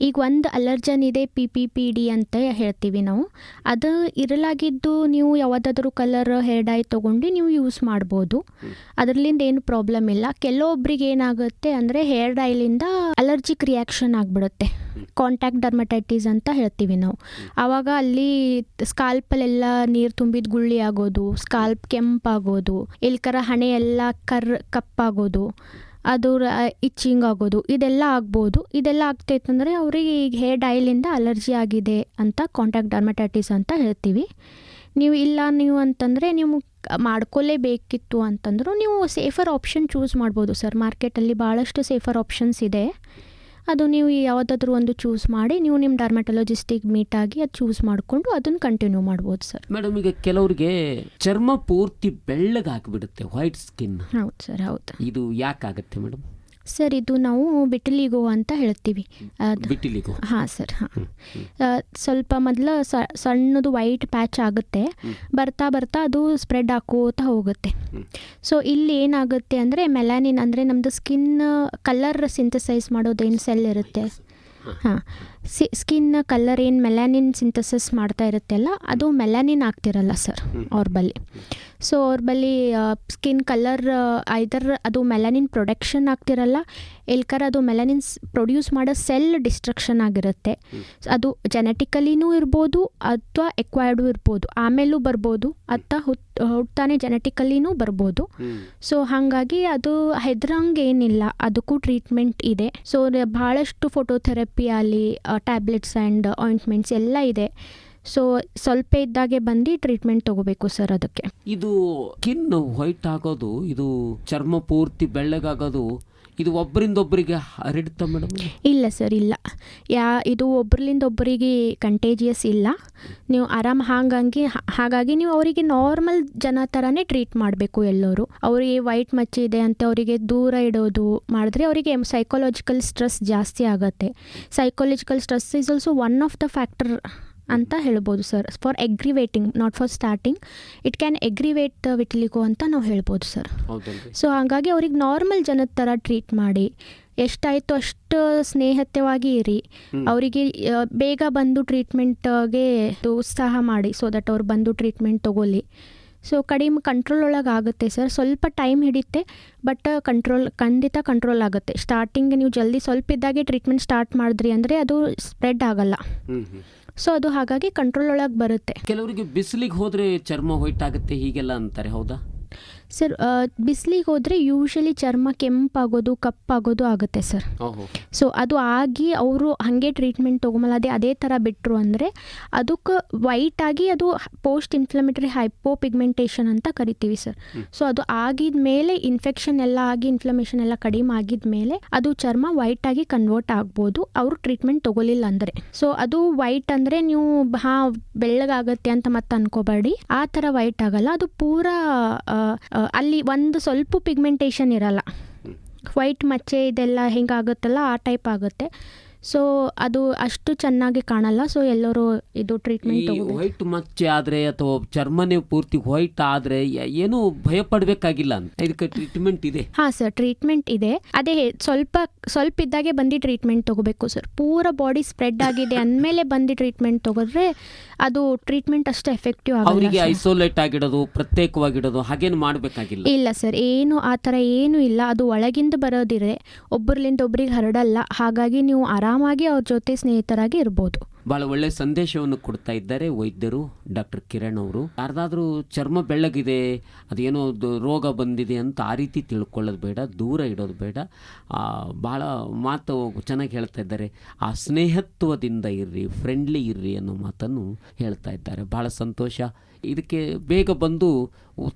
ಈಗ ಒಂದು ಅಲರ್ಜನ್ ಇದೆ, PPPD ಅಂತ ಹೇಳ್ತೀವಿ ನಾವು. ಅದು ಇರಲಾಗಿದ್ದು ನೀವು ಯಾವುದಾದ್ರೂ ಕಲರ್ ಹೇರ್ ಡೈ ತೊಗೊಂಡು ನೀವು ಯೂಸ್ ಮಾಡ್ಬೋದು. ಅದರಲ್ಲಿಂದ ಏನು ಪ್ರಾಬ್ಲಮ್ ಇಲ್ಲ. ಕೆಲವೊಬ್ರಿಗೆ ಏನಾಗುತ್ತೆ ಅಂದರೆ ಹೇರ್ ಡೈಲಿಂದ ಅಲರ್ಜಿಕ್ ರಿಯಾಕ್ಷನ್ ಆಗಿಬಿಡುತ್ತೆ. ಕಾಂಟ್ಯಾಕ್ಟ್ ಡರ್ಮಟೈಟಿಸ್ ಅಂತ ಹೇಳ್ತೀವಿ ನಾವು. ಆವಾಗ ಅಲ್ಲಿ ಸ್ಕಾಲ್ಪಲ್ಲೆಲ್ಲ ನೀರು ತುಂಬಿದ ಗುಳ್ಳಿ ಆಗೋದು, ಸ್ಕಾಲ್ಪ್ ಕೆಂಪಾಗೋದು, ಇಲ್ಕರ ಹಣೆ ಎಲ್ಲ ಕಪ್ಪಾಗೋದು, ಅದು ಇಚ್ಚಿಂಗ್ ಆಗೋದು, ಇದೆಲ್ಲ ಆಗ್ಬೋದು. ಇದೆಲ್ಲ ಆಗ್ತೈತಂದರೆ ಅವರಿಗೆ ಈಗ ಹೇರ್ ಡೈಲಿಂದ ಅಲರ್ಜಿ ಆಗಿದೆ ಅಂತ ಕಾಂಟ್ಯಾಕ್ಟ್ ಡರ್ಮಟೈಟಿಸ್ ಅಂತ ಹೇಳ್ತೀವಿ. ನೀವು ಅಂತಂದರೆ ನೀವು ಮಾಡ್ಕೊಳ್ಳೇಬೇಕಿತ್ತು ಅಂತಂದರೂ ನೀವು ಸೇಫರ್ ಆಪ್ಷನ್ ಚೂಸ್ ಮಾಡ್ಬೋದು ಸರ್. ಮಾರ್ಕೆಟಲ್ಲಿ ಭಾಳಷ್ಟು ಸೇಫರ್ ಆಪ್ಷನ್ಸ್ ಇದೆ. ಅದು ನೀವು ಯಾವುದಾದ್ರೂ ಒಂದು ಚೂಸ್ ಮಾಡಿ ನೀವು ನಿಮ್ಮ ಡರ್ಮಟೊಲಜಿಸ್ಟಿಗೆ ಮೀಟ್ ಆಗಿ ಅದು ಚೂಸ್ ಮಾಡಿಕೊಂಡು ಅದನ್ನು ಕಂಟಿನ್ಯೂ ಮಾಡ್ಬೋದು ಸರ್.
ಮೇಡಮ್, ಈಗ ಕೆಲವರಿಗೆ ಚರ್ಮ ಪೂರ್ತಿ ಬೆಳ್ಳಗಾಗಿಬಿಡುತ್ತೆ, ವೈಟ್ ಸ್ಕಿನ್.
ಹೌದು ಸರ್, ಹೌದು.
ಇದು ಯಾಕಾಗುತ್ತೆ ಮೇಡಮ್?
ಸರ್, ಇದು ನಾವು ವಿಟಿಲಿಗೋ ಅಂತ ಹೇಳ್ತೀವಿ.
ವಿಟಿಲಿಗೋ?
ಹಾಂ ಸರ್, ಹಾಂ. ಸ್ವಲ್ಪ ಮೊದಲು ಸಣ್ಣದು ವೈಟ್ ಪ್ಯಾಚ್ ಆಗುತ್ತೆ, ಬರ್ತಾ ಬರ್ತಾ ಅದು ಸ್ಪ್ರೆಡ್ ಹಾಕೋತಾ ಹೋಗುತ್ತೆ. ಸೊ ಇಲ್ಲಿ ಏನಾಗುತ್ತೆ ಅಂದರೆ ಮೆಲಾನಿನ್ ಅಂದರೆ ನಮ್ಮದು ಸ್ಕಿನ್ ಕಲರ್ ಸಿಂಥಸೈಸ್ ಮಾಡೋದೇನು ಸೆಲ್ ಇರುತ್ತೆ, ಹಾಂ, ಸ್ಕಿನ್ ಕಲರ್ ಏನು ಮೆಲಾನಿನ್ ಸಿಂಥಸಿಸ್ ಮಾಡ್ತಾ ಇರುತ್ತೆಲ್ಲ ಅದು ಮೆಲಾನಿನ್ ಆಗ್ತಿರಲ್ಲ ಸರ್ ಅವ್ರ ಬಳಿ. ಸೊ ಅವ್ರ ಬಳಿ ಸ್ಕಿನ್ ಕಲರ್ ಐದರ್ ಅದು ಮೆಲಾನಿನ್ ಪ್ರೊಡಕ್ಷನ್ ಆಗ್ತಿರಲ್ಲ, ಇಲ್ಕರ ಅದು ಮೆಲಾನಿನ್ ಪ್ರೊಡ್ಯೂಸ್ ಮಾಡೋ ಸೆಲ್ ಡಿಸ್ಟ್ರಕ್ಷನ್ ಆಗಿರುತ್ತೆ. ಅದು ಜೆನೆಟಿಕಲಿನೂ ಇರ್ಬೋದು ಅಥವಾ ಎಕ್ವೈರ್ಡು ಇರ್ಬೋದು, ಆಮೇಲೂ ಬರ್ಬೋದು ಅಥವಾ ಹುಟ್ಟಾನೆ ಜೆನೆಟಿಕಲಿನೂ ಬರ್ಬೋದು. ಸೊ ಹಾಗಾಗಿ ಅದು ಹೆದ್ರಂಗೆ ಏನಿಲ್ಲ, ಅದಕ್ಕೂ ಟ್ರೀಟ್ಮೆಂಟ್ ಇದೆ. ಸೊ ಭಾಳಷ್ಟು ಫೋಟೋಥೆರಪಿ ಆಗಲಿ, ಟ್ಯಾಬ್ಲೆಟ್ಸ್ ಆ್ಯಂಡ್ ಆಯಿಂಟ್ಮೆಂಟ್ಸ್ ಎಲ್ಲ ಇದೆ. ಸೊ ಸ್ವಲ್ಪ ಇದ್ದಾಗೆ ಬಂದು ಟ್ರೀಟ್ಮೆಂಟ್ ತಗೋಬೇಕು ಸರ್ ಅದಕ್ಕೆ.
ಇದು ಸ್ಕಿನ್ ವೈಟ್ ಆಗೋದು, ಇದು ಚರ್ಮ ಪೂರ್ತಿ ಬೆಳ್ಳಗಾಗೋದು, ಇದು ಒಬ್ಬರಿಂದ ಒಬ್ಬರಿಗೆ ಹರಡುತ್ತಾ ಮೇಡಮ್?
ಇಲ್ಲ ಸರ್, ಇಲ್ಲ. ಇದು ಒಬ್ಬರಿಂದ ಒಬ್ಬರಿಗೆ ಕಂಟೇಜಿಯಸ್ ಇಲ್ಲ. ನೀವು ಆರಾಮ್ ಹಾಗಾಗಿ ನೀವು ಅವರಿಗೆ ನಾರ್ಮಲ್ ಜನ ಥರನೇ ಟ್ರೀಟ್ ಮಾಡಬೇಕು. ಎಲ್ಲರೂ ಅವರಿಗೆ ವೈಟ್ ಮಚ್ಚಿ ಇದೆ ಅಂತ ಅವರಿಗೆ ದೂರ ಇಡೋದು ಮಾಡಿದ್ರೆ ಅವರಿಗೆ ಸೈಕಾಲಜಿಕಲ್ ಸ್ಟ್ರೆಸ್ ಜಾಸ್ತಿ ಆಗುತ್ತೆ. Psychological stress is also one of the factor ಅಂತ ಹೇಳ್ಬೋದು sir. For aggravating, not for starting, it can aggravate vitiligo ಅಂತ ನಾವು ಹೇಳ್ಬೋದು ಸರ್. ಸೊ ಹಾಗಾಗಿ ಅವ್ರಿಗೆ ನಾರ್ಮಲ್ ಜನದ ಥರ ಟ್ರೀಟ್ ಮಾಡಿ, ಎಷ್ಟಾಯಿತು ಅಷ್ಟು ಸ್ನೇಹತ್ಯವಾಗಿ ಇರಿ. ಅವರಿಗೆ ಬೇಗ ಬಂದು ಟ್ರೀಟ್ಮೆಂಟ್ಗೆ ಉತ್ಸಾಹ ಮಾಡಿ, ಸೊ ದಟ್ ಅವ್ರು ಬಂದು ಟ್ರೀಟ್ಮೆಂಟ್ ತೊಗೊಳ್ಳಿ. ಸೊ ಕಡಿಮೆ ಕಂಟ್ರೋಲ್ ಒಳಗೆ ಆಗುತ್ತೆ ಸರ್. ಸ್ವಲ್ಪ ಟೈಮ್ ಹಿಡಿಯುತ್ತೆ, ಬಟ್ ಖಂಡಿತ ಕಂಟ್ರೋಲ್ ಆಗುತ್ತೆ. ಸ್ಟಾರ್ಟಿಂಗ್ ನೀವು ಜಲ್ದಿ ಸ್ವಲ್ಪ ಇದ್ದಾಗೆ ಟ್ರೀಟ್ಮೆಂಟ್ ಸ್ಟಾರ್ಟ್ ಮಾಡಿದ್ರಿ ಅಂದರೆ ಅದು ಸ್ಪ್ರೆಡ್ ಆಗಲ್ಲ. ಸೊ ಅದು ಹಾಗಾಗಿ ಕಂಟ್ರೋಲ್ ಒಳಗೆ ಬರುತ್ತೆ.
ಕೆಲವರಿಗೆ ಬಿಸಿಲಿಗೆ ಹೋದರೆ ಚರ್ಮ ವೈಟ್ ಆಗುತ್ತೆ ಹೀಗೆಲ್ಲ ಅಂತಾರೆ, ಹೌದಾ
ಸರ್? ಬಿಸಿಲಿಗೆ ಹೋದರೆ ಯೂಶಲಿ ಚರ್ಮ ಕೆಂಪಾಗೋದು, ಕಪ್ಪಾಗೋದು ಆಗುತ್ತೆ ಸರ್. ಸೊ ಅದು ಆಗಿ ಅವರು ಹಾಗೆ ಟ್ರೀಟ್ಮೆಂಟ್ ತೊಗೊಂಬಲ್ಲ, ಅದೇ ಥರ ಬಿಟ್ಟರು ಅಂದರೆ ಅದಕ್ಕೆ ವೈಟ್ ಆಗಿ ಅದು ಪೋಸ್ಟ್ ಇನ್ಫ್ಲಮೇಟರಿ ಹೈಪೋಪಿಗ್ಮೆಂಟೇಷನ್ ಅಂತ ಕರಿತೀವಿ ಸರ್. ಸೊ ಅದು ಆಗಿದ ಮೇಲೆ ಇನ್ಫೆಕ್ಷನ್ ಎಲ್ಲ ಆಗಿ ಇನ್ಫ್ಲಮೇಷನ್ ಎಲ್ಲ ಕಡಿಮೆ ಆಗಿದ ಮೇಲೆ ಅದು ಚರ್ಮ ವೈಟ್ ಆಗಿ ಕನ್ವರ್ಟ್ ಆಗ್ಬೋದು, ಅವರು ಟ್ರೀಟ್ಮೆಂಟ್ ತೊಗೊಲಿಲ್ಲ ಅಂದರೆ. ಸೊ ಅದು ವೈಟ್ ಅಂದರೆ ನೀವು ಬೆಳ್ಳಗಾಗತ್ತೆ ಅಂತ ಮತ್ತೆ ಅನ್ಕೋಬೇಡಿ, ಆ ಥರ ವೈಟ್ ಆಗಲ್ಲ. ಅದು ಪೂರಾ ಅಲ್ಲಿ ಒಂದು ಸ್ವಲ್ಪ ಪಿಗ್ಮೆಂಟೇಷನ್ ಇರಲ್ಲ, ವೈಟ್ ಮಚ್ಚೆ ಇದೆಲ್ಲ ಹೆಂಗಾಗುತ್ತಲ್ಲ ಆ ಟೈಪ್ ಆಗುತ್ತೆ. ಸೊ ಅದು ಅಷ್ಟು ಚೆನ್ನಾಗಿ ಕಾಣಲ್ಲ. ಸೊ ಎಲ್ಲರೂ ಇದು ಟ್ರೀಟ್ಮೆಂಟ್
ವೈಟ್ ಮಚ್ಚೆ ಆದರೆ ಅಥವಾ ಚರ್ಮನೇ ಪೂರ್ತಿ ವೈಟ್ ಆದರೆ ಏನು ಭಯ ಪಡಬೇಕಾಗಿಲ್ಲ ಅಂತ, ಇದಕ್ಕೆ ಟ್ರೀಟ್ಮೆಂಟ್ ಇದೆ?
ಹಾಂ ಸರ್, ಟ್ರೀಟ್ಮೆಂಟ್ ಇದೆ. ಅದೇ ಸ್ವಲ್ಪ ಇದ್ದಾಗೆ ಬಂದು ಟ್ರೀಟ್ಮೆಂಟ್ ತೊಗೋಬೇಕು ಸರ್. ಪೂರ ಬಾಡಿ ಸ್ಪ್ರೆಡ್ ಆಗಿದೆ ಅಂದಮೇಲೆ ಬಂದು ಟ್ರೀಟ್ಮೆಂಟ್ ತೊಗೊಂಡ್ರೆ ಅದು ಟ್ರೀಟ್ಮೆಂಟ್ ಅಷ್ಟು ಎಫೆಕ್ಟಿವ್ ಆಗಲ್ಲ.
ಅವರಿಗೆ ಐಸೋಲೇಟ್ ಆಗಿಡೋದು, ಪ್ರತ್ಯೇಕವಾಗಿಡೋದು ಹಾಗೇನು ಮಾಡಬೇಕಾಗಿಲ್ಲ?
ಇಲ್ಲ ಸರ್, ಏನು ಆ ಥರ ಏನೂ ಇಲ್ಲ. ಅದು ಒಳಗಿಂದ ಬರೋದಿದೆ, ಒಬ್ಬರಿಂದ ಒಬ್ರಿಗೆ ಹರಡಲ್ಲ. ಹಾಗಾಗಿ ನೀವು ಆರಾಮಾಗಿ ಅವ್ರ ಜೊತೆ ಸ್ನೇಹಿತರಾಗಿ ಇರ್ಬೋದು.
ಭಾಳ ಒಳ್ಳೆ ಸಂದೇಶವನ್ನು ಕೊಡ್ತಾ ಇದ್ದಾರೆ ವೈದ್ಯರು ಡಾಕ್ಟರ್ ಕಿರಣ್ ಅವರು. ಯಾರ್ದಾದ್ರೂ ಚರ್ಮ ಬೆಳ್ಳಗಿದೆ, ಅದೇನೋ ರೋಗ ಬಂದಿದೆ ಅಂತ ಆ ರೀತಿ ತಿಳ್ಕೊಳ್ಳೋದು ಬೇಡ, ದೂರ ಇಡೋದು ಬೇಡ. ಭಾಳ ಮಾತು ಚೆನ್ನಾಗಿ ಹೇಳ್ತಾ ಇದ್ದಾರೆ. ಆ ಸ್ನೇಹತ್ವದಿಂದ ಇರ್ರಿ, ಫ್ರೆಂಡ್ಲಿ ಇರ್ರಿ ಅನ್ನೋ ಮಾತನ್ನು ಹೇಳ್ತಾ ಇದ್ದಾರೆ. ಭಾಳ ಸಂತೋಷ. ಇದಕ್ಕೆ ಬೇಗ ಬಂದು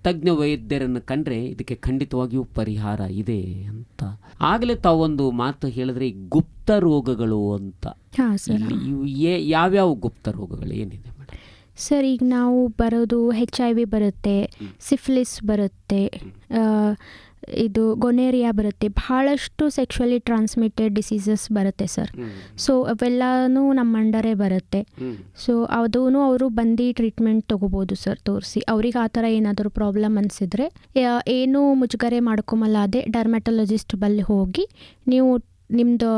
ತಜ್ಞ ವೈದ್ಯರನ್ನು ಕಂಡ್ರೆ ಇದಕ್ಕೆ ಖಂಡಿತವಾಗಿಯೂ ಪರಿಹಾರ ಇದೆ ಅಂತ. ಆಗಲೇ ತಾವೊಂದು ಮಾತು ಹೇಳಿದ್ರೆ, ಗುಪ್ತ ರೋಗಗಳು ಅಂತ. ಯಾವ್ಯಾವ ಗುಪ್ತ ರೋಗಗಳು ಏನಿದೆ ಮೇಡಮ್?
ಸರ್, ಈಗ ನಾವು ಬರೋದು HIV ಬರುತ್ತೆ, ಸಿಫಿಲಿಸ್ ಬರುತ್ತೆ, ಇದು ಗೊನೇರಿಯಾ ಬರುತ್ತೆ, ಬಹಳಷ್ಟು ಸೆಕ್ಷುವಲಿ ಟ್ರಾನ್ಸ್ಮಿಟೆಡ್ ಡಿಸೀಸಸ್ ಬರುತ್ತೆ ಸರ್. ಸೊ ಅವೆಲ್ಲನೂ ನಮ್ಮ ಅಂಡರೇ ಬರುತ್ತೆ. ಸೊ ಅದೂ ಅವರು ಬಂದು ಟ್ರೀಟ್ಮೆಂಟ್ ತೊಗೋಬೋದು ಸರ್, ತೋರಿಸಿ. ಅವ್ರಿಗೆ ಆ ಥರ ಏನಾದರೂ ಪ್ರಾಬ್ಲಮ್ ಅನಿಸಿದ್ರೆ ಏನೂ ಮುಜುಗರೆ ಮಾಡ್ಕೊಂಬಲ್ಲ, ಅದೇ ಡರ್ಮ್ಯಾಟೊಲಜಿಸ್ಟ್ ಬಳಿ ಹೋಗಿ ನೀವು ನಿಮ್ಮದು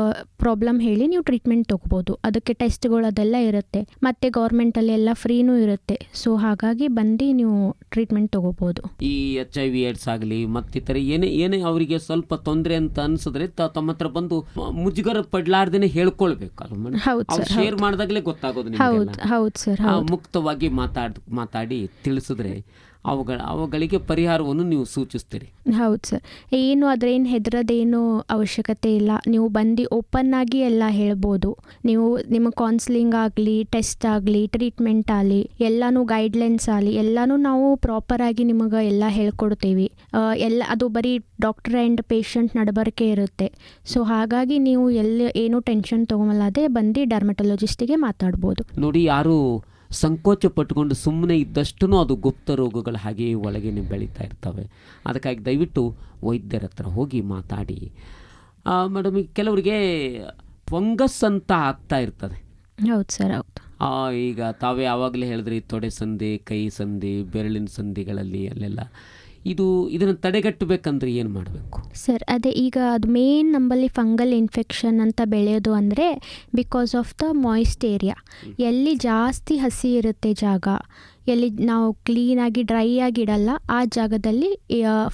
ಪ್ರಾಬ್ಲಮ್ ಹೇಳಿ ನೀವು ಟ್ರೀಟ್ಮೆಂಟ್ ತೊಗೋಬೋದು. ಅದಕ್ಕೆ ಟೆಸ್ಟ್ಗಳು ಅದೆಲ್ಲ ಇರುತ್ತೆ, ಮತ್ತು ಗೌರ್ಮೆಂಟಲ್ಲಿ ಎಲ್ಲ ಫ್ರೀನೂ ಇರುತ್ತೆ. ಸೊ ಹಾಗಾಗಿ ಬಂದು ನೀವು ಟ್ರೀಟ್ಮೆಂಟ್ ತೊಗೋಬೋದು.
ಈ HIV ಏಡ್ಸ್ ಆಗಲಿ ಮತ್ತಿತರ ಏನೇ ಅವರಿಗೆ ಸ್ವಲ್ಪ ತೊಂದರೆ ಅಂತ ಅನಿಸಿದ್ರೆ ತಮ್ಮ ಹತ್ರ ಬಂದು ಮುಜುಗರ ಪಡ್ಲಾರ್ದೇನೆ ಹೇಳ್ಕೊಳ್ಬೇಕು.
ಹೌದು ಸರ್,
ಶೇರ್ ಮಾಡಿದಾಗಲೇ ಗೊತ್ತಾಗೋದು.
ಹೌದು ಸರ್,
ಮುಕ್ತವಾಗಿ ಮಾತಾಡಿ ತಿಳಿಸಿದ್ರೆ ಅವುಗಳಿಗೆ ಪರಿಹಾರವನ್ನು ನೀವು ಸೂಚಿಸ್ತೀರಿ.
ಹೌದು ಸರ್, ಏನು ಅದ್ರೇನು ಹೆದರೋದೇನು ಅವಶ್ಯಕತೆ ಇಲ್ಲ. ನೀವು ಬಂದು ಓಪನ್ ಆಗಿ ಎಲ್ಲ ಹೇಳ್ಬೋದು. ನೀವು ನಿಮ್ಮ ಕೌನ್ಸಿಲಿಂಗ್ ಆಗಲಿ, ಟೆಸ್ಟ್ ಆಗಲಿ, ಟ್ರೀಟ್ಮೆಂಟ್ ಆಗಲಿ, ಎಲ್ಲನೂ ಗೈಡ್ಲೈನ್ಸ್ ಆಗಲಿ ಎಲ್ಲನೂ ನಾವು ಪ್ರಾಪರಾಗಿ ನಿಮಗೆ ಎಲ್ಲ ಹೇಳ್ಕೊಡ್ತೀವಿ. ಎಲ್ಲ ಅದು ಬರೀ ಡಾಕ್ಟರ್ ಆ್ಯಂಡ್ ಪೇಷಂಟ್ ನಡಬರ್ಕೆ ಇರುತ್ತೆ. ಸೊ ಹಾಗಾಗಿ ನೀವು ಏನೂ ಟೆನ್ಷನ್ ತೊಗೊಮಲ್ಲದೆ ಬಂದು ಡರ್ಮಟೊಲಜಿಸ್ಟಿಗೆ ಮಾತಾಡ್ಬೋದು.
ನೋಡಿ, ಯಾರು ಸಂಕೋಚ ಪಟ್ಟುಕೊಂಡು ಸುಮ್ಮನೆ ಇದ್ದಷ್ಟು ಅದು ಗುಪ್ತ ರೋಗಗಳು ಹಾಗೆಯೇ ಒಳಗೇನೆ ಬೆಳೀತಾ ಇರ್ತವೆ. ಅದಕ್ಕಾಗಿ ದಯವಿಟ್ಟು ವೈದ್ಯರ ಹತ್ರ ಹೋಗಿ ಮಾತಾಡಿ. ಮೇಡಮ್, ಕೆಲವರಿಗೆ ಫಂಗಸ್ ಅಂತ ಆಗ್ತಾ ಇರ್ತದೆ.
ಹೌದು ಸರ್, ಹೌದು.
ಈಗ ತಾವೇ ಆವಾಗಲೇ ಹೇಳಿದ್ರಿ, ತೊಡೆ ಸಂಧಿ, ಕೈ ಸಂಧಿ, ಬೆರಳಿನ ಸಂಧಿಗಳಲ್ಲಿ ಅಲ್ಲೆಲ್ಲ ಇದನ್ನು ತಡೆಗಟ್ಟಬೇಕಂದ್ರೆ ಏನು ಮಾಡಬೇಕು
ಸರ್? ಅದೇ ಈಗ ಅದು ಮೇನ್ ನಮ್ಮಲ್ಲಿ ಫಂಗಲ್ ಇನ್ಫೆಕ್ಷನ್ ಅಂತ ಬೆಳೆಯೋದು ಅಂದರೆ because of the moist area. ಎಲ್ಲಿ ಜಾಸ್ತಿ ಹಸಿ ಇರುತ್ತೆ ಜಾಗ, ಎಲ್ಲಿ ನಾವು ಕ್ಲೀನಾಗಿ ಡ್ರೈ ಆಗಿ ಇಡಲ್ಲ, ಆ ಜಾಗದಲ್ಲಿ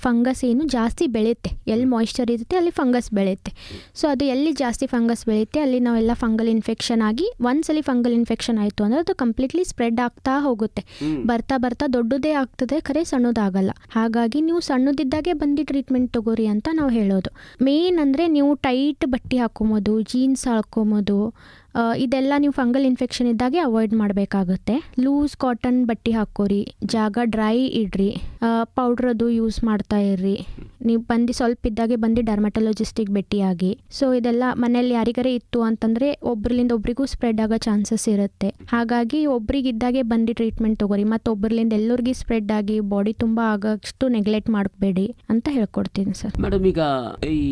ಫಂಗಸ್ ಏನು ಜಾಸ್ತಿ ಬೆಳೆಯುತ್ತೆ. ಎಲ್ಲಿ ಮಾಯ್ಶ್ಚರ್ ಇರುತ್ತೆ ಅಲ್ಲಿ ಫಂಗಸ್ ಬೆಳೆಯುತ್ತೆ. ಸೊ ಅದು ಎಲ್ಲಿ ಜಾಸ್ತಿ ಫಂಗಸ್ ಬೆಳೆಯುತ್ತೆ ಅಲ್ಲಿ ನಾವೆಲ್ಲ ಫಂಗಲ್ ಇನ್ಫೆಕ್ಷನ್ ಆಗಿ, ಒಂದ್ಸಲಿ ಫಂಗಲ್ ಇನ್ಫೆಕ್ಷನ್ ಆಯಿತು ಅಂದರೆ ಅದು ಕಂಪ್ಲೀಟ್ಲಿ ಸ್ಪ್ರೆಡ್ ಆಗ್ತಾ ಹೋಗುತ್ತೆ. ಬರ್ತಾ ಬರ್ತಾ ದೊಡ್ಡದೇ ಆಗ್ತದೆ, ಖರೆ ಸಣ್ಣದಾಗಲ್ಲ. ಹಾಗಾಗಿ ನೀವು ಸಣ್ಣದಿದ್ದಾಗೆ ಬಂದು ಟ್ರೀಟ್ಮೆಂಟ್ ತಗೋರಿ ಅಂತ ನಾವು ಹೇಳೋದು. ಮೇನ್ ಅಂದರೆ ನೀವು ಟೈಟ್ ಬಟ್ಟೆ ಹಾಕೊಂಬೋದು, ಜೀನ್ಸ್ ಹಾಕೊಂಬೋದು, ಇದೆಲ್ಲ ನೀವು ಫಂಗಲ್ ಇನ್ಫೆಕ್ಷನ್ ಇದ್ದಾಗೆ ಅವಾಯ್ಡ್ ಮಾಡಬೇಕಾಗುತ್ತೆ. ಲೂಸ್ ಕಾಟನ್ ಬಟ್ಟೆ ಹಾಕೋರಿ, ಜಾಗ ಡ್ರೈ ಇಡ್ರಿ, ಪೌಡ್ರ್ ಅದು ಯೂಸ್ ಮಾಡ್ತಾ ಇರ್ರಿ. ನೀವು ಬಂದು ಸ್ವಲ್ಪ ಇದ್ದಾಗೆ ಬಂದು ಡರ್ಮಟೊಲಜಿಸ್ಟಿಗೆ ಭೇಟಿಯಾಗಿ. ಸೊ ಇದೆಲ್ಲ ಮನೇಲಿ ಯಾರಿಗಾರೆ ಇತ್ತು ಅಂತಂದರೆ ಒಬ್ರಲಿಂದ ಒಬ್ರಿಗೂ ಸ್ಪ್ರೆಡ್ ಆಗೋ ಚಾನ್ಸಸ್ ಇರುತ್ತೆ. ಹಾಗಾಗಿ ಒಬ್ರಿಗಿದ್ದಾಗೆ ಬಂದು ಟ್ರೀಟ್ಮೆಂಟ್ ತೊಗೋರಿ, ಮತ್ತು ಒಬ್ರಲಿಂದ ಎಲ್ಲರಿಗೂ ಸ್ಪ್ರೆಡ್ ಆಗಿ ಬಾಡಿ ತುಂಬ ಆಗೋಷ್ಟು ನೆಗ್ಲೆಕ್ಟ್ ಮಾಡಬೇಡಿ ಅಂತ ಹೇಳ್ಕೊಡ್ತೀನಿ ಸರ್.
ಮೇಡಮ್, ಈಗ ಈ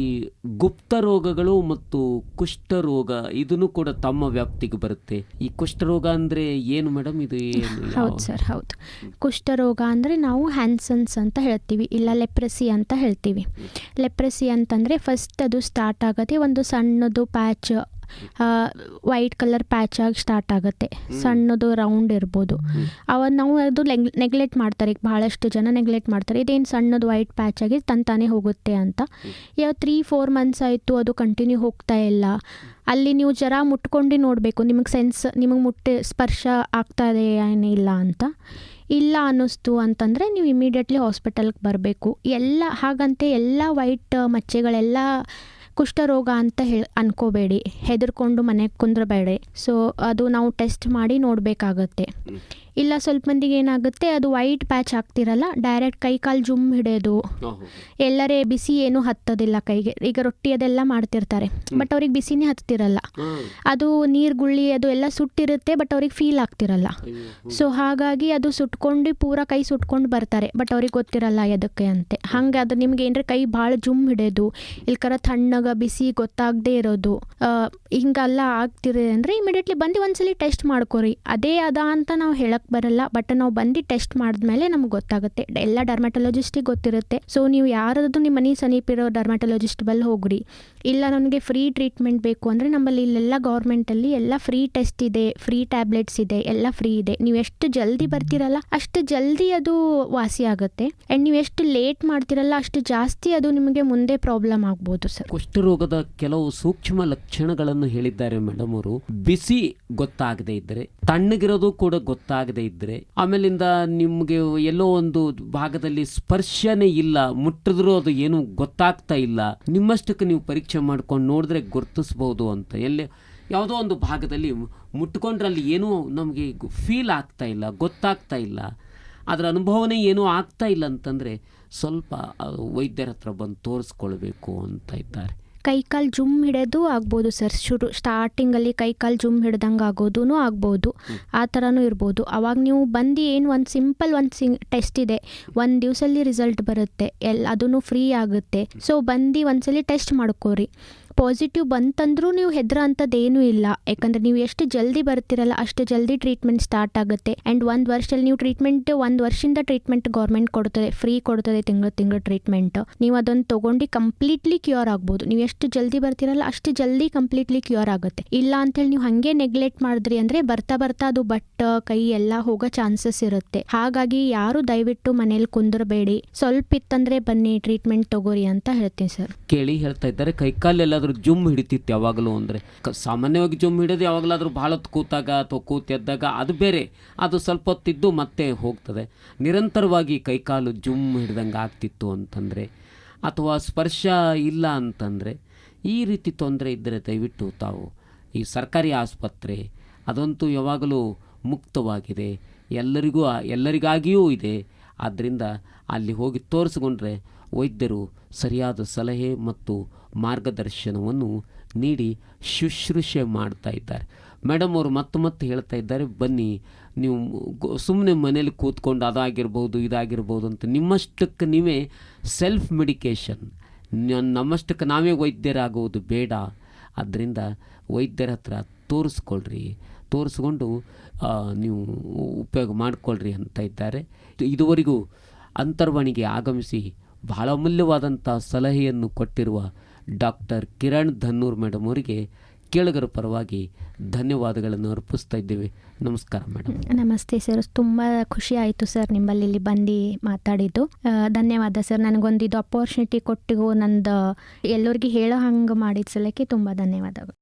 ಗುಪ್ತ ರೋಗಗಳು ಮತ್ತು ಕುಷ್ಠರೋಗ ಇದನ್ನು ಕೂಡ ತಮ್ಮ ವ್ಯಾಪ್ತಿಗೆ ಬರುತ್ತೆ. ಈ ಕುಷ್ಠರೋಗ ಅಂದರೆ ಏನು ಮೇಡಮ್? ಇದು ಏನು?
ಹೌದು ಸರ್, ಹೌದು. ಕುಷ್ಠರೋಗ ಅಂದರೆ ನಾವು ಹ್ಯಾನ್ಸನ್ಸ್ ಅಂತ ಹೇಳ್ತೀವಿ, ಇಲ್ಲ ಲೆಪ್ರಸಿ ಅಂತ ಹೇಳ್ತೀವಿ. ಲೆಪ್ರಸಿ ಅಂತಂದರೆ ಫಸ್ಟ್ ಅದು ಸ್ಟಾರ್ಟ್ ಆಗುತ್ತೆ ಒಂದು ಸಣ್ಣದು ಪ್ಯಾಚ್, ವೈಟ್ ಕಲರ್ ಪ್ಯಾಚ್ ಆಗಿ ಸ್ಟಾರ್ಟ್ ಆಗುತ್ತೆ. ಸಣ್ಣದು ರೌಂಡ್ ಇರ್ಬೋದು. ನಾವು ಅದು ನೆಗ್ಲೆಕ್ಟ್ ಮಾಡ್ತಾರೆ, ಈಗ ಭಾಳಷ್ಟು ಜನ ನೆಗ್ಲೆಕ್ಟ್ ಮಾಡ್ತಾರೆ, ಇದೇನು ಸಣ್ಣದು ವೈಟ್ ಪ್ಯಾಚ್ ಆಗಿ ತಾನೇ ಹೋಗುತ್ತೆ ಅಂತ. 3-4 ಮಂತ್ಸ್ ಆಯಿತು, ಅದು ಕಂಟಿನ್ಯೂ ಹೋಗ್ತಾ ಇಲ್ಲ. ಅಲ್ಲಿ ನೀವು ಜರ ಮುಟ್ಕೊಂಡು ನೋಡಬೇಕು, ನಿಮಗೆ ಸ್ಪರ್ಶ ಆಗ್ತಾ ಇದೆ ಏನಿಲ್ಲ ಅಂತ. ಇಲ್ಲ ಅನ್ನಿಸ್ತು ಅಂತಂದರೆ ನೀವು ಇಮಿಡಿಯೇಟ್ಲಿ ಹಾಸ್ಪಿಟಲ್ಗೆ ಬರಬೇಕು. ಹಾಗಂತೆ ಎಲ್ಲ ವೈಟ್ ಮಚ್ಚೆಗಳೆಲ್ಲ ಕುಷ್ಠರೋಗ ಅಂತ ಅನ್ಕೋಬೇಡಿ, ಹೆದರ್ಕೊಂಡು ಮನೆಗೆ ಕುಂದ್ರಬೇಡಿ. ಸೊ ಅದು ನಾವು ಟೆಸ್ಟ್ ಮಾಡಿ ನೋಡಬೇಕಾಗತ್ತೆ. ಇಲ್ಲ ಸ್ವಲ್ಪ ಮಂದಿಗೆ ಏನಾಗುತ್ತೆ, ಅದು ವೈಟ್ ಪ್ಯಾಚ್ ಆಗ್ತಿರಲ್ಲ, ಡೈರೆಕ್ಟ್ ಕೈ ಕಾಲು ಜುಮ್ ಹಿಡಿಯೋದು, ಎಲ್ಲರೇ ಬಿಸಿ ಏನೂ ಹತ್ತೋದಿಲ್ಲ ಕೈಗೆ. ಈಗ ರೊಟ್ಟಿ ಅದೆಲ್ಲ ಮಾಡ್ತಿರ್ತಾರೆ, ಬಟ್ ಅವ್ರಿಗೆ ಬಿಸಿನೇ ಹತ್ತಿರಲ್ಲ, ಅದು ನೀರು ಗುಳ್ಳಿ ಅದು ಎಲ್ಲ ಸುಟ್ಟಿರುತ್ತೆ, ಬಟ್ ಅವ್ರಿಗೆ ಫೀಲ್ ಆಗ್ತಿರಲ್ಲ. ಸೊ ಹಾಗಾಗಿ ಅದು ಸುಟ್ಕೊಂಡು ಪೂರ ಕೈ ಸುಟ್ಕೊಂಡು ಬರ್ತಾರೆ, ಬಟ್ ಅವ್ರಿಗೆ ಗೊತ್ತಿರಲ್ಲ ಎದಕ್ಕೆ ಅಂತೆ. ಹಂಗೆ ಅದು ನಿಮ್ಗೆ ಏನರ ಕೈ ಭಾಳ ಜುಮ್ ಹಿಡಿಯೋದು, ಇಲ್ಕರ ತಣ್ಣಗ ಬಿಸಿ ಗೊತ್ತಾಗದೇ ಇರೋದು, ಹಿಂಗೆಲ್ಲ ಆಗ್ತಿದೆ ಅಂದರೆ ಇಮಿಡಿಯೇಟ್ಲಿ ಬಂದು ಒಂದ್ಸಲಿ ಟೆಸ್ಟ್ ಮಾಡ್ಕೊರಿ. ಅದೇ ಅದ ಅಂತ ನಾವು ಹೇಳಕ್ಕೆ ಬರಲ್ಲ, ಬಟ್ ನಾವು ಬಂದು ಟೆಸ್ಟ್ ಮಾಡಿದ್ಮೇಲೆ ನಮ್ಗೆ ಗೊತ್ತಾಗುತ್ತೆ. ಎಲ್ಲ ಡರ್ಮಟೊಲಜಿಸ್ಟಿಗೆ ಗೊತ್ತಿರುತ್ತೆ. ಸೊ ನೀವು ಯಾರಾದ್ರೂ ನಿಮ್ಮ ಮನೆ ಸಮೀಪಿರೋ ಡರ್ಮಟೊಲಜಿಸ್ಟ್ ಬಲ್ಲಿ ಹೋಗ್ರಿ. ಇಲ್ಲ ನನಗೆ ಫ್ರೀ ಟ್ರೀಟ್ಮೆಂಟ್ ಬೇಕು ಅಂದರೆ ನಮ್ಮಲ್ಲಿ ಇಲ್ಲೆಲ್ಲ ಗೌರ್ಮೆಂಟಲ್ಲಿ ಎಲ್ಲ ಫ್ರೀ ಟೆಸ್ಟ್ ಇದೆ, ಫ್ರೀ ಟ್ಯಾಬ್ಲೆಟ್ಸ್ ಇದೆ, ಎಲ್ಲ ಫ್ರೀ ಇದೆ. ನೀವು ಎಷ್ಟು ಜಲ್ದಿ ಬರ್ತಿರಲ್ಲ ಅಷ್ಟು ಜಲ್ದಿ ಅದು ವಾಸಿ ಆಗುತ್ತೆ. ಆ್ಯಂಡ್ ನೀವು ಎಷ್ಟು ಲೇಟ್ ಮಾಡ್ತಿರಲ್ಲ ಅಷ್ಟು ಜಾಸ್ತಿ ಅದು ನಿಮಗೆ ಮುಂದೆ ಪ್ರಾಬ್ಲಮ್ ಆಗ್ಬೋದು ಸರ್.
ಕುಷ್ಠರೋಗದ ಕೆಲವು ಸೂಕ್ಷ್ಮ ಲಕ್ಷಣಗಳನ್ನು ಹೇಳಿದ್ದಾರೆ ಮೇಡಮ್ ಅವರು. ಬಿಸಿ ಗೊತ್ತಾಗದೇ ಇದ್ದರೆ, ತಣ್ಣಗಿರೋದು ಕೂಡ ಗೊತ್ತಾಗದೇ ಇದ್ದರೆ, ಆಮೇಲಿಂದ ನಿಮಗೆ ಎಲ್ಲೋ ಒಂದು ಭಾಗದಲ್ಲಿ ಸ್ಪರ್ಶನೇ ಇಲ್ಲ, ಮುಟ್ಟಿದ್ರೂ ಅದು ಏನು ಗೊತ್ತಾಗ್ತಾ ಇಲ್ಲ, ನಿಮ್ಮಷ್ಟಕ್ಕೆ ನೀವು ಪರೀಕ್ಷೆ ಮಾಡ್ಕೊಂಡು ನೋಡಿದ್ರೆ ಗುರುತಿಸ್ಬೋದು ಅಂತ. ಎಲ್ಲೇ ಯಾವುದೋ ಒಂದು ಭಾಗದಲ್ಲಿ ಮುಟ್ಕೊಂಡ್ರೆ ಅಲ್ಲಿ ಏನೂ ನಮಗೆ ಫೀಲ್ ಆಗ್ತಾ ಇಲ್ಲ, ಗೊತ್ತಾಗ್ತಾ ಇಲ್ಲ, ಅದರ ಅನುಭವನೇ ಏನೂ ಆಗ್ತಾ ಇಲ್ಲ ಅಂತಂದರೆ ಸ್ವಲ್ಪ ವೈದ್ಯರ ಹತ್ರ ಬಂದು ತೋರಿಸ್ಕೊಳ್ಬೇಕು ಅಂತ ಇದ್ದಾರೆ.
ಕೈಕಾಲು ಜುಮ್ ಹಿಡಿಯೋದು ಆಗ್ಬೋದು ಸರ್. ಸ್ಟಾರ್ಟಿಂಗಲ್ಲಿ ಕೈಕಾಲು ಜುಮ್ ಹಿಡ್ದಂಗೆ ಆಗೋದೂ ಆಗ್ಬೋದು, ಆ ಥರನೂ ಇರ್ಬೋದು. ಅವಾಗ ನೀವು ಬಂದು ಏನು ಒಂದು ಸಿಂಪಲ್ ಟೆಸ್ಟ್ ಇದೆ, 1 ದಿವಸಲ್ಲಿ ರಿಸಲ್ಟ್ ಬರುತ್ತೆ, ಅದೂ ಫ್ರೀ ಆಗುತ್ತೆ. ಸೊ ಬಂದು ಒಂದ್ಸಲಿ ಟೆಸ್ಟ್ ಮಾಡ್ಕೋರಿ. ಪಾಸಿಟಿವ್ ಬಂತಂದ್ರೂ ನೀವು ಹೆದರ ಅಂಥದ್ದೇನೂ ಇಲ್ಲ, ಯಾಕಂದರೆ ನೀವು ಎಷ್ಟು ಜಲ್ದಿ ಬರ್ತಿರಲ್ಲ ಅಷ್ಟು ಜಲ್ದಿ ಟ್ರೀಟ್ಮೆಂಟ್ ಸ್ಟಾರ್ಟ್ ಆಗುತ್ತೆ. ಆ್ಯಂಡ್ 1 ವರ್ಷದಲ್ಲಿ ನೀವು ಒಂದು ವರ್ಷದಿಂದ ಟ್ರೀಟ್ಮೆಂಟ್ ಗೌರ್ಮೆಂಟ್ ಕೊಡ್ತದೆ, ಫ್ರೀ ಕೊಡ್ತದೆ, ತಿಂಗಳು ಟ್ರೀಟ್ಮೆಂಟ್. ನೀವು ಅದನ್ನು ತೊಗೊಂಡು ಕಂಪ್ಲೀಟ್ಲಿ ಕ್ಯೂರ್ ಆಗ್ಬೋದು. ನೀವು ಎಷ್ಟು ಜಲ್ದಿ ಬರ್ತಿರಲ್ಲ ಅಷ್ಟು ಜಲ್ದಿ ಕಂಪ್ಲೀಟ್ಲಿ ಕ್ಯೂರ್ ಆಗುತ್ತೆ. ಇಲ್ಲ ಅಂತೇಳಿ ನೀವು ಹಾಗೆ ನೆಗ್ಲೆಕ್ಟ್ ಮಾಡಿದ್ರಿ ಅಂದರೆ ಬರ್ತಾ ಅದು ಕೈ ಎಲ್ಲ ಹೋಗೋ ಚಾನ್ಸಸ್ ಇರುತ್ತೆ. ಹಾಗಾಗಿ ಯಾರು ದಯವಿಟ್ಟು ಮನೇಲಿ ಕುಂದ್ರಬೇಡಿ, ಸ್ವಲ್ಪ ಇತ್ತಂದರೆ ಬನ್ನಿ ಟ್ರೀಟ್ಮೆಂಟ್ ತಗೋರಿ ಅಂತ ಹೇಳ್ತೀನಿ ಸರ್.
ಕೇಳಿ ಹೇಳ್ತಾ ಇದ್ದಾರೆ, ಕೈಕಾಲೆಲ್ಲ ಜುಮ್ ಹಿಡಿತಿತ್ತು ಯಾವಾಗಲೂ. ಅಂದರೆ ಸಾಮಾನ್ಯವಾಗಿ ಜುಮ್ ಹಿಡಿಯೋದು ಯಾವಾಗಲಾದರೂ ಭಾಳ ಹೊತ್ತು ಕೂತಾಗ ಅಥವಾ ಕೂತೆದ್ದಾಗ ಅದು ಬೇರೆ, ಅದು ಸ್ವಲ್ಪ ಹೊತ್ತಿದ್ದು ಮತ್ತೆ ಹೋಗ್ತದೆ. ನಿರಂತರವಾಗಿ ಕೈಕಾಲು ಜುಮ್ ಹಿಡ್ದಂಗೆ ಆಗ್ತಿತ್ತು ಅಂತಂದರೆ, ಅಥವಾ ಸ್ಪರ್ಶ ಇಲ್ಲ ಅಂತಂದರೆ, ಈ ರೀತಿ ತೊಂದರೆ ಇದ್ದರೆ ದಯವಿಟ್ಟು ತಾವು ಈ ಸರ್ಕಾರಿ ಆಸ್ಪತ್ರೆ ಅದಂತೂ ಯಾವಾಗಲೂ ಮುಕ್ತವಾಗಿದೆ, ಎಲ್ಲರಿಗಾಗಿಯೂ ಇದೆ. ಆದ್ದರಿಂದ ಅಲ್ಲಿ ಹೋಗಿ ತೋರಿಸ್ಕೊಂಡ್ರೆ ವೈದ್ಯರು ಸರಿಯಾದ ಸಲಹೆ ಮತ್ತು ಮಾರ್ಗದರ್ಶನವನ್ನು ನೀಡಿ ಶುಶ್ರೂಷೆ ಮಾಡ್ತಾ ಇದ್ದಾರೆ. ಮೇಡಮ್ ಅವರು ಮತ್ತೆ ಹೇಳ್ತಾ ಇದ್ದಾರೆ, ಬನ್ನಿ ನೀವು ಸುಮ್ಮನೆ ಮನೇಲಿ ಕೂತ್ಕೊಂಡು ಅದಾಗಿರ್ಬೋದು ಇದಾಗಿರ್ಬೋದು ಅಂತ ನಿಮ್ಮಷ್ಟಕ್ಕೆ ನೀವೇ ಸೆಲ್ಫ್ ಮೆಡಿಕೇಷನ್, ನಮ್ಮಷ್ಟಕ್ಕೆ ನಾವೇ ವೈದ್ಯರಾಗುವುದು ಬೇಡ. ಆದ್ದರಿಂದ ವೈದ್ಯರ ಹತ್ರ ತೋರಿಸ್ಕೊಂಡು ನೀವು ಉಪಯೋಗ ಮಾಡಿಕೊಳ್ಳ್ರಿ ಅಂತ ಇದ್ದಾರೆ. ಇದುವರೆಗೂ ಅಂತರ್ವಾಣಿಗೆ ಆಗಮಿಸಿ ಬಹಳ ಅಮೂಲ್ಯವಾದಂಥ ಸಲಹೆಯನ್ನು ಕೊಟ್ಟಿರುವ ಡಾಕ್ಟರ್ ಕಿರಣ್ ಧನ್ನೂರ್ ಮೇಡಮ್ ಅವರಿಗೆ ಕೇಳುಗರ ಪರವಾಗಿ ಧನ್ಯವಾದಗಳನ್ನು ಅರ್ಪಿಸ್ತಾ ಇದ್ದೇವೆ. ನಮಸ್ಕಾರ ಮೇಡಮ್.
ನಮಸ್ತೆ ಸರ್, ತುಂಬ ಖುಷಿ ಆಯಿತು ಸರ್ ನಿಮ್ಮಲ್ಲಿ ಇಲ್ಲಿ ಬಂದು ಮಾತಾಡಿದ್ದು. ಧನ್ಯವಾದ ಸರ್. ನನಗೊಂದು ಇದು ಅಪರ್ಚುನಿಟಿ ಕೊಟ್ಟಿಗೂ ನಂದು ಎಲ್ಲರಿಗೂ ಹೇಳೋ ಹಂಗೆ ಮಾಡಿದ ಸಲಕ್ಕೆ ತುಂಬ ಧನ್ಯವಾದಗಳು.